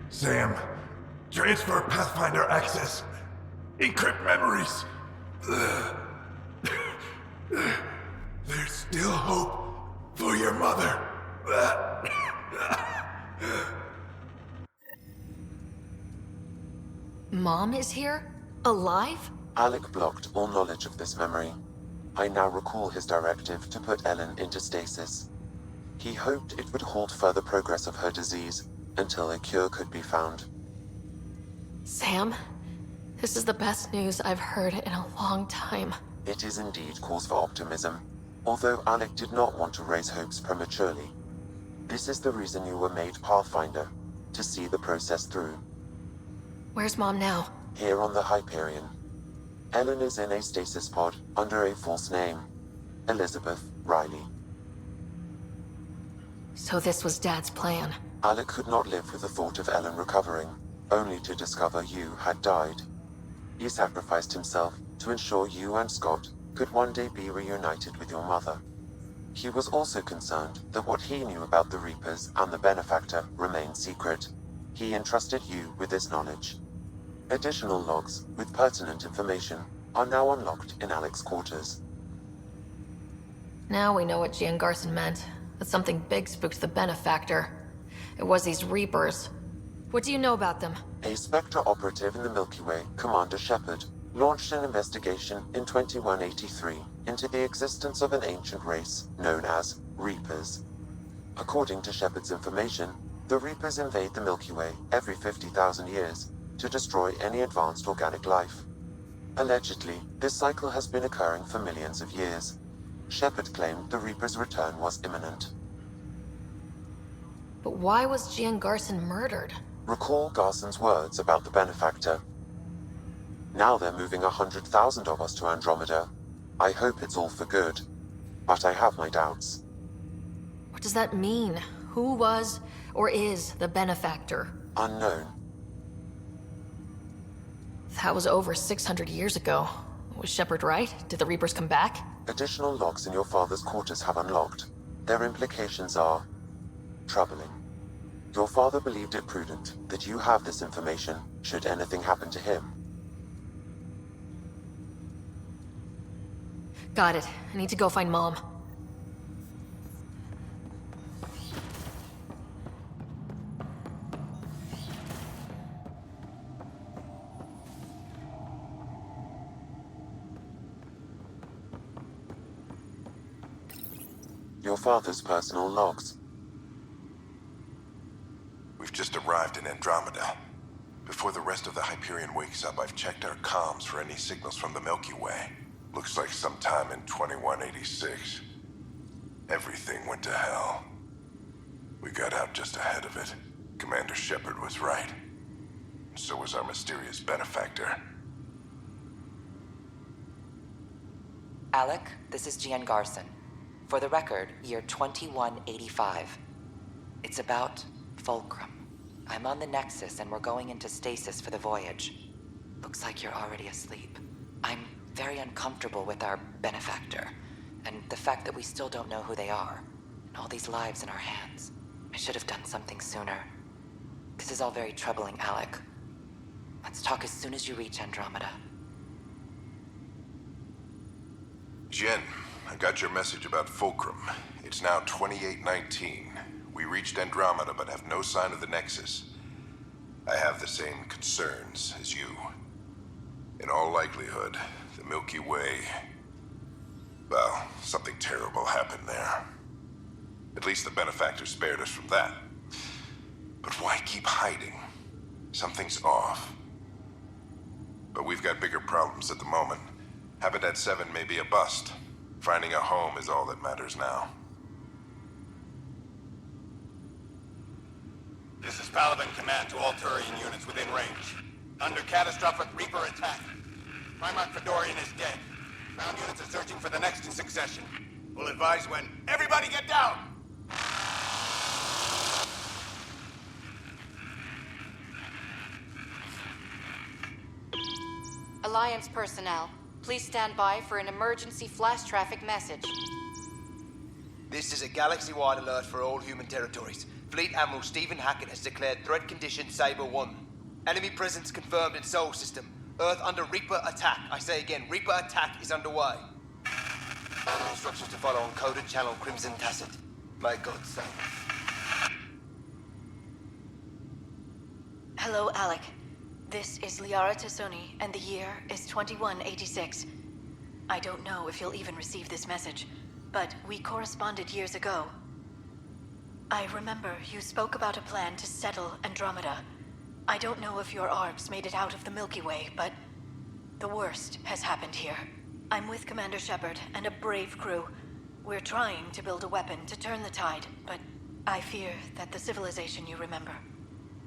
Sam, transfer Pathfinder access. Encrypt memories. There's still hope for your mother. Mom is here? Alive? Alec blocked all knowledge of this memory. I now recall his directive to put Ellen into stasis. He hoped it would halt further progress of her disease until a cure could be found. Sam, this is the best news I've heard in a long time. It is indeed cause for optimism, although Alec did not want to raise hopes prematurely. This is the reason you were made Pathfinder, to see the process through. Where's Mom now? Here on the Hyperion. Ellen is in a stasis pod under a false name, Elizabeth Riley. So this was Dad's plan. Alec could not live with the thought of Ellen recovering, only to discover you had died. He sacrificed himself to ensure you and Scott could one day be reunited with your mother. He was also concerned that what he knew about the Reapers and the Benefactor remained secret. He entrusted you with this knowledge. Additional logs with pertinent information are now unlocked in Alec's quarters. Now we know what Gian Garson meant. That something big spooked the Benefactor. It was these Reapers. What do you know about them? A Spectre operative in the Milky Way, Commander Shepard, launched an investigation in 2183 into the existence of an ancient race known as Reapers. According to Shepard's information, the Reapers invade the Milky Way every 50,000 years to destroy any advanced organic life. Allegedly, this cycle has been occurring for millions of years. Shepard claimed the Reapers' return was imminent. But why was Gian Garson murdered? Recall Garson's words about the Benefactor. Now they're moving 100,000 of us to Andromeda. I hope it's all for good, but I have my doubts. What does that mean? Who was or is the Benefactor? Unknown. That was over 600 years ago. Was Shepard right? Did the Reapers come back? Additional logs in your father's quarters have unlocked. Their implications are troubling. Your father believed it prudent that you have this information should anything happen to him. Got it. I need to go find Mom. Your father's personal logs. We've just arrived in Andromeda. Before the rest of the Hyperion wakes up, I've checked our comms for any signals from the Milky Way. Looks like sometime in 2186. Everything went to hell. We got out just ahead of it. Commander Shepard was right. So was our mysterious Benefactor. Alec, this is Gian Garson. For the record, year 2185. It's about Fulcrum. I'm on the Nexus and we're going into stasis for the voyage. Looks like you're already asleep. I'm very uncomfortable with our Benefactor, and the fact that we still don't know who they are, and all these lives in our hands. I should have done something sooner. This is all very troubling, Alec. Let's talk as soon as you reach Andromeda. Jen, I got your message about Fulcrum. It's now 2819. We reached Andromeda but have no sign of the Nexus. I have the same concerns as you. In all likelihood, the Milky Way... well, something terrible happened there. At least the Benefactor spared us from that. But why keep hiding? Something's off. But we've got bigger problems at the moment. Habitat 7 may be a bust. Finding a home is all that matters now. This is Paladin Command to all Turian units within range. Under catastrophic Reaper attack. Primarch Fedorian is dead. Ground units are searching for the next in succession. We'll advise when. Everybody get down! Alliance personnel, please stand by for an emergency flash traffic message. This is a galaxy-wide alert for all human territories. Fleet Admiral Stephen Hackett has declared threat condition Saber 1. Enemy presence confirmed in Sol System. Earth under Reaper attack. I say again, Reaper attack is underway. Instructions to follow on coded channel Crimson Tacit. May God save. Hello, Alec. This is Liara Tassoni, and the year is 2186. I don't know if you'll even receive this message, but we corresponded years ago. I remember you spoke about a plan to settle Andromeda. I don't know if your arcs made it out of the Milky Way, but the worst has happened here. I'm with Commander Shepard and a brave crew. We're trying to build a weapon to turn the tide, but I fear that the civilization you remember,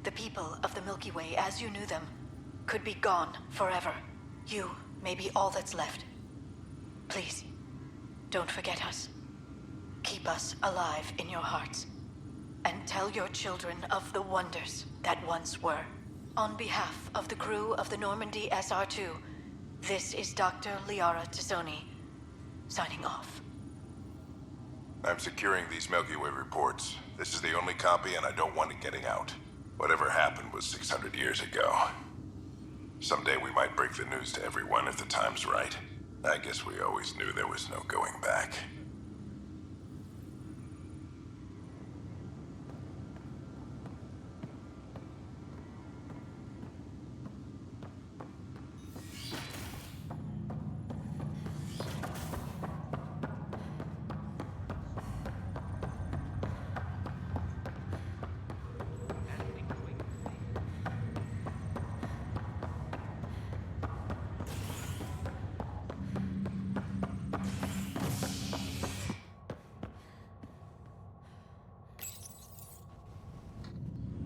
the people of the Milky Way as you knew them, could be gone forever. You may be all that's left. Please, don't forget us. Keep us alive in your hearts. And tell your children of the wonders that once were. On behalf of the crew of the Normandy SR-2, this is Dr. Liara Tassoni, signing off. I'm securing these Milky Way reports. This is the only copy, and I don't want it getting out. Whatever happened was 600 years ago. Someday we might break the news to everyone if the time's right. I guess we always knew there was no going back.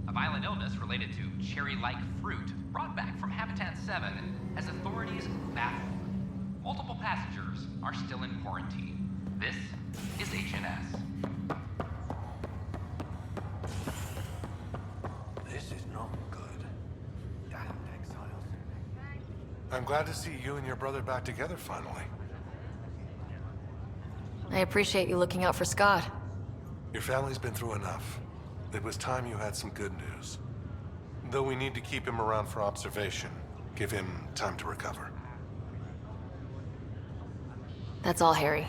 A violent illness related to cherry-like fruit brought back from Habitat 7 has authorities baffled. Multiple passengers are still in quarantine. This is HNS. This is not good. Damned exiles. I'm glad to see you and your brother back together finally. I appreciate you looking out for Scott. Your family's been through enough. It was time you had some good news. Though we need to keep him around for observation. Give him time to recover. That's all, Harry.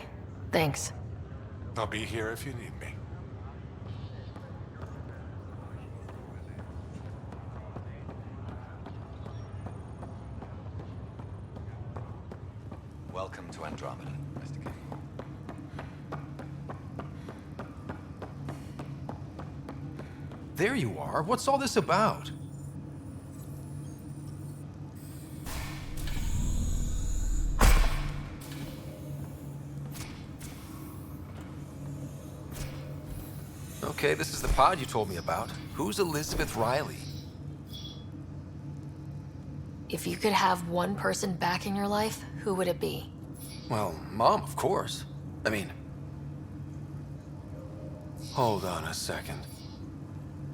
Thanks. I'll be here if you need me. Welcome to Andromeda, Mr. King. There you are. What's all this about? Okay, this is the pod you told me about. Who's Elizabeth Riley? If you could have one person back in your life, who would it be? Well, Mom, of course. I mean... Hold on a second.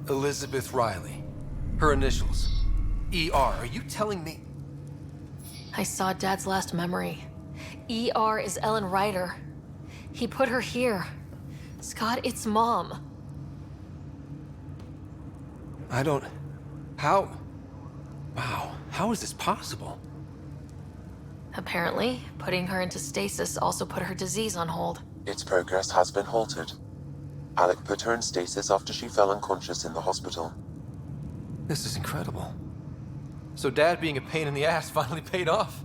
Elizabeth Riley. Her initials. ER. Are you telling me... I saw Dad's last memory. ER is Ellen Ryder. He put her here. Scott, it's Mom. I don't... How... Wow, how is this possible? Apparently, putting her into stasis also put her disease on hold. Its progress has been halted. Alec put her in stasis after she fell unconscious in the hospital. This is incredible. So Dad being a pain in the ass finally paid off.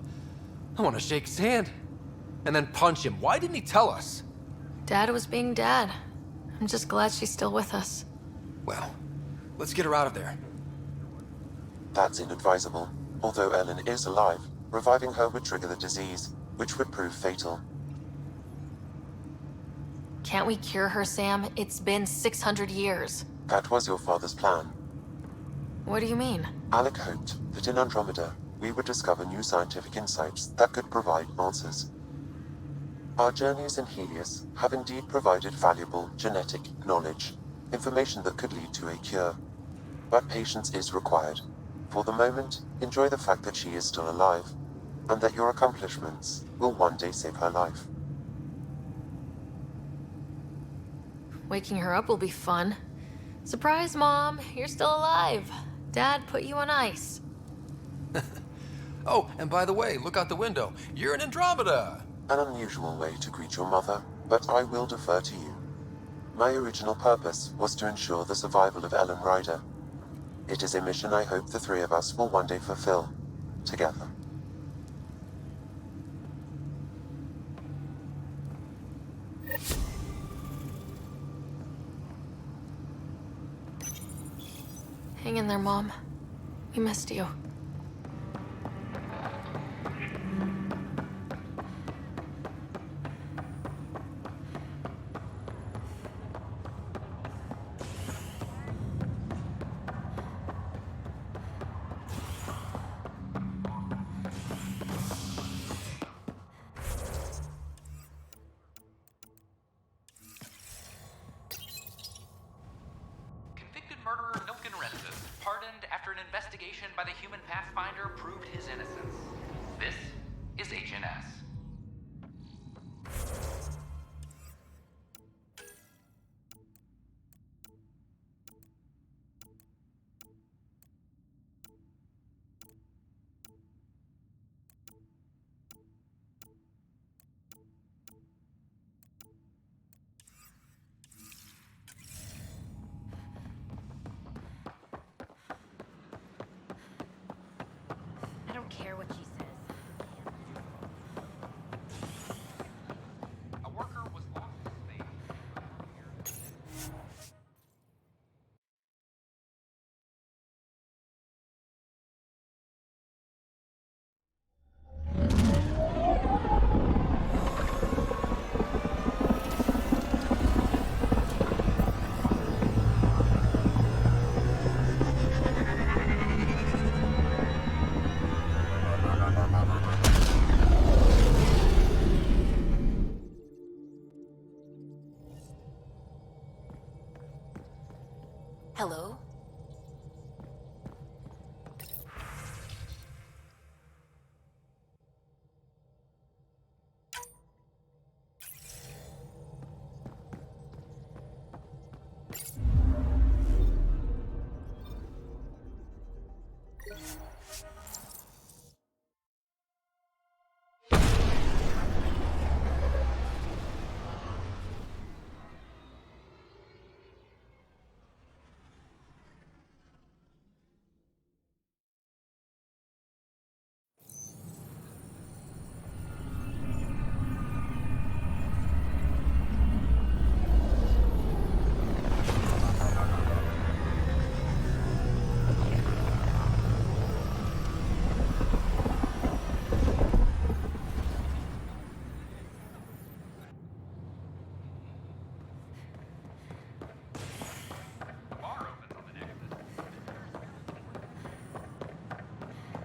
I want to shake his hand. And then punch him. Why didn't he tell us? Dad was being Dad. I'm just glad she's still with us. Well, let's get her out of there. That's inadvisable. Although Ellen is alive, reviving her would trigger the disease, which would prove fatal. Can't we cure her, Sam? It's been 600 years. That was your father's plan. What do you mean? Alec hoped that in Andromeda, we would discover new scientific insights that could provide answers. Our journeys in Helios have indeed provided valuable genetic knowledge, information that could lead to a cure. But patience is required. For the moment, enjoy the fact that she is still alive, and that your accomplishments will one day save her life. Waking her up will be fun. Surprise, Mom! You're still alive. Dad put you on ice. Oh, and by the way, look out the window. You're in Andromeda! An unusual way to greet your mother, but I will defer to you. My original purpose was to ensure the survival of Ellen Ryder. It is a mission I hope the three of us will one day fulfill, together. Hang in there, Mom. We missed you. Convicted murderer Milken Rensis, pardoned after an investigation by the human Pathfinder proved his innocence. This is HNS. I don't care what she says. A worker was lost to space. Hello?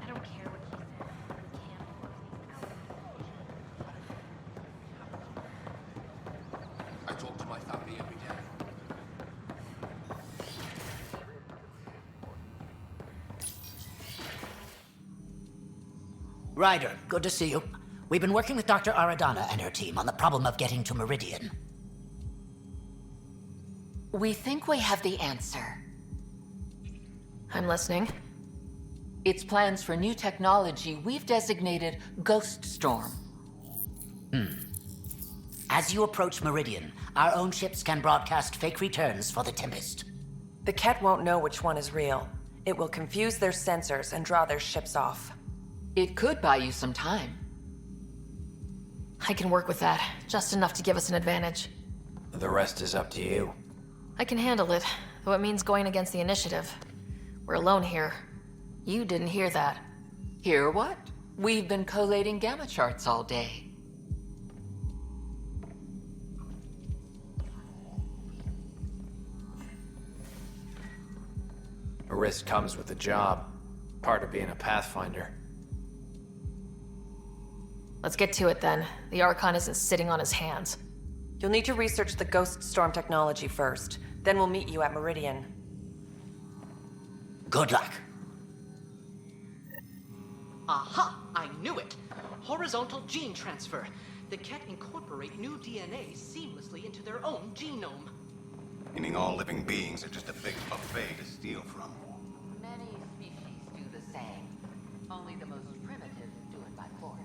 I don't care what she says. We can't close these out. I talk to my family every day. Ryder, good to see you. We've been working with Dr. Aradana and her team on the problem of getting to Meridian. We think we have the answer. I'm listening. It's plans for new technology we've designated Ghost Storm. As you approach Meridian, our own ships can broadcast fake returns for the Tempest. The Ket won't know which one is real. It will confuse their sensors and draw their ships off. It could buy you some time. I can work with that. Just enough to give us an advantage. The rest is up to you. I can handle it, though it means going against the initiative. We're alone here. You didn't hear that. Hear what? We've been collating gamma charts all day. A risk comes with the job. Part of being a Pathfinder. Let's get to it then. The Archon isn't sitting on his hands. You'll need to research the Ghost Storm technology first. Then we'll meet you at Meridian. Good luck. Aha! I knew it! Horizontal gene transfer. The Ket incorporate new DNA seamlessly into their own genome. Meaning all living beings are just a big buffet to steal from. Many species do the same. Only the most primitive do it by force.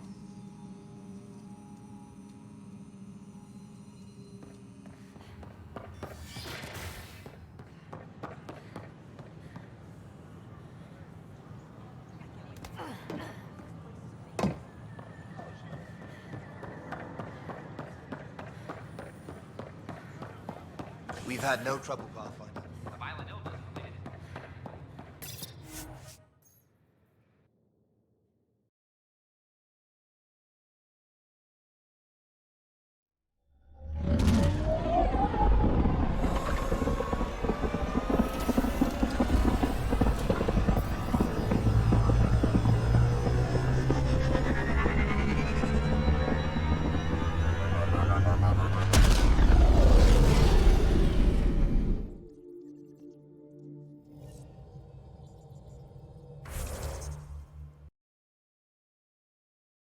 We've had no trouble